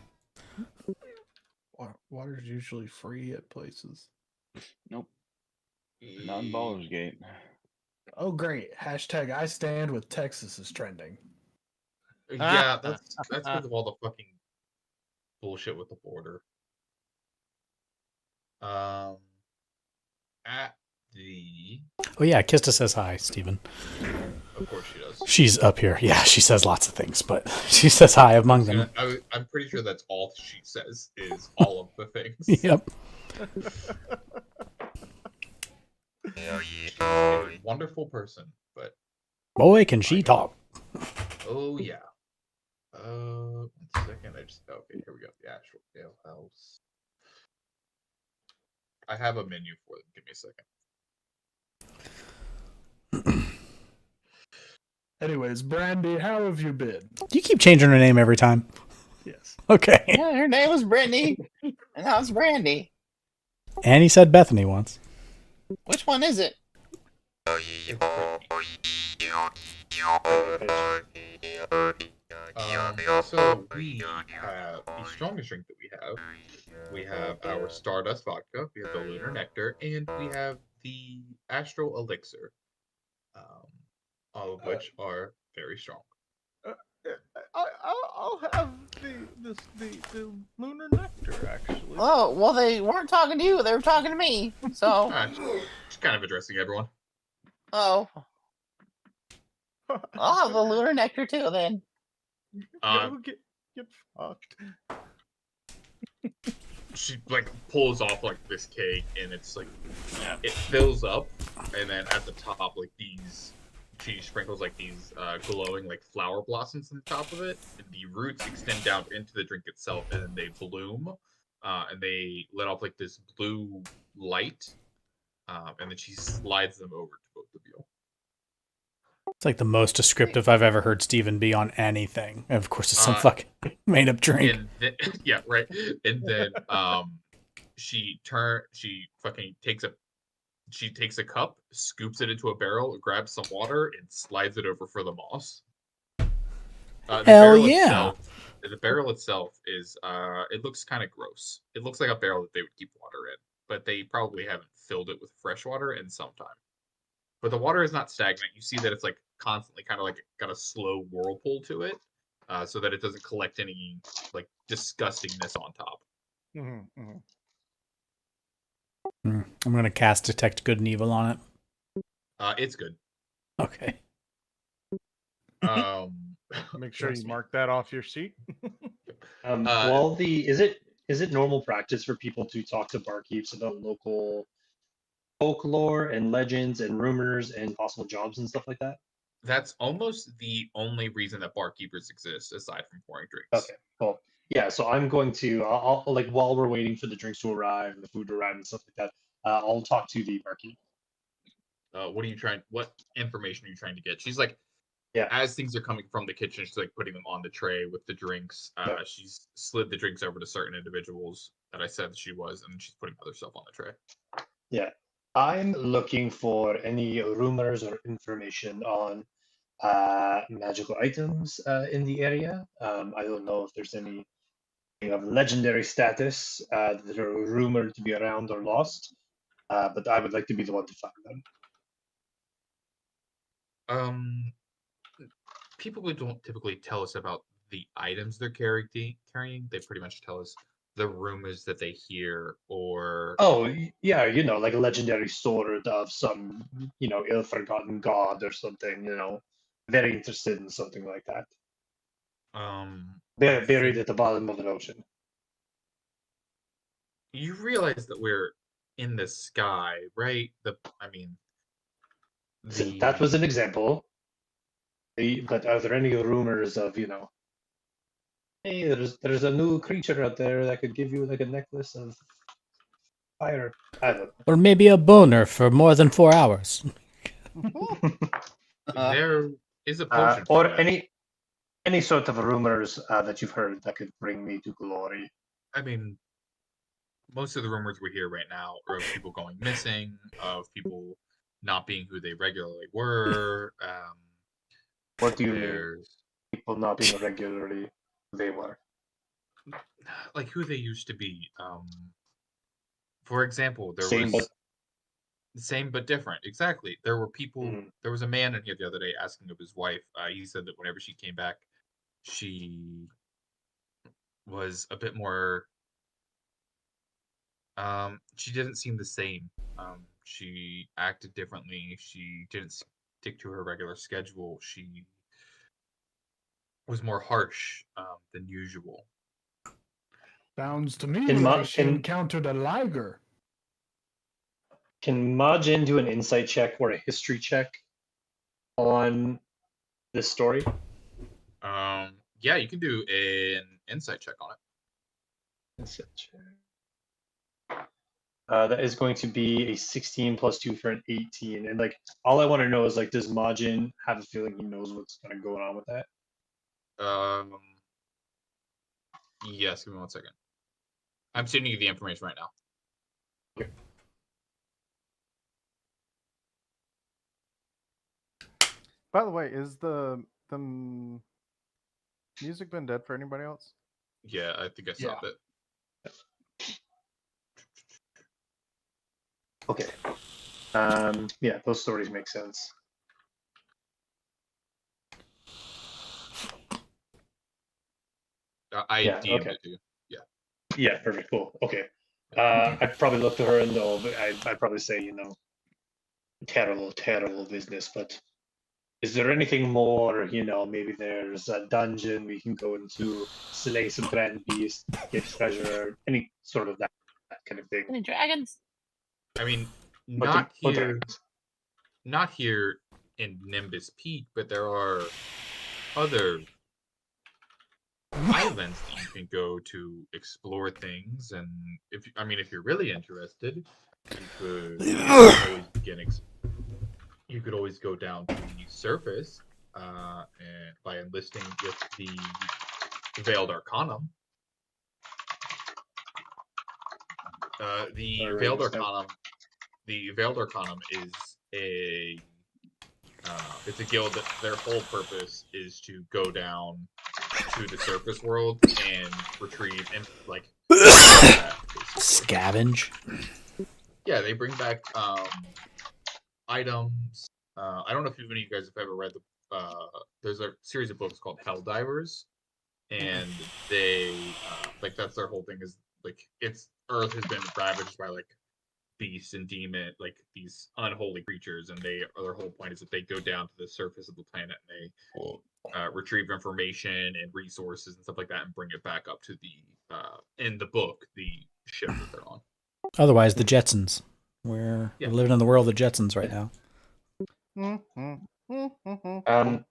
Water's usually free at places. Nope. Not in Baldur's Gate. Oh, great. Hashtag I stand with Texas is trending. Yeah, that's because of all the fucking bullshit with the border. At the Oh, yeah, Kista says hi, Steven. of course she does. She's up here. Yeah, she says lots of things, but she says hi among them. I'm pretty sure that's all she says is all of the things. Yep. She's a wonderful person, but Boy, can she talk. oh yeah. 1 second. Okay, here we go. The actual ale house. I have a menu for them. Give me a second. Anyways, Brandy, how have you been? Do you keep changing her name every time? Yes. Okay. Yeah, her name was Brittany, and now it's Brandy. Annie said Bethany once. Which one is it? So we have the strongest drink that we have. We have our Stardust vodka, we have the Lunar Nectar, and we have the Astral Elixir. All of which are very strong. I'll have the lunar nectar actually. Oh, well, they weren't talking to you. They were talking to me. So, Just kind of addressing everyone. oh, I'll have the lunar nectar too then. Go get fucked. She like pulls off like this cake, and it's like it fills up, and then at the top she sprinkles like these glowing like flower blossoms on the top of it. And the roots extend down into the drink itself, and then they bloom, and they let off like this blue light, and then she slides them over to both of you. It's like the most descriptive I've ever heard Steven be on anything. And of course, it's some fucking made up drink. And then, yeah, right. And then she takes a cup, scoops it into a barrel, grabs some water, and slides it over for the moss. Hell yeah! The barrel itself is it looks kind of gross. It looks like a barrel that they would keep water in, but they probably haven't filled it with fresh water in some time. But the water is not stagnant. You see that it's like constantly kind of like got a slow whirlpool to it, so that it doesn't collect any like disgustingness on top. I'm gonna cast Detect Good and Evil on it. It's good. Okay. Make sure you mark that off your sheet. Waldy, is it normal practice for people to talk to barkeeps about local folklore and legends and rumors and possible jobs and stuff like that? That's almost the only reason that barkeepers exist, aside from pouring drinks. Okay, cool. Yeah, so I'm going to, I'll like while we're waiting for the drinks to arrive and the food to arrive and stuff like that, I'll talk to the barkeep. What information are you trying to get? She's like, Yeah. as things are coming from the kitchen, she's like putting them on the tray with the drinks. Yeah. She's slid the drinks over to certain individuals that I said that she was, and she's putting other stuff on the tray. Yeah. I'm looking for any rumors or information on magical items in the area. I don't know if there's any of legendary status that are rumored to be around or lost, but I would like to be the one to find them. People who don't typically tell us about the items they're carrying. They pretty much tell us the rumors that they hear, or yeah, like a legendary sword of some ill-forgotten god or something. Very interested in something like that. Buried at the bottom of an ocean. You realize that we're in the sky, right? That was an example. But are there any rumors of, hey, there's a new creature out there that could give you like a necklace of fire? I don't know. Or maybe a boner for more than 4 hours. There is a potion. Or any sort of rumors that you've heard that could bring me to glory. Most of the rumors we hear right now are of people going missing, of people not being who they regularly were. What do you mean? People not being regularly who they were? Like who they used to be. For example, same but different. Exactly. There were people. There was a man in here the other day asking of his wife. He said that whenever she came back, she was a bit more. She didn't seem the same. She acted differently. She didn't stick to her regular schedule. She was more harsh than usual. Sounds to me like she encountered a liger. Can Majin do an insight check or a history check on this story? Yeah, you can do an insight check on it. Insight check. That is going to be a 16 plus 2 for an 18. And like, all I want to know is like, does Majin have a feeling he knows what's kind of going on with that? Yes, give me 1 second. I'm sending you the information right now. Okay. By the way, is the music been dead for anybody else? Yeah, I think I stopped it. Okay. Yeah, those stories make sense. I DM'd it to you. Yeah. Yeah, perfect. Cool. Okay. I'd probably look to her and know, but I'd probably say, terrible, terrible business. But is there anything more? Maybe there's a dungeon we can go into, slay some grand beasts, get treasure, any sort of that kind of thing. Any dragons? Not here in Nimbus Peak, but there are other islands that you can go to explore things. And if you're really interested, you could always go down to the surface and by enlisting with the Veiled Arcanum. The Veiled Arcanum is it's a guild that their whole purpose is to go down to the surface world and retrieve and scavenge. Yeah, they bring back items. I don't know if any of you guys have ever read there's a series of books called Helldivers, and they that's their whole thing is Earth has been ravaged by beasts and demon, like these unholy creatures, and their whole point is that they go down to the surface of the planet and they retrieve information and resources and stuff like that and bring it back up to the in the book the ship that they're on. Otherwise, the Jetsons. We're living in the world of the Jetsons right now.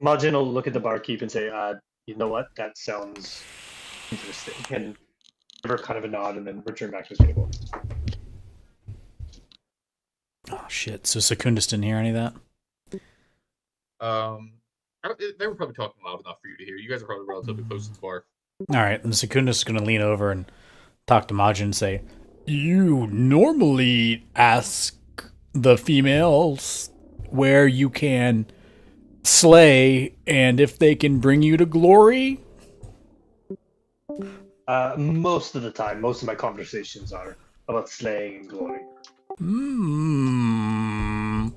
Majin will look at the barkeep and say, you know what, that sounds interesting, and give her kind of a nod and then return back to his table. Oh shit! So Secundus didn't hear any of that. They were probably talking loud enough for you to hear. You guys are probably relatively close to the bar. All right, and Secundus is going to lean over and talk to Majin and say, "You normally ask the females where you can slay and if they can bring you to glory." Most of the time, most of my conversations are about slaying and glory. And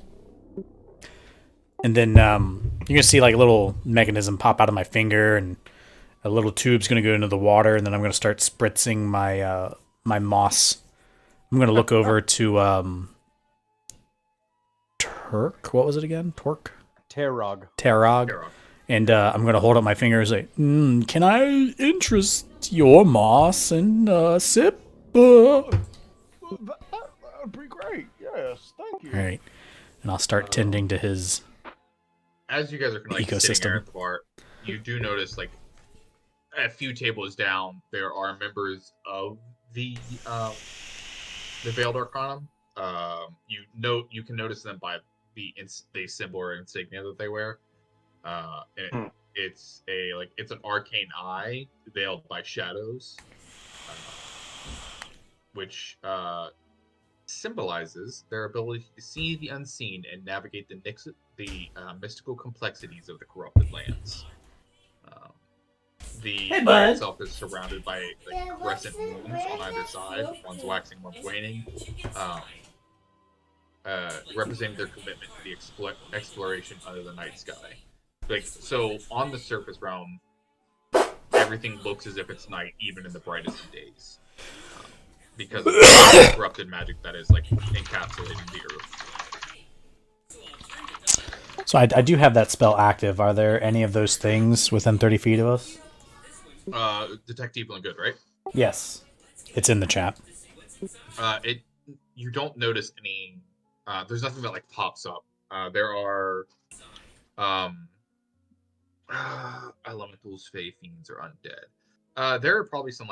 then you're gonna see like a little mechanism pop out of my finger, and a little tube's gonna go into the water, and then I'm gonna start spritzing my my moss. I'm gonna look over to Turk. What was it again? Torque? Terog. And I'm gonna hold up my finger and say, "Can I interest your moss and sip?" That would be great. Yes, thank you. All right, and I'll start tending to his. As you guys are kind of like sitting there at the bar, you do notice like a few tables down there are members of the Veiled Arcanum. You can notice them by the symbol or insignia that they wear. It's an arcane eye veiled by shadows, which symbolizes their ability to see the unseen and navigate the mystical complexities of the corrupted lands. The land itself is surrounded by crescent moons on either side, one's waxing, one's waning, representing their commitment to the exploration under the night sky. So on the surface realm, everything looks as if it's night, even in the brightest of days. Because of the corrupted magic that is encapsulating the earth. So I do have that spell active. Are there any of those things within 30 feet of us? Detect evil and good, right? Yes, it's in the chat. You don't notice any. There's nothing that pops up. There are elementals, fey, fiends, or undead. There are probably some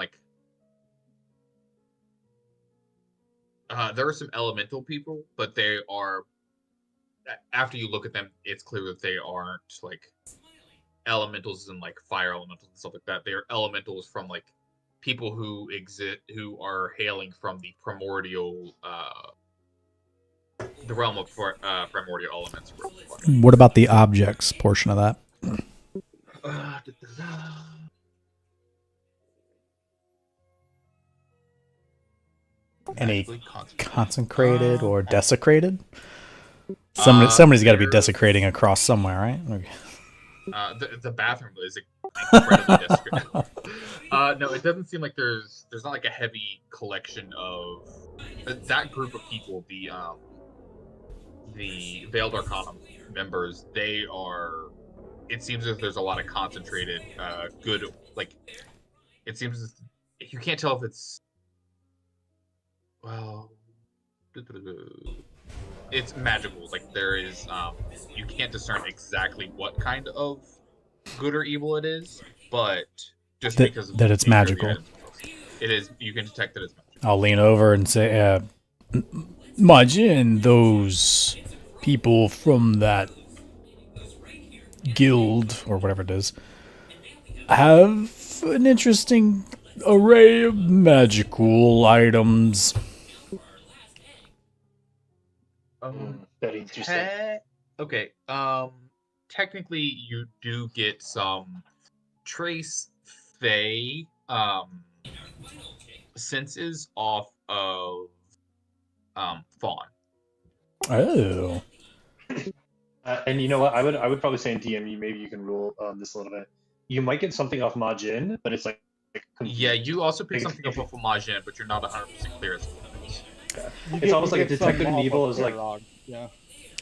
there are some elemental people, but they are. After you look at them, it's clear that they aren't elementals and fire elementals and stuff like that. They are elementals from people who who are hailing from the primordial, the realm of primordial elements. What about the objects portion of that? Any consecrated or desecrated? Somebody's got to be desecrating across somewhere, right? Okay. The bathroom is incredibly desecrated. No, it doesn't seem like there's not a heavy collection of that group of people. The Veiled Arcanum members, they are. It seems as if there's a lot of concentrated good. It seems you can't tell if it's. Well, it's magical. There is, you can't discern exactly what kind of good or evil it is, but just because of that it's magical, it is. You can detect that it's magical. I'll lean over and say, Majin, those people from that guild or whatever it is have an interesting array of magical items. Okay. Technically, you do get some trace fey senses off of Fawn. Oh. And you know what? I would probably say in DM, maybe you can rule this a little bit. You might get something off Majin, but it's yeah. You also pick something up off of Majin, but you're not 100% clear as to what it is. It's almost like a detected in evil is like. Yeah.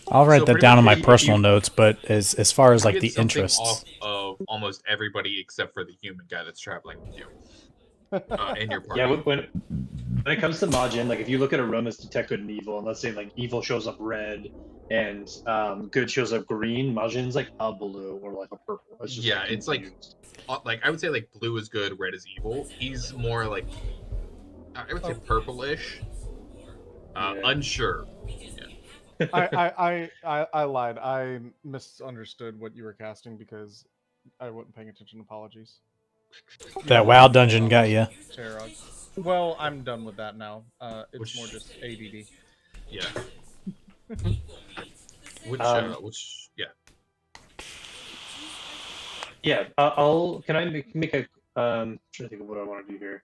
I'll write So that pretty down on much my you- personal you- notes, but as far as You like get the something interests, off of almost everybody except for the human guy that's traveling with you in your party. Yeah, when it comes to Majin, like if you look at a room that's detected in evil, and let's say like evil shows up red and good shows up green, Majin's like a blue or like a purple. It's just Yeah, it's like confused. I would say like blue is good, red is evil. He's more like I would say purplish, Yeah. unsure. I lied. I misunderstood what you were casting because I wasn't paying attention. Apologies. that WoW dungeon got you. Tarog. Well, I'm done with that now. It's Which- more just ADD. Yeah. Which yeah. Yeah, I'll. Can I make a? Trying to think of what I want to do here.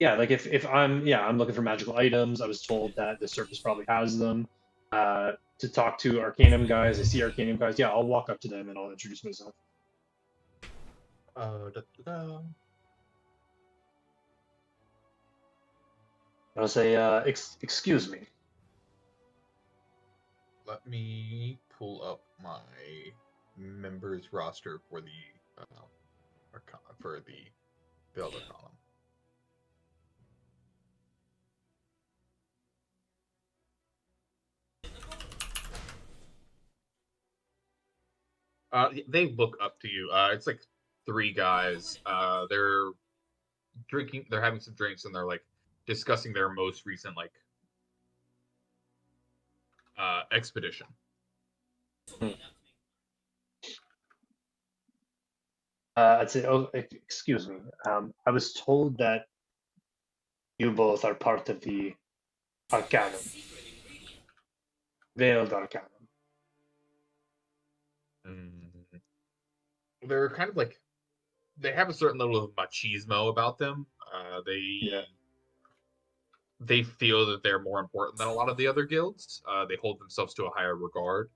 Yeah, like if I'm looking for magical items. I was told that the surface probably has them. To talk to Arcanum guys, I see Arcanum guys. Yeah, I'll walk up to them and I'll introduce myself. I'll say, excuse me. Let me pull up my members roster for the Builder column. They look up to you. It's like 3 guys. They're drinking. They're having some drinks, and they're like discussing their most recent like expedition. I'd say, oh, excuse me. I was told that you both are part of the Arcanum, Veiled Arcanum. They're kind of like they have a certain level of machismo about them. They feel that they're more important than a lot of the other guilds. They hold themselves to a higher regard.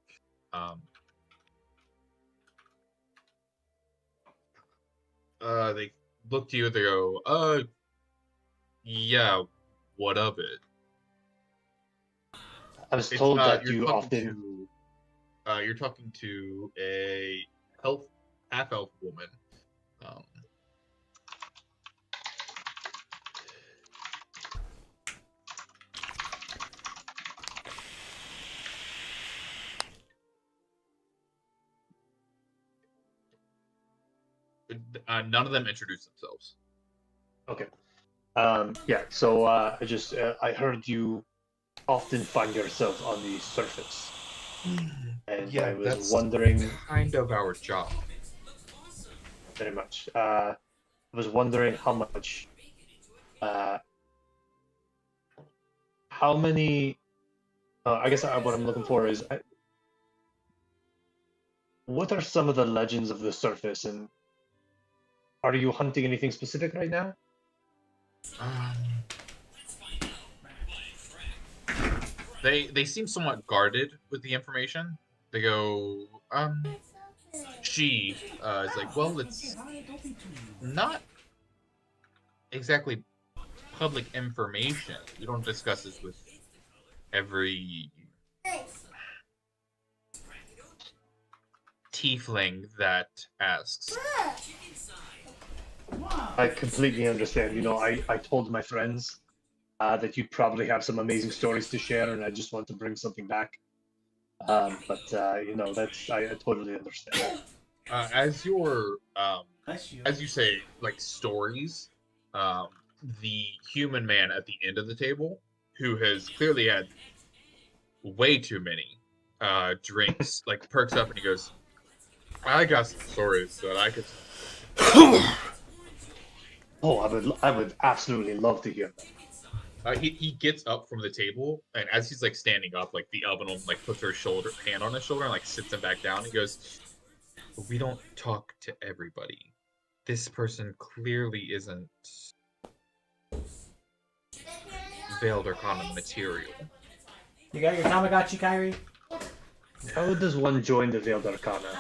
They look to you. They go, yeah, what of it?" I was told that you're you talking often. you're talking to a half-elf woman. None of them introduce themselves. Okay. Yeah. So I heard you often find yourself on the surface, and I was that's wondering. kind of our job. Very much. I was wondering how much. How many? I guess what I'm looking for is. What are some of the legends of the surface, and are you hunting anything specific right now? They seem somewhat guarded with the information. They go, she is like, well, it's not exactly public information. We don't discuss this with every tiefling that asks. I completely understand. You know, I told my friends that you probably have some amazing stories to share, and I just want to bring something back. But you know, I totally understand. As you say, like stories, the human man at the end of the table, who has clearly had way too many drinks, like perks up and he goes, "I got some stories that I could." Oh, I would absolutely love to hear that. He gets up from the table, and as he's like standing up, like the Albinum like puts her hand on his shoulder and like sits him back down. He goes, "We don't talk to everybody. This person clearly isn't Veiled Arcanum material." You got your Tamagotchi, Kyrie? How does one join the Veiled Arcana?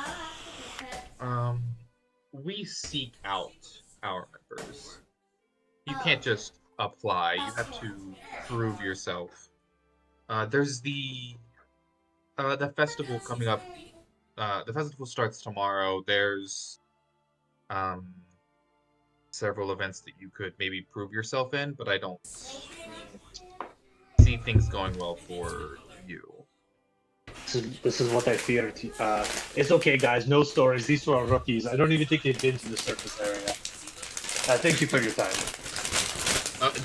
We seek out our members. You can't just apply. You have to prove yourself. There's the festival coming up. The festival starts tomorrow. There's several events that you could maybe prove yourself in, but I don't see things going well for you. This is what I feared. It's okay, guys. No stories. These were rookies. I don't even think they've been to the surface area. Thank you for your time.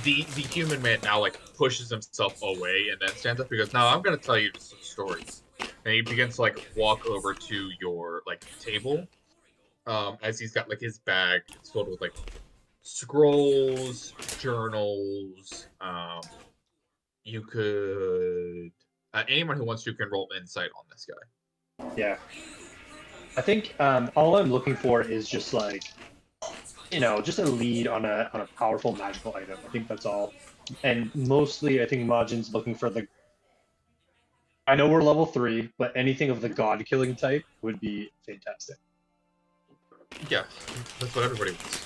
The human man now like pushes himself away and then stands up and goes, "Now I'm gonna tell you some stories." And he begins to like walk over to your like table. As he's got like his bag, it's filled with like scrolls, journals. You could anyone who wants to can roll insight on this guy. Yeah. I think all I'm looking for is just like, just a lead on a powerful magical item. I think that's all. And mostly I think Majin's looking for the I know we're level 3, but anything of the god killing type would be fantastic. Yeah, that's what everybody wants.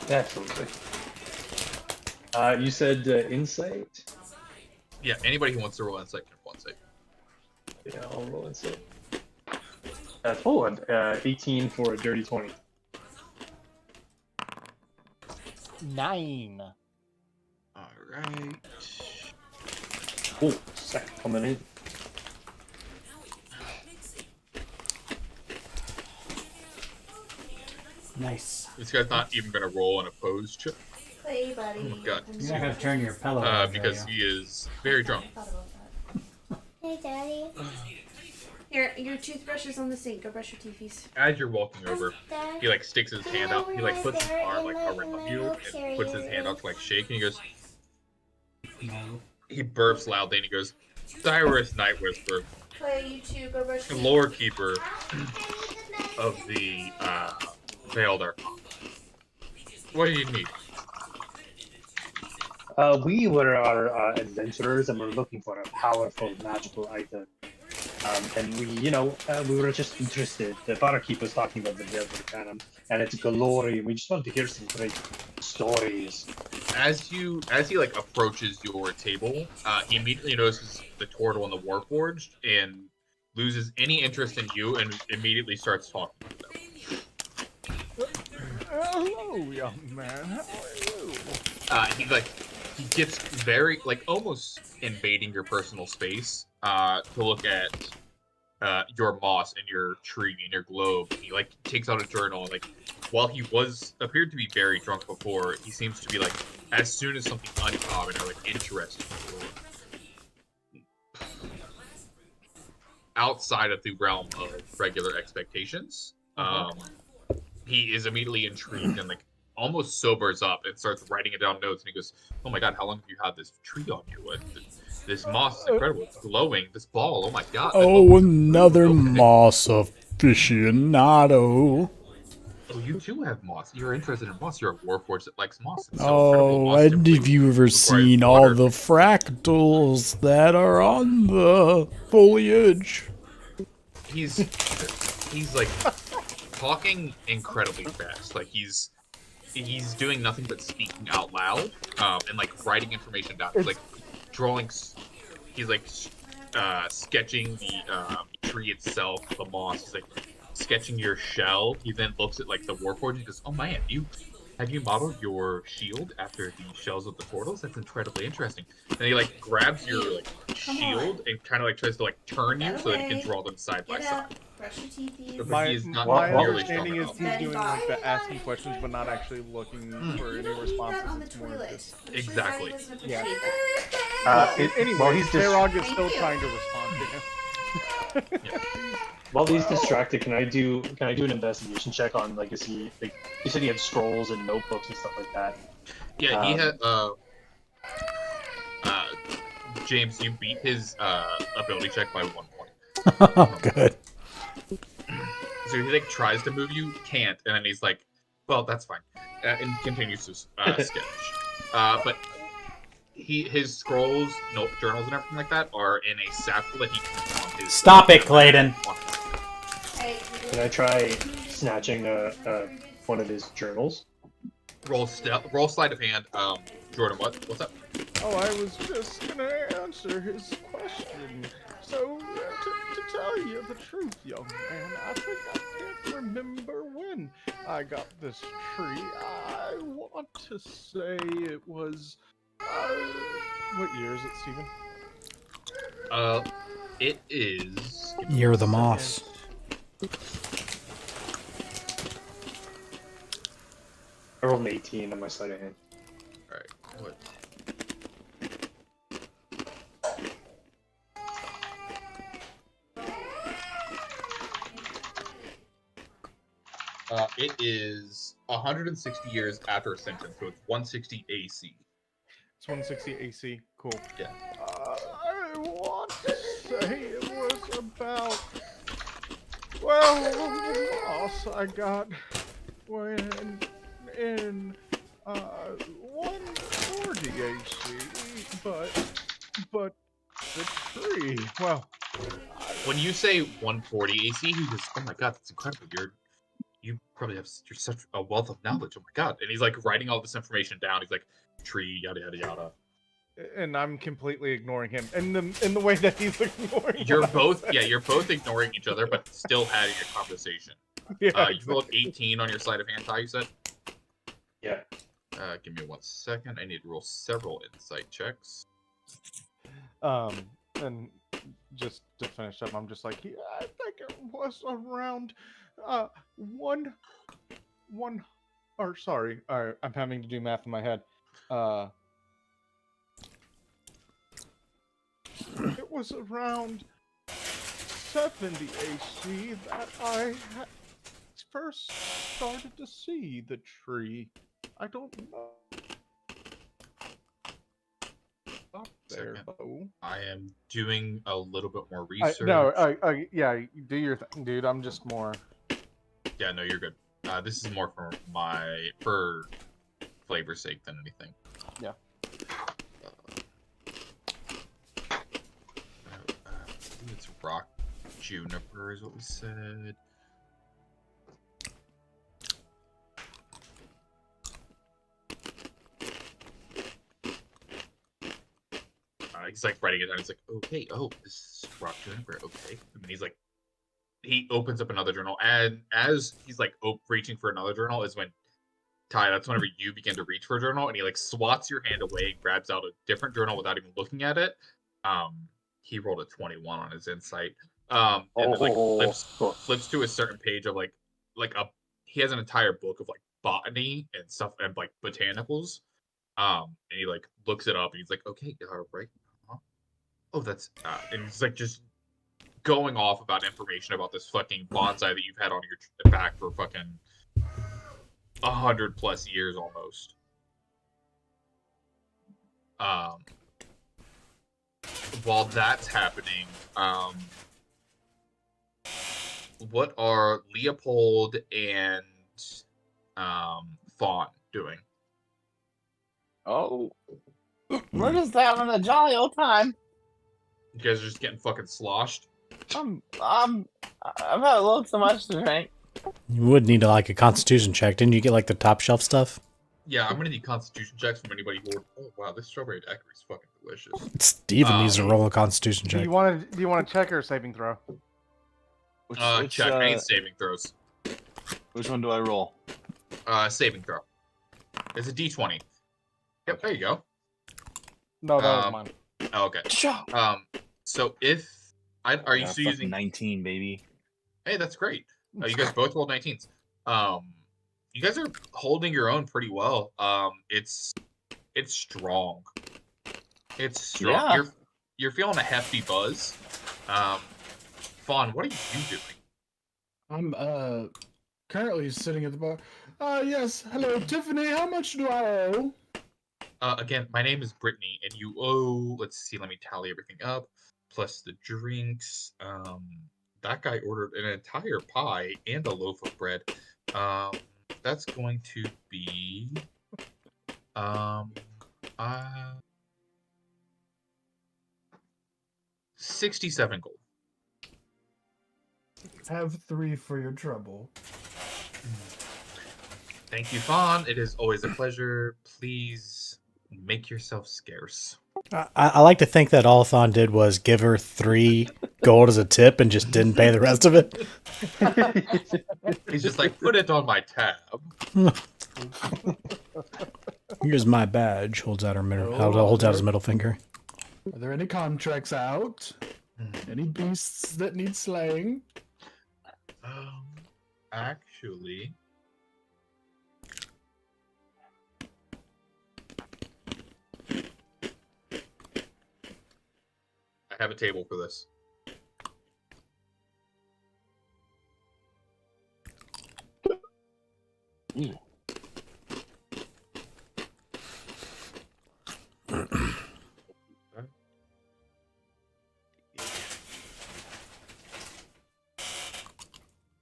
Absolutely. You said insight? Yeah, anybody who wants to roll insight can roll insight. Yeah, I'll roll insight. 18 for a dirty 20. 9. Alright. Oh, sec coming in. Nice. This guy's not even gonna roll an opposed check. Hey, buddy. Oh my god. You're not gonna turn your pillow over, because he is very drunk. Hey, Daddy. Here, your toothbrush is on the sink. Go brush your teethies. As you're walking over, he like sticks his hand out. He like puts his arm like around you and puts his hand out to like shake, and he goes. No. He burps loudly and he goes, "Cyrus Night Whisper, Clay, you two, go brush your Lord Keeper of the Veiled Archon. What do you need?" We were adventurers and we're looking for a powerful magical item. And we were just interested. The barkeep was talking about the Veiled Arcanum and its glory, and we just wanted to hear some great stories. As he like approaches your table, he immediately notices the turtle on the Warforged and loses any interest in you and immediately starts talking to them. Hello, young man. How are you? He gets very like almost invading your personal space to look at your moss and your tree and your globe. He like takes out a journal and like while he appeared to be very drunk before, he seems to be like as soon as something uncommon or like interesting outside of the realm of regular expectations, he is immediately intrigued and like almost sobers up and starts writing it down notes, and he goes, "Oh my god, how long have you had this tree on you? This moss is incredible. It's glowing. This ball, oh my god." Oh, another moss aficionado. Oh, you too have moss. You're interested in moss. You're a warforged that likes moss. It's so Oh, moss and have you ever seen all the fractals that are on the foliage? He's like talking incredibly fast. Like he's doing nothing but speaking out loud, and like writing information down. He's like drawing. He's like sketching the tree itself, the moss. He's like sketching your shell. He then looks at like the Warforged and goes, "Oh man, have you modeled your shield after the shells of the portals? That's incredibly interesting." And he like grabs your like shield and kind of like tries to like turn you so that he can draw them side by side. Brush your teethies. But My, he is not my nearly strong understanding is enough. he's doing like the asking questions, but not actually looking for any responses. On the It's more toilet. just- Exactly. Yeah. Anyway, Well, he's Tayrog is Thank still you. trying to respond to him. while he's distracted, can I do an investigation check on like is he like you said he had scrolls and notebooks and stuff like that? Yeah, he had James, you beat his ability check by 1 point. Oh, good. So he like tries to move you, can't, and then he's like, "Well, that's fine," and continues to sketch. But his scrolls, journals, and everything like that are in a satchel that he keeps on his. Stop it, Clayton. Hey, Can I try snatching one of his journals? Roll sleight of hand. Jordan, what's up? Oh, I was just gonna answer his question. So, to tell you the truth, young man, I think I can't remember when I got this tree. I want to say it was. What year is it, Steven? It is. Year of the Moss. I rolled an 18 on my sleight of hand. All right. What? It is 160 years after Ascension, so it's 160 AC. It's 160 AC. Cool. Yeah. I want to say it was about. Well, the loss I got when in 140 AC, but the tree. Well, When you say 140 AC, he goes, "Oh my god, that's incredible! You probably have such a wealth of knowledge. Oh my god!" And he's like writing all this information down. He's like, "Tree, yada yada yada." and I'm completely ignoring him, and in the way that he's ignoring. You're both ignoring each other, but still having a conversation. Yeah, You rolled 18 on your sleight of hand, Ty, you said? Yeah. Give me 1 second. I need to roll several insight checks. And just to finish up, I'm just like, yeah, I think it was around one, or sorry, I'm having to do math in my head. It was around 70 AC that I first started to see the tree. I don't know. Up there, Second. though. I am doing a little bit more Yeah, research. yeah, do your thing, dude. I'm just more. Yeah, no, you're good. This is more for flavor's sake than anything. Yeah. It's rock juniper is what we said. He's like writing it down. He's like, okay, oh, this is rock juniper, okay. And then he's like, he opens up another journal, and as he's like reaching for another journal is when Ty, that's whenever you begin to reach for a journal, and he like swats your hand away, grabs out a different journal without even looking at it. He rolled a 21 on his insight. And then like flips to a certain page of he has an entire book of like botany and stuff and like botanicals. And he like looks it up and he's like, okay, right. Oh, that's and he's like just going off about information about this fucking bonsai that you've had on your back for fucking 100+ years almost. While that's happening, what are Leopold and Fawn doing? Oh, we're just having a jolly old time. You guys are just getting fucking sloshed. I've had a little too much to drink. You would need a constitution check. Didn't you get the top shelf stuff? Yeah, I'm gonna need constitution checks from anybody who. Oh wow, this strawberry daiquiri is fucking delicious. Steven needs to roll a constitution check. Do you want to check or saving throw? Check. I need saving throws. Which one do I roll? Saving throw. It's a D20. Yep, there you go. No, that was mine. Oh, okay. So if are you still using 19, baby? Hey, that's great. You guys both rolled 19s. You guys are holding your own pretty well. It's strong. It's strong. Yeah. You're feeling a hefty buzz. Fawn, what are you doing? I'm currently sitting at the bar. Yes, hello, Tiffany. How much do I owe? Again, my name is Brittany, and you owe. Let's see. Let me tally everything up. Plus the drinks. That guy ordered an entire pie and a loaf of bread. That's going to be 67 gold. Have 3 for your trouble. Thank you, Fawn. It is always a pleasure. Please make yourself scarce. I like to think that all Thon did was give her 3 gold as a tip and just didn't pay the rest of it. He's just like, put it on my tab. Here's my badge. Holds out his middle finger. Are there any contracts out? Any beasts that need slaying? Actually, I have a table for this.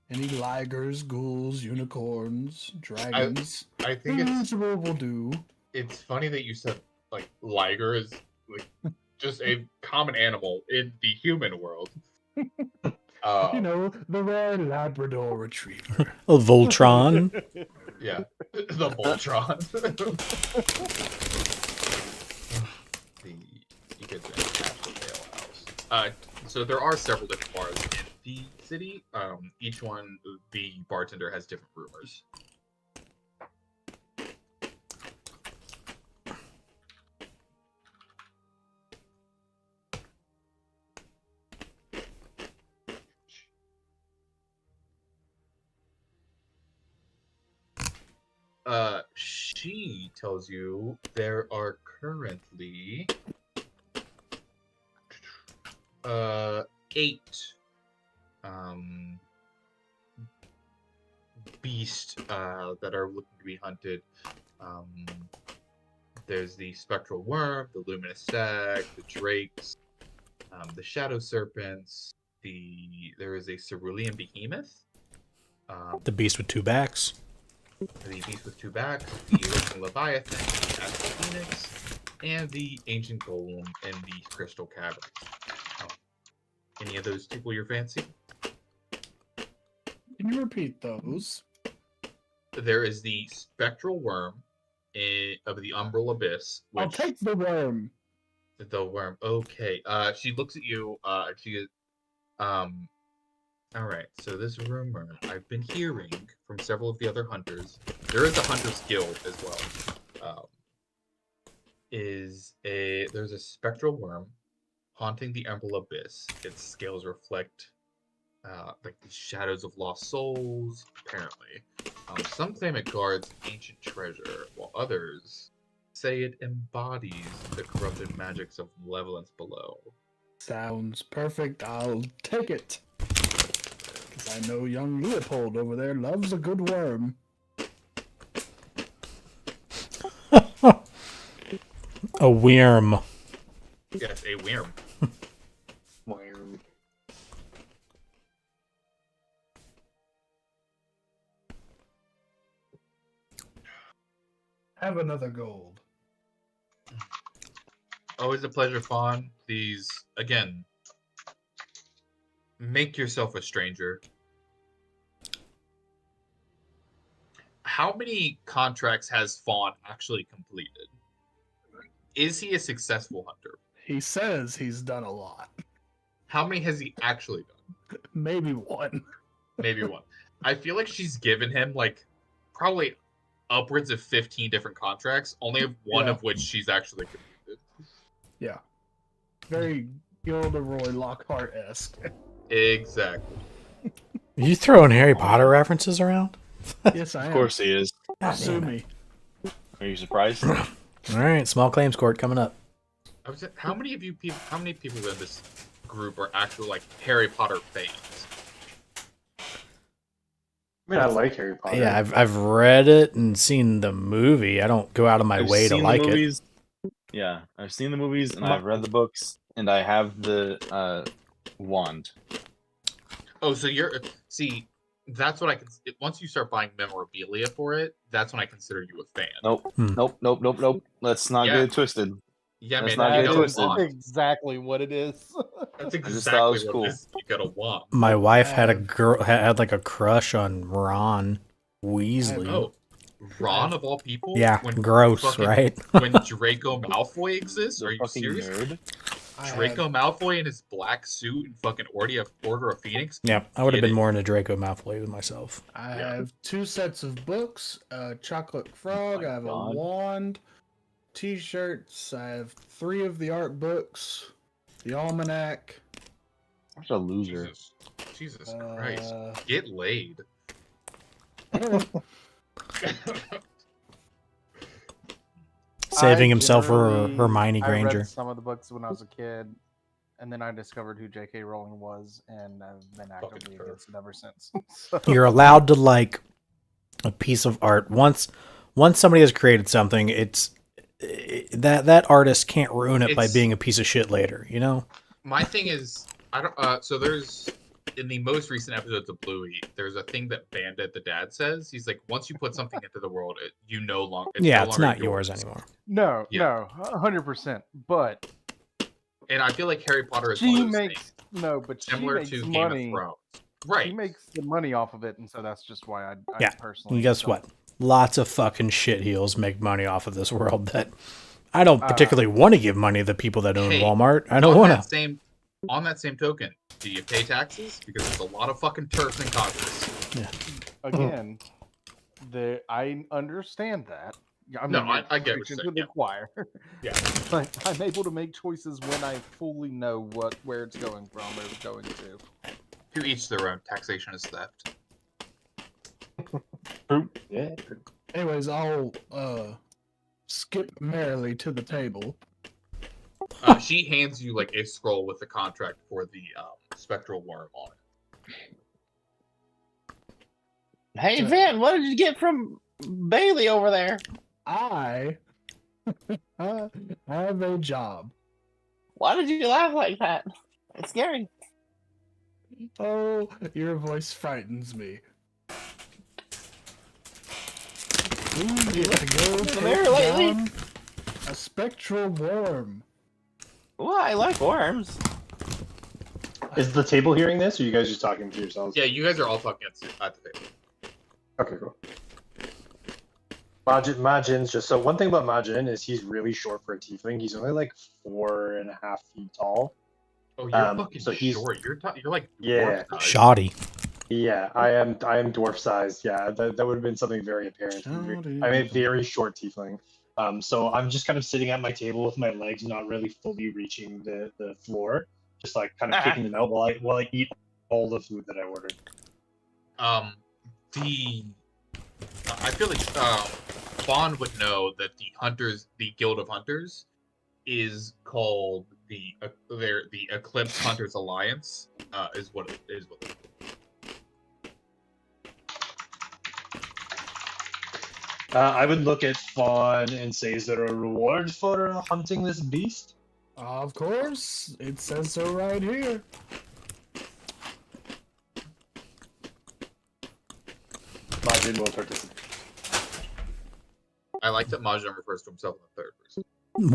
Any ligers, ghouls, unicorns, dragons? I think it's will do. It's funny that you said like liger is like just a common animal in the human world. You know, the rare Labrador Retriever. A Voltron. Yeah, the Voltron. You get the Castle Ale House. So there are several different bars in the city. Each one, the bartender has different rumors. She tells you there are currently 8 beasts that are looking to be hunted. There's the spectral worm, the luminous stag, the drakes, the shadow serpents. There is a cerulean behemoth. The beast with 2 backs. The beast with 2 backs, the Elixir Leviathan, the Astral Phoenix, and the ancient golem in the crystal caverns. Any of those tickle your fancy? Can you repeat those? There is the spectral worm of the umbral abyss. I'll take the worm. The worm. Okay. She looks at you. She is. All right. So this rumor I've been hearing from several of the other hunters. There is a hunters guild as well. There's a spectral worm haunting the umbral abyss. Its scales reflect like the shadows of lost souls. Apparently, some claim it guards ancient treasure, while others say it embodies the corrupted magics of malevolence below. Sounds perfect. I'll take it. 'Cause I know young Leopold over there loves a good worm. A worm. Yes, a worm. Worm. Have another gold. Always a pleasure, Fawn. Please, again, make yourself a stranger. How many contracts has Fawn actually completed? Is he a successful hunter? He says he's done a lot. How many has he actually done? Maybe 1. Maybe 1. I feel like she's given him like probably upwards of 15 different contracts, only one of which she's actually completed. Yeah. Very Gilderoy Lockhart-esque. Exactly. Are you throwing Harry Potter references around? Yes, I am. Of course he is. Sue me. Are you surprised? All right, small claims court coming up. How many people in this group are actual like Harry Potter fans? I mean, I like Harry Potter. Yeah, I've read it and seen the movie. I don't go out of my way to like it. Yeah, I've seen the movies and I've read the books and I have the wand. Oh, so that's what I can. Once you start buying memorabilia for it, that's when I consider you a fan. Nope. Let's not get it twisted. Yeah, Let's man, not you get it got a twisted. wand. Exactly what it is. That's just thought it exactly was what cool. it is. You got a wand. My wife had a girl had like a crush on Ron Weasley. Oh, Ron of all people. Yeah, gross, fucking, right? when Draco Malfoy exists, The are you fucking serious? nerd. Draco Malfoy in his black suit and fucking Order of Phoenix. Yeah, I would have Get been it. more into Draco Malfoy than myself. I have 2 sets of books, a chocolate frog, my I have God. a wand, t-shirts, I have 3 of the art books, the almanac. Such a loser. Jesus Christ. Get laid. Saving I himself for generally- Hermione I Granger. read some of the books when I was a kid, and then I discovered who J.K. Rowling was, and I've been actively turf. against it ever since. So- You're allowed to like a piece of art once somebody has created something. That artist can't ruin it by It's- being a piece of shit later. You know? My thing is, I don't. So there's in the most recent episodes of Bluey, there's a thing that Bandit the dad says. He's like, once you put something into the world, you no longer. It's no not longer yours anymore. No, Yeah. no, 100%. But And I feel like Harry Potter is one she of those makes things, no, but she similar makes to Game money. of Thrones. She Right. makes the money off of it, and so that's just why I Yeah. personally. And guess don't- what? Lots of fucking shitheels make money off of this world that I don't Uh, particularly want to give money to the people that own Hey, Walmart. I don't on want that to. On that same token, do you pay taxes? Because there's a lot of fucking turfs in Congress. Again, I understand that. Yeah, I No, mean, I you're get what you're preaching saying, to the yeah. choir. Yeah. But I'm able to make choices when I fully know where it's going from, where it's going to. To each their own. Taxation is theft. Yeah. Anyways, I'll skip merrily to the table. She hands you like a scroll with the contract for the spectral worm on it. Hey, Van, what did you get from Bailey over there? I have a job. Why did you laugh like that? It's scary. Oh, your voice frightens me. We get to go the take mayor lately? down a spectral worm. Well, I like worms. Is the table hearing this, or are you guys just talking to yourselves? Yeah, you guys are all talking at the table. Okay, cool. Majin's just so one thing about Majin is he's really short for a tiefling. He's only like 4.5 feet tall. Oh, you're fucking so he's- short. You're like Yeah. dwarf size. Shoddy. Yeah, I am dwarf sized. Yeah, that would have been something very apparent. I'm a very short tiefling. So I'm just kind of sitting at my table with my legs not really fully reaching the floor, just like kind of kicking them out while I eat all the food that I ordered. I feel like Bond would know that the Guild of Hunters, is called the Eclipse Hunters Alliance. Is what it is. I would look at Fawn and say, "Is there a reward for hunting this beast?" Of course, it says so right here. Majin will participate. I like that Mahjong refers to himself in the third person.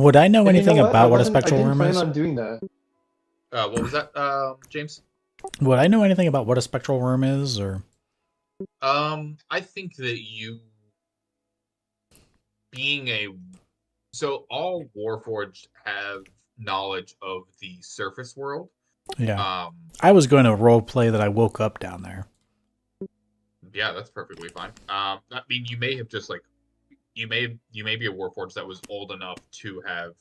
Would I know And you anything know what? about what a I spectral didn't worm plan is? on doing that. What was that, James? Would I know anything about what a spectral worm is, or I think that you so all Warforged have knowledge of the surface world. yeah? I was going to role play that I woke up down there. Yeah, that's perfectly fine. I mean, you may have just like, you may be a Warforged that was old enough to have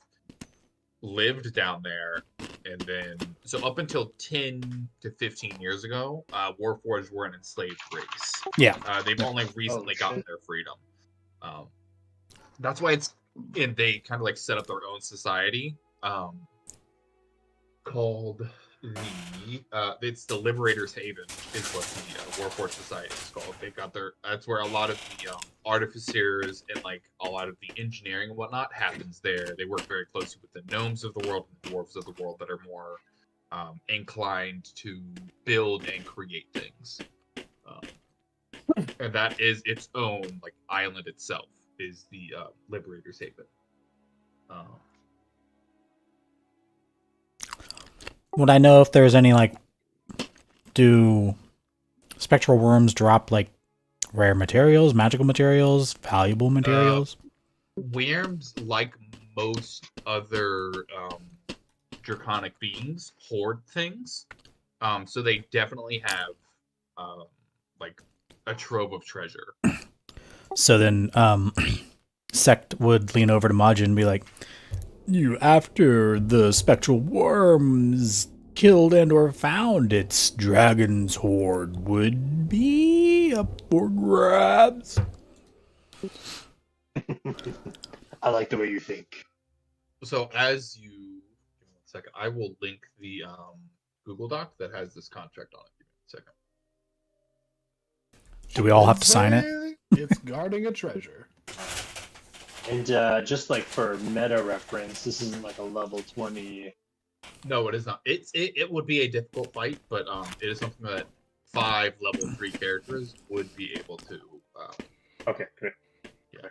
lived down there, and then so up until 10 to 15 years ago, Warforged were an enslaved race. Yeah. They've only recently gotten their freedom. That's why and they kind of like set up their own society, called it's the Liberator's Haven is what the Warforged Society is called. They've got that's where a lot of the artificers and like a lot of the engineering and whatnot happens there. They work very closely with the gnomes of the world and the dwarves of the world that are more inclined to build and create things. And that is its own like island itself, is the Liberator's Haven. Would I know if there's any like, do spectral worms drop like rare materials, magical materials, valuable materials? Worms, like most other draconic beings, hoard things. So they definitely have like a trove of treasure. So then Sect would lean over to Majin and be like, "You, after the spectral worms killed and or found, its dragon's hoard would be up for grabs." I like the way you think. So as you, give me 1 second, I will link the Google Doc that has this contract on it. Give me 1 second. Do we all have to sign it? It's guarding a treasure. And just like for meta reference, this isn't like a level 20. No, it is not. It would be a difficult fight, but it is something that 5 level 3 characters would be able to. Okay, great. Yeah.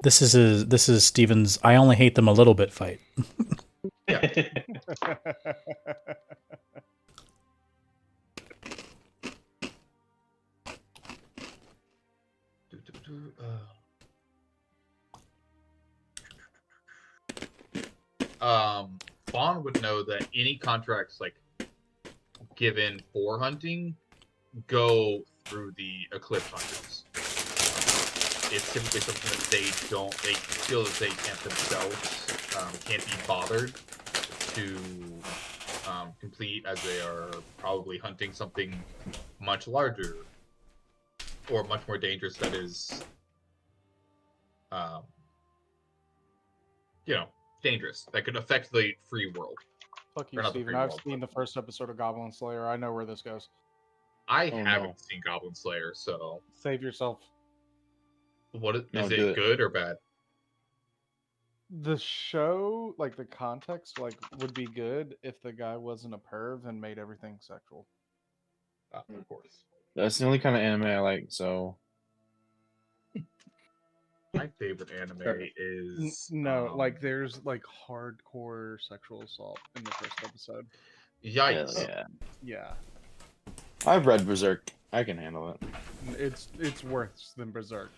This is Steven's "I only hate them a little bit" fight. Yeah. Vaughn would know that any contracts like given for hunting go through the Eclipse Hunters. It's typically something that they feel that they can't themselves can't be bothered to complete, as they are probably hunting something much larger or much more dangerous that is dangerous, that could affect the free world. Fuck you, Or not the Steven. free I've world, seen the first episode of Goblin Slayer. I know where this goes. I Oh, haven't no. seen Goblin Slayer, so Save yourself. what is No, it do it. good or bad? The show, like the context, like would be good if the guy wasn't a perv and made everything sexual. Of course. That's the only kind of anime I like. So My favorite anime is No, like there's like hardcore sexual assault in the first episode. Yikes. hell yeah, Yeah, I've read Berserk. I can handle it. it's worse than Berserk.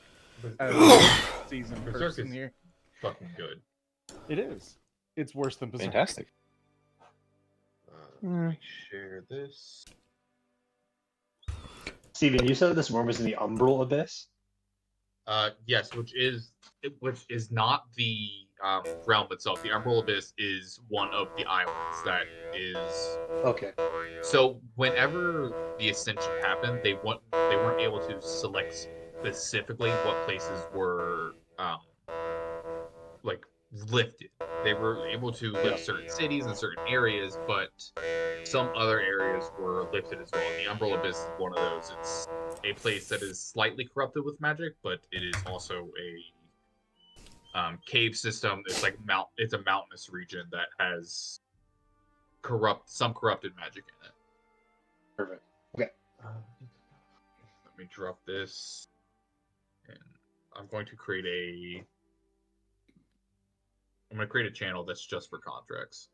Season Berserk person is here. fucking good. It is. It's worse than Berserk. Fantastic. Let me share this. Steven, you said this worm was in the Umbral Abyss? Yes, which is not the realm itself. The Umbral Abyss is one of the islands that is. Okay. So whenever the ascension happened, they weren't able to select specifically what places were like lifted. They were able to lift certain cities and certain areas, but some other areas were lifted as well. And the Umbral Abyss is one of those. It's a place that is slightly corrupted with magic, but it is also a cave system. It's like it's a mountainous region that has some corrupted magic in it. Perfect. Okay. Let me drop this, and I'm going to create a channel that's just for contracts.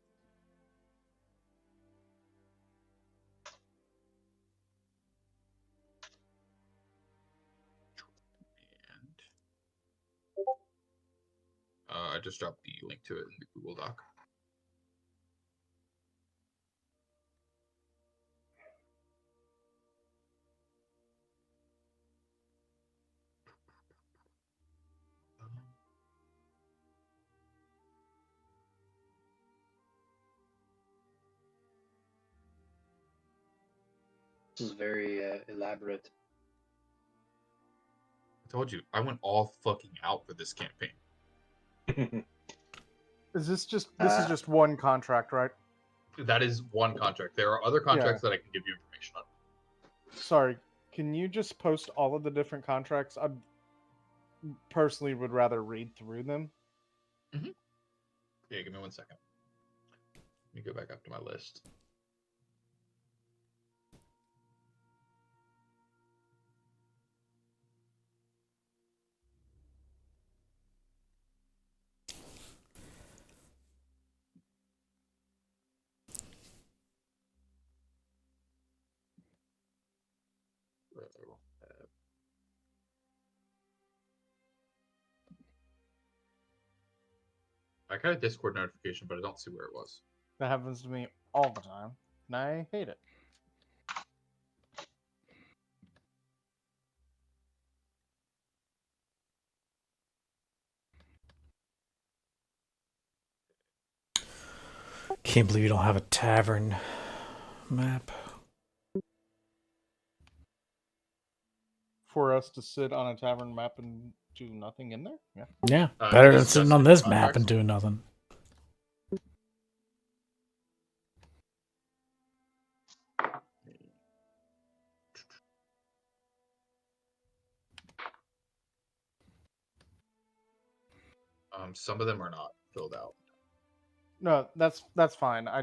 And I just dropped the link to it in the Google Doc. This is very elaborate. I told you, I went all fucking out for this campaign. Is this just is just one contract, right? That is one contract. There are other contracts that I can give you information on. Sorry, can you just post all of the different contracts? I personally would rather read through them. Mm-hmm. Yeah, give me 1 second. Let me go back up to my list. I got a Discord notification, but I don't see where it was. That happens to me all the time, and I hate it. Can't believe you don't have a tavern map. For us to sit on a tavern map and do nothing in there? Yeah. Yeah, better than discuss sitting on any this map contracts? and doing nothing. Some of them are not filled out. No, that's fine. I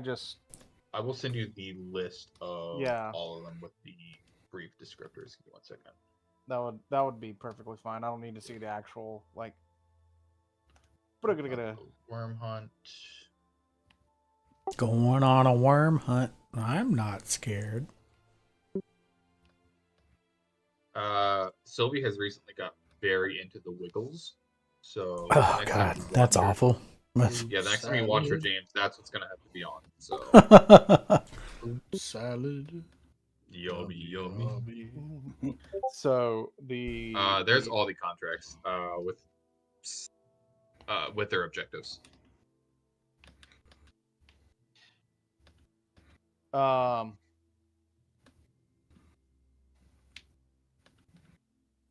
will send you the list of Yeah. all of them with the brief descriptors. Give me 1 second. that would be perfectly fine. I don't need to see the actual like. But I'm gonna Worm hunt. Going on a worm hunt. I'm not scared. Sylvie has recently got very into the Wiggles. So Oh next time god, you watch that's her- awful. Yeah, the next time you watch her, James, that's what's gonna have to be on. So Salad. yummy, yummy. So the There's all the contracts with their objectives.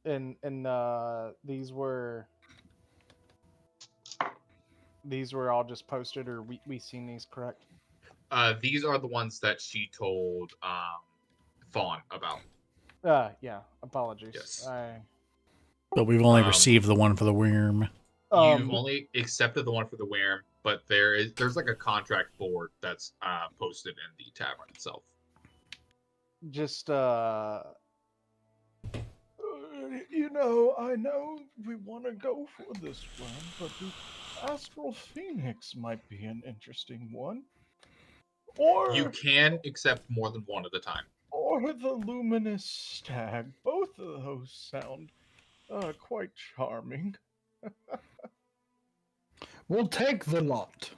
And these were all just posted, or we seen these, correct? These are the ones that she told Fawn about. Yeah. Apologies. Yes. But we've only received the one for the worm. You've only accepted the one for the worm, but there's like a contract board that's posted in the tavern itself. Just I know we want to go for this one, but the Astral Phoenix might be an interesting one. Or You can accept more than one at a time. or the Luminous Stag. Both of those sound quite charming. We'll take the lot.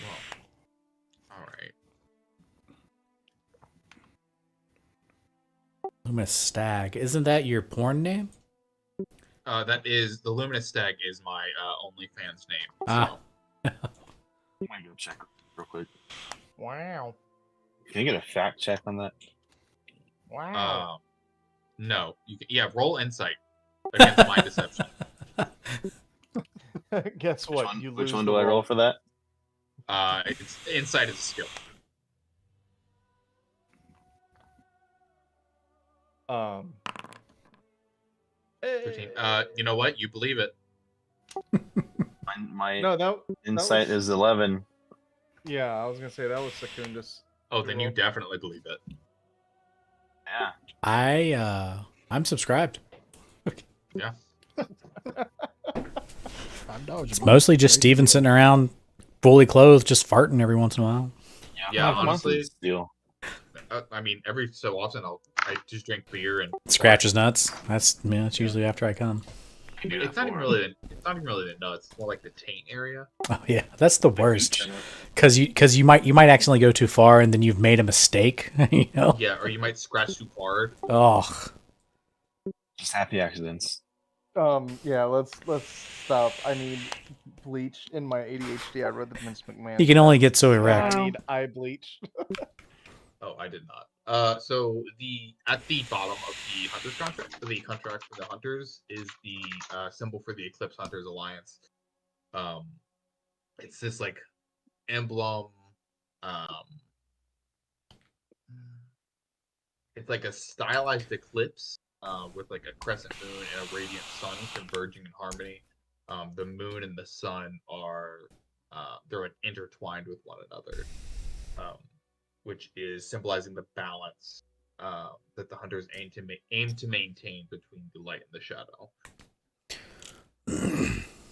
Well, all right. Luminous Stag. Isn't that your porn name? That is the Luminous Stag is my OnlyFans name. Ah. I'm gonna go check real quick. Wow. Can you get a fact check on that? Wow. No. You can, roll insight against my deception. Guess what? Which one do I roll for that? It's insight is a skill. 13. You know what? You believe it. My No, that insight was- is 11. Yeah, I was gonna say that was Secundus. Oh, then you definitely believe it. Yeah. I'm subscribed. Yeah. It's mostly just Steven sitting around fully clothed, just farting every once in a while. Yeah, my monthly honestly, deal. I mean, every so often I just drink beer and Scratch his nuts. That's usually after I come. It's not even really the nuts. It's more like the taint area. Oh yeah, that's the worst. Because you might accidentally go too far and then you've made a mistake. You know. Yeah, or you might scratch too hard. Oh. Just happy accidents. Yeah, let's stop. I need bleach in my ADHD. I read the Vince McMahon. You can only get so erect. I need eye bleach. Oh, I did not. So at the bottom of the Hunters contract, the contract for the Hunters is the symbol for the Eclipse Hunters Alliance. It's this like emblem. It's like a stylized eclipse with like a crescent moon and a radiant sun converging in harmony. The moon and the sun are they're like intertwined with one another. Which is symbolizing the balance that the hunters aim to maintain between the light and the shadow.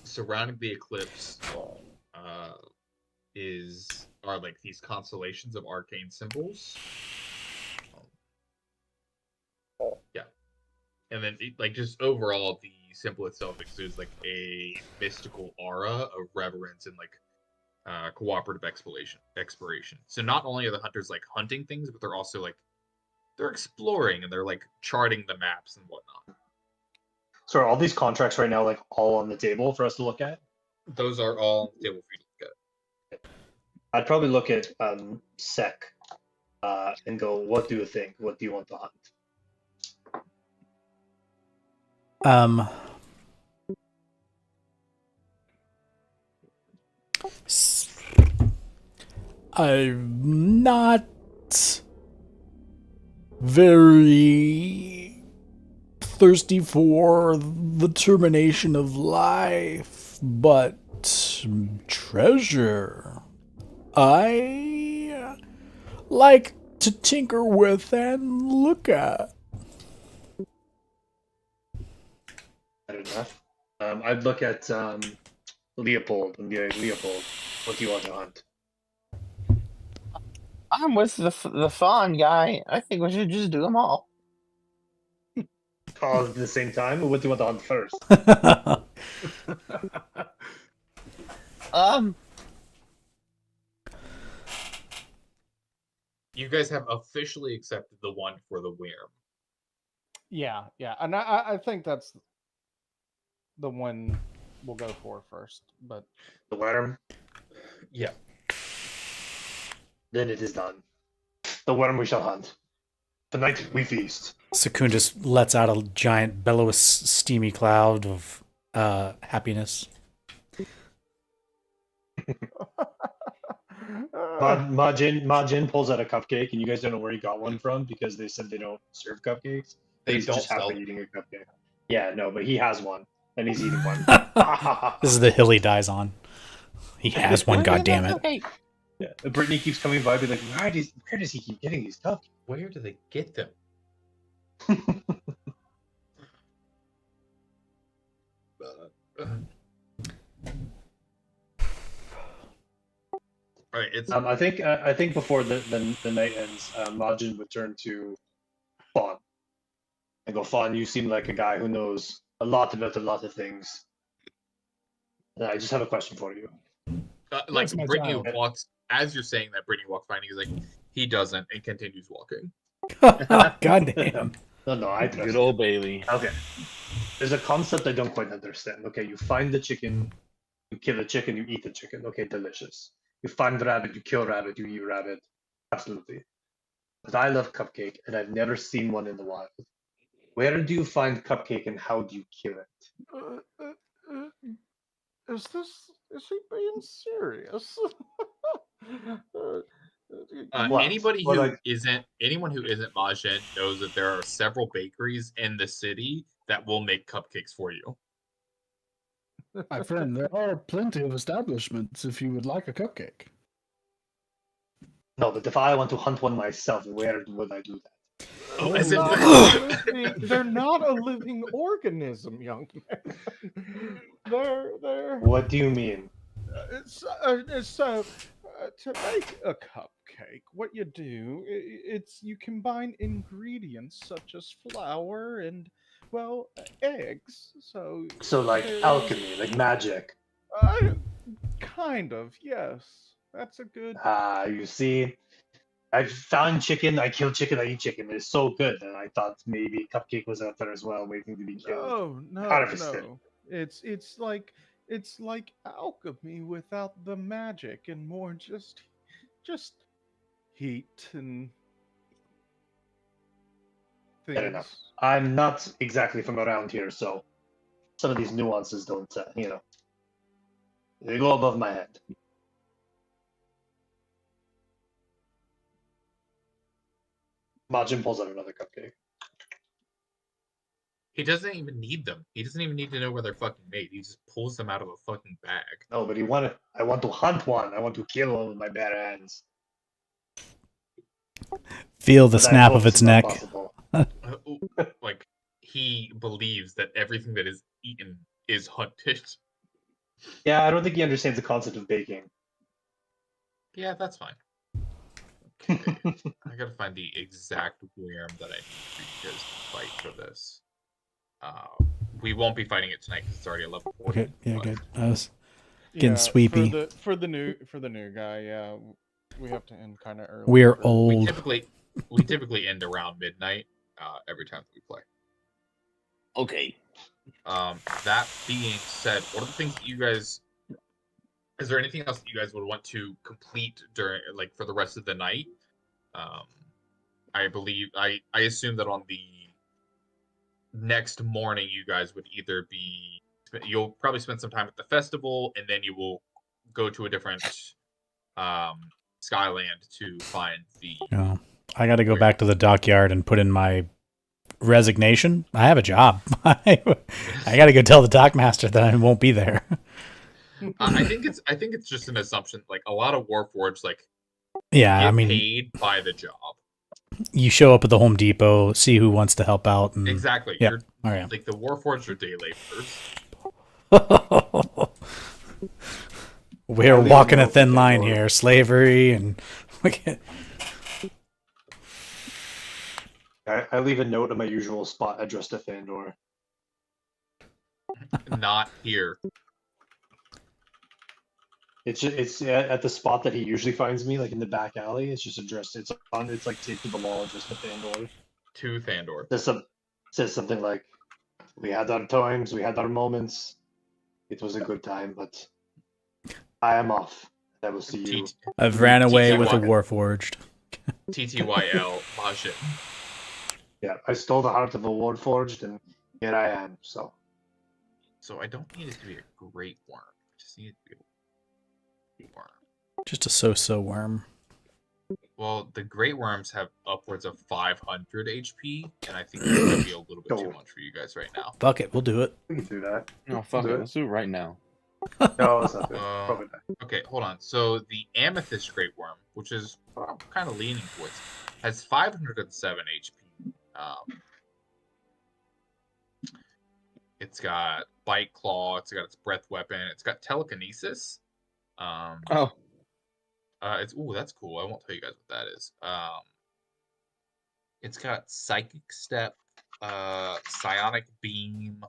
Surrounding the eclipse are like these constellations of arcane symbols. Yeah, and then like just overall symbol itself exudes like a mystical aura of reverence and like cooperative exploration. So not only are the hunters like hunting things, but they're also like they're exploring and they're like charting the maps and whatnot. So are all these contracts right now like all on the table for us to look at? Those are all on the table for you to look at. I'd probably look at Sec and go, what do you think? What do you want to hunt? I'm not very thirsty for the termination of life, but treasure I like to tinker with and look at. Fair enough. I'd look at Leopold and be like, Leopold, what do you want to hunt? I'm with the fawn guy. I think we should just do them all. All at the same time? Or what do you want to hunt first? You guys have officially accepted the one for the Wyrm. Yeah, and I think that's the one we'll go for first. But The Wyrm? Yeah. Then it is done. The Wyrm we shall hunt. Tonight we feast. Secundus lets out a giant, bellowous, steamy cloud of happiness. Majin pulls out a cupcake, and you guys don't know where he got one from because they said they don't serve cupcakes. They He's don't just sell happy eating a cupcake. Yeah, no, but he has one, and he's eating one. This is the hill he dies on. He has one, goddammit. Yeah, Brittany keeps coming by, be like, where does he keep getting these cupcakes? Where do they get them? All right, it's I think before the night ends, Majin would turn to Fawn and go, Fawn, you seem like a guy who knows a lot about a lot of things. I just have a question for you. like That's my Brittany child. walks as you're saying that. Brittany walks by and he's like, he doesn't, and continues walking. Goddamn. No, I trust Good you. old Bailey. Okay. There's a concept I don't quite understand. Okay, you find the chicken, you kill the chicken, you eat the chicken. Okay, delicious. You find the rabbit, you kill rabbit, you eat rabbit. Absolutely. But I love cupcake, and I've never seen one in the wild. Where do you find cupcake, and how do you kill it? Is he being serious? What? Anybody Well, who like- anyone who isn't Majin knows that there are several bakeries in the city that will make cupcakes for you. My friend, there are plenty of establishments if you would like a cupcake. No, but if I want to hunt one myself, where would I do that? Oh, They're as if not a living- they're not a living organism, young man. They're What do you mean? so to make a cupcake, what you do it's you combine ingredients such as flour and eggs. So like there's- alchemy, like magic. Kind of, yes. That's a good. You see, I found chicken, I kill chicken, I eat chicken. It's so good, and I thought maybe cupcake was out there as well, waiting to be killed. No, Harvested. no. It's like alchemy without the magic and more just heat and things. Fair enough. I'm not exactly from around here, so some of these nuances don't, they go above my head. Majin pulls out another cupcake. he doesn't even need them. He doesn't even need to know where they're fucking made. He just pulls them out of a fucking bag. No, but I want to hunt one. I want to kill one with my bare hands. Feel the But I snap hope of its it's not neck. possible. Like he believes that everything that is eaten is hunted. Yeah, I don't think he understands the concept of baking. Yeah, that's fine. Okay. I gotta find the exact Wyrm that I need for you guys to fight for this. we won't be fighting it tonight because it's already 11:40. Okay, yeah, but- good. I was getting Yeah, sweepy. For the new guy, yeah, we have to end kind of early. We're for- old. We typically end around midnight every time that we play. Okay. That being said, what are the things that you guys? Is there anything else that you guys would want to complete during, like, for the rest of the night? I believe I assume that on the next morning you guys would either be, you'll probably spend some time at the festival, and then you will go to a different Skyland to find the. No, I got to go back to the dockyard and put in my resignation. I have a job. I got to go tell the dockmaster that I won't be there. I think it's just an assumption. Like, a lot of Warforged, like, Yeah, get I mean, paid by the job. you show up at the Home Depot, see who wants to help out, and Exactly. Yeah, You're, all right. like, the Warforged are day laborers. We're leave walking a a note thin for line Pandora. here. Slavery and I leave a note at my usual spot addressed to Fandor. Not here. It's at the spot that he usually finds me, like in the back alley. It's just addressed. It's like taped to the wall, addressed to Fandor. To Thandor. Says something like, "We had our times, we had our moments. It was a good time, but I am off. I will see you." I've ran away with a TTY. Warforged. TTYL Majin. Yeah, I stole the heart of a Warforged, and here I am. So So I don't need it to be a great worm. I just need it to be a worm. Just a so-so worm. Well, the great worms have upwards of 500 HP, and I think that would be a little bit too much for you guys right now. Fuck it, we'll do it. we can do that. No, fuck Do it. it. Let's do it right now. No, it's not good. Uh, Probably not. Okay, hold on. So the amethyst great worm, which is what I'm kind of leaning towards, has 507 HP. It's got bite claw. It's got its breath weapon. It's got telekinesis. Oh, It's that's cool. I won't tell you guys what that is. It's got psychic step, psionic beam.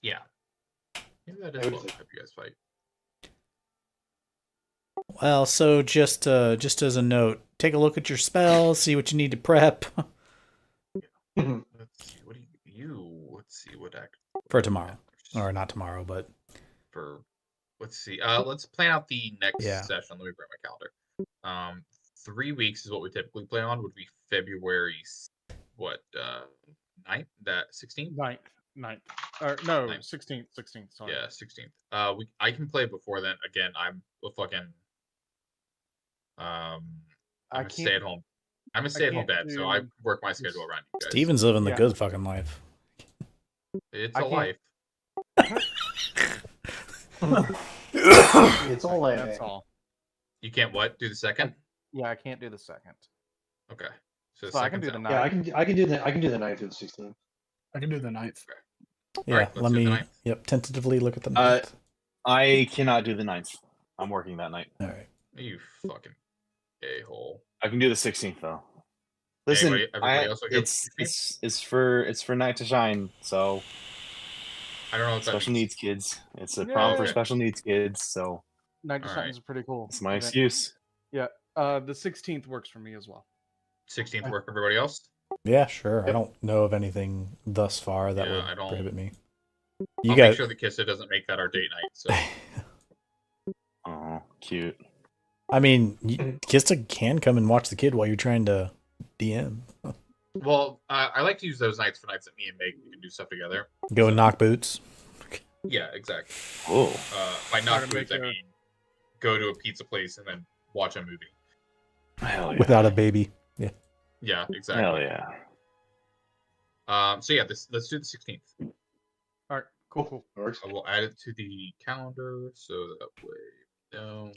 Yeah, maybe that is what will help you guys fight. Well, so just as a note, take a look at your spells, see what you need to prep Let's see. What do you? Let's see what act for tomorrow, or not tomorrow, but for. Let's see. Let's plan out the next Yeah. session. Let me grab my calendar. 3 weeks is what we typically play on. Would be February, 9th? That 16th? 9th. Or no, Ninth. 16th. 16th. Sorry. Yeah, 16th. I can play before then. Again, I'm a fucking. I'm I a can't- stay-at-home. I'm a stay-at-home can't dad, so I do- work my schedule around you guys. Steven's living the Yeah. good fucking life. It's I a can't- life. It's all like That's all. You can't what? Do the second? Yeah, I can't do the second. Okay. So, So I can second's do the out. Yeah, 9th. I can do the 9th or the 16th. I can do the 9th. Yeah, Alright, let's let do the me. ninth. Yep, tentatively look at the Uh, ninth. I cannot do the 9th. I'm working that night. All right. You fucking a-hole. I can do the 16th though. Listen, Everybody else okay with it's for Night to Shine. So I don't know what that special means. needs kids. It's a prom for Yeah. special needs kids. So Night to All Shine right. is pretty cool. it's my event. excuse. Yeah. The 16th works for me as well. 16th work for everybody else? Yeah, sure. I Yep. don't know of anything thus far that Yeah, would I don't- prohibit me. I'll You make got. sure that Kissa doesn't make that our date night. So Oh, cute. I mean, Kista can come and watch the kid while you're trying to DM. well, I like to use those nights for nights that me and Meg can do stuff together. Go and knock boots Yeah, exactly. Oh, By Try not to foods, I make a- mean go to a pizza place and then watch a movie. hell yeah. without a baby. Yeah. Yeah, exactly. Hell yeah. So yeah, let's do the 16th. All right. Cool. Works. I will add it to the calendar so that way.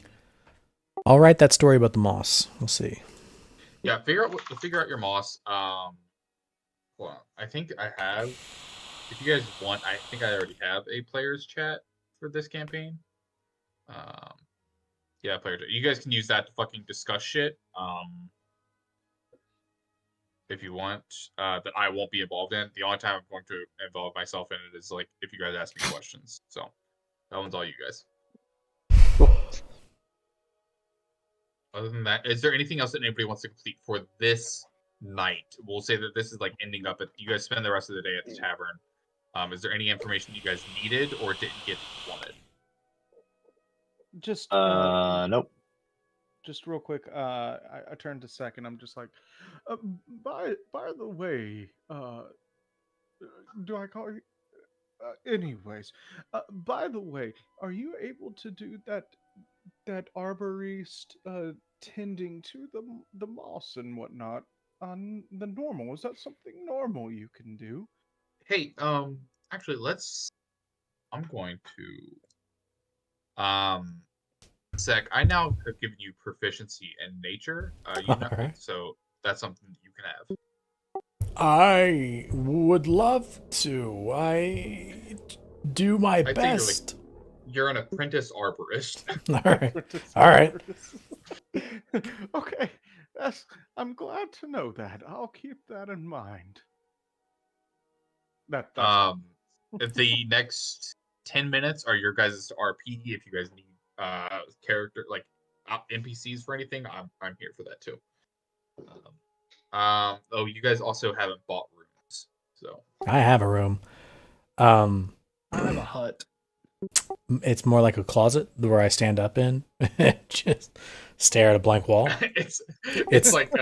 I'll write that story about the moss. We'll see. Yeah, figure out your moss. Well, I think I have. If you guys want, I think I already have a players chat for this campaign. Yeah, players. You guys can use that to fucking discuss shit. if you want, that I won't be involved in. The only time I'm going to involve myself in it is like if you guys ask me questions. So that one's all you guys. Other than that, is there anything else that anybody wants to complete for this night? We'll say that this is like ending up at, you guys spend the rest of the day at the tavern. Is there any information you guys needed or didn't get what you wanted? Just nope. Just real quick, I turned to Sec and I'm just like, by the way, do I call you? Anyways, by the way, are you able to do that arborist tending to the moss and whatnot on the normal? Is that something normal you can do? Hey, actually, I'm going to, Sec, I now have given you proficiency in nature. Alright. So that's something that you can have. I would love to. I do my I think best. You're an apprentice arborist. All right. Okay, I'm glad to know that. I'll keep that in mind. That's The next 10 minutes are your guys' RP. If you guys need character like NPCs for anything, I'm here for that too. Oh, you guys also haven't bought rooms, so I have a room. I have a hut. It's more like a closet where I stand up in, just stare at a blank wall. it's like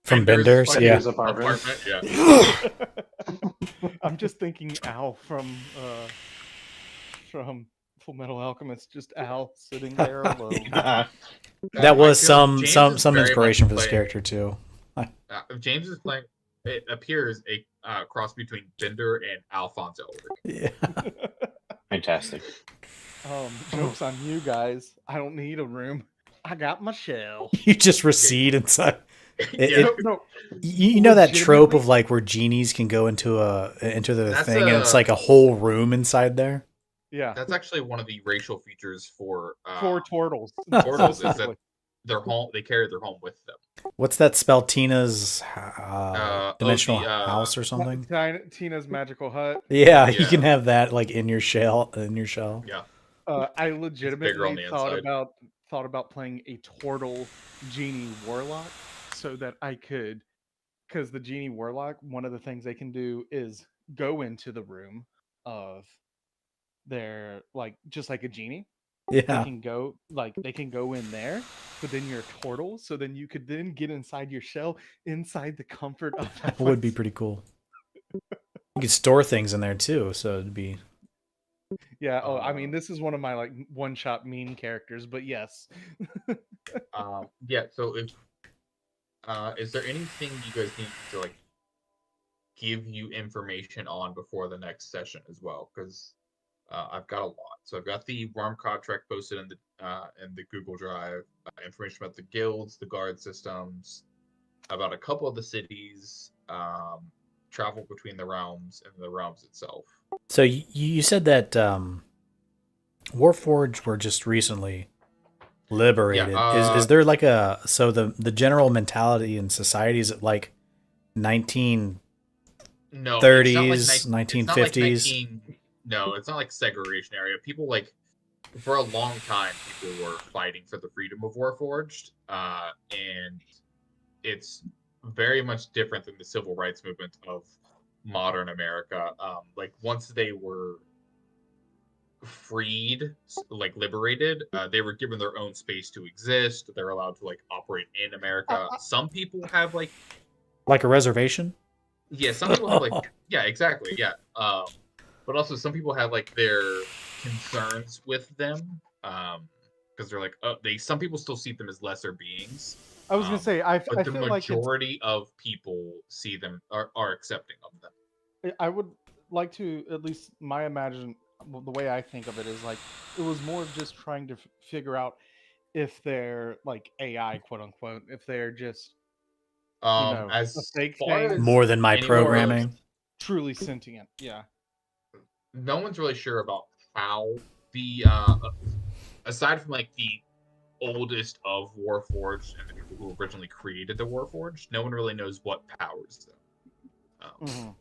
from Bender's, yeah. Apartment. Yeah. I'm just thinking Al from Full Metal Alchemist, just Al sitting there alone. That was some James is very inspiration much for this playing- character too. James is playing. It appears a cross between Bender and Alphonse Elric. Yeah. Fantastic. Joke's on you guys. I don't need a room. I got my shell. You just recede inside. Yeah. You know that trope of like where genies can go into the That's thing and it's like a whole room inside there. Yeah, That's actually one of the racial features for turtles. Turtles is that their home. They carry their home with them. What's that spell? Tina's dimensional the, house or something? Tina's magical hut. Yeah, you Yeah. can have that like in your shell. Yeah. I bigger on legitimately the thought inside. about playing a turtle genie warlock so that I could, because the genie warlock, one of the things they can do is go into the room of their, like, just like a genie. They Yeah, can go in there, but then you're a turtle, so then you could then get inside your shell, inside the comfort of that would be pretty cool. You could store things in there too, so it'd be. Yeah. Oh, I mean, this is one of my like one-shot meme characters, but yes. Yeah. So if is there anything you guys need to like give you information on before the next session as well? Because I've got a lot. So I've got the worm contract posted in the Google Drive, information about the guilds, the guard systems, about a couple of the cities, travel between the realms and the realms itself. So you said that Warforged were just recently liberated. Yeah, is there like the general mentality in society, is it like 1930s, No, it's not like 1950s? No, it's not like segregation area. People like for a long time, people were fighting for the freedom of Warforged, and it's very much different than the civil rights movement of modern America. Like once they were freed, like liberated, they were given their own space to exist. They're allowed to like operate in America. Some people have like Like a reservation? yeah, some people have like yeah, exactly, yeah. But also some people have like their concerns with them, because they're like, some people still see them as lesser beings. I was gonna say, I But the feel like majority of people see them are accepting of them. I would like to, at least the way I think of it is like it was more of just trying to figure out if they're like AI, quote unquote, if they're just As a fake far thing, as More than my anywhere else, programming. truly sentient. Yeah. no one's really sure about how the aside from like the oldest of Warforged and the people who originally created the Warforged, no one really knows what powers them.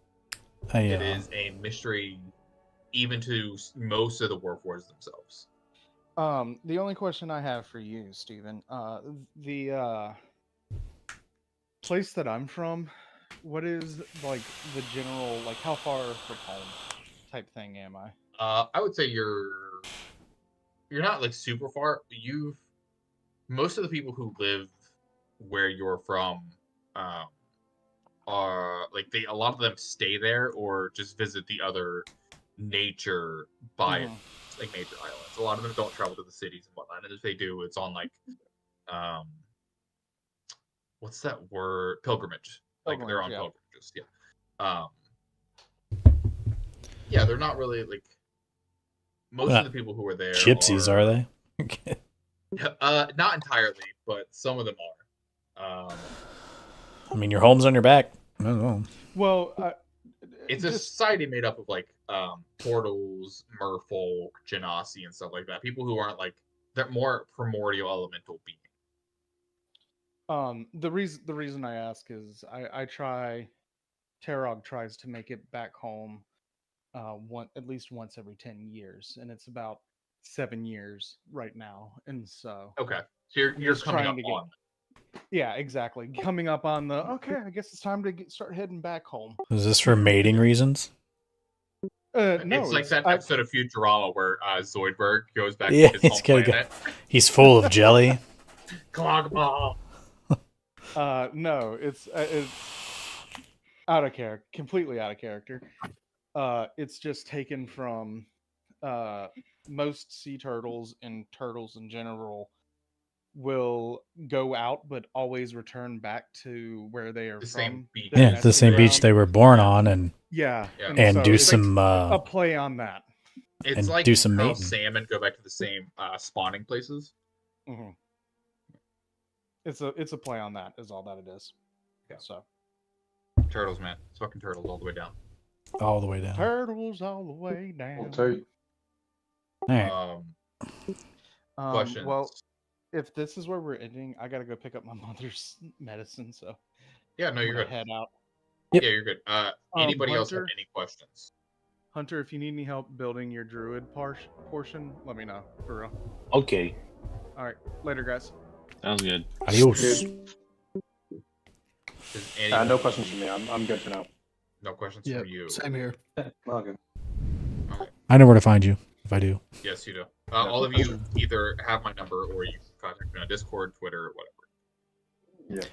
It is a mystery even to most of the Warforged themselves. The only question I have for you, Steven, the place that I'm from, what is like the general, like how far from home type thing am I? I would say you're not like super far. Most of the people who live where you're from are like a lot of them stay there or just visit the other nature by like nature islands. A lot of them don't travel to the cities and whatnot, and if they do, it's on like what's that word? Pilgrimage. Like they're on pilgrimages. Yeah, they're not really like most of the people who are there. Gypsies, are they? Not entirely, but some of them are. I mean, your home's on your back. I don't know. Well, it's a society made up of like portals, merfolk, genasi, and stuff like that. People who aren't like they're more primordial elemental beings. The reason I ask is I try. Tarog tries to make it back home, at least once every 10 years, and it's about 7 years right now, and so okay, so you're coming up on. Yeah, exactly. Coming up on the I guess it's time to start heading back home. Is this for mating reasons? No, it's like that episode of Futurama where Zoidberg goes back Yeah, to his home planet. He's full of jelly. Clogball. No, it's out of character, completely out of character. It's just taken from most sea turtles and turtles in general will go out but always return back to where they are from. Same beach. Yeah, the same beach they were born on, and and so do some a play on that. It's and like do some how mating. salmon go back to the same spawning places. It's a play on that is all that it is. Yeah. So turtles, man, it's fucking turtles all the way down. All the way down. Turtles all the way down. I'll tell you. All right. Questions? Well, if this is where we're ending, I gotta go pick up my mother's medicine. So yeah, no, you're good. Head out. Yep. Yeah, you're good. Anybody else have Hunter? any questions? Hunter, if you need any help building your druid portion, let me know. For real. Okay. All right. Later, guys. Sounds good. Adios. No questions from me. I'm good for now. No questions from you. Same here. Okay. I know where to find you if I do. Yes, you do. All of you either have my number or you can contact me on Discord, Twitter, whatever. Yeah.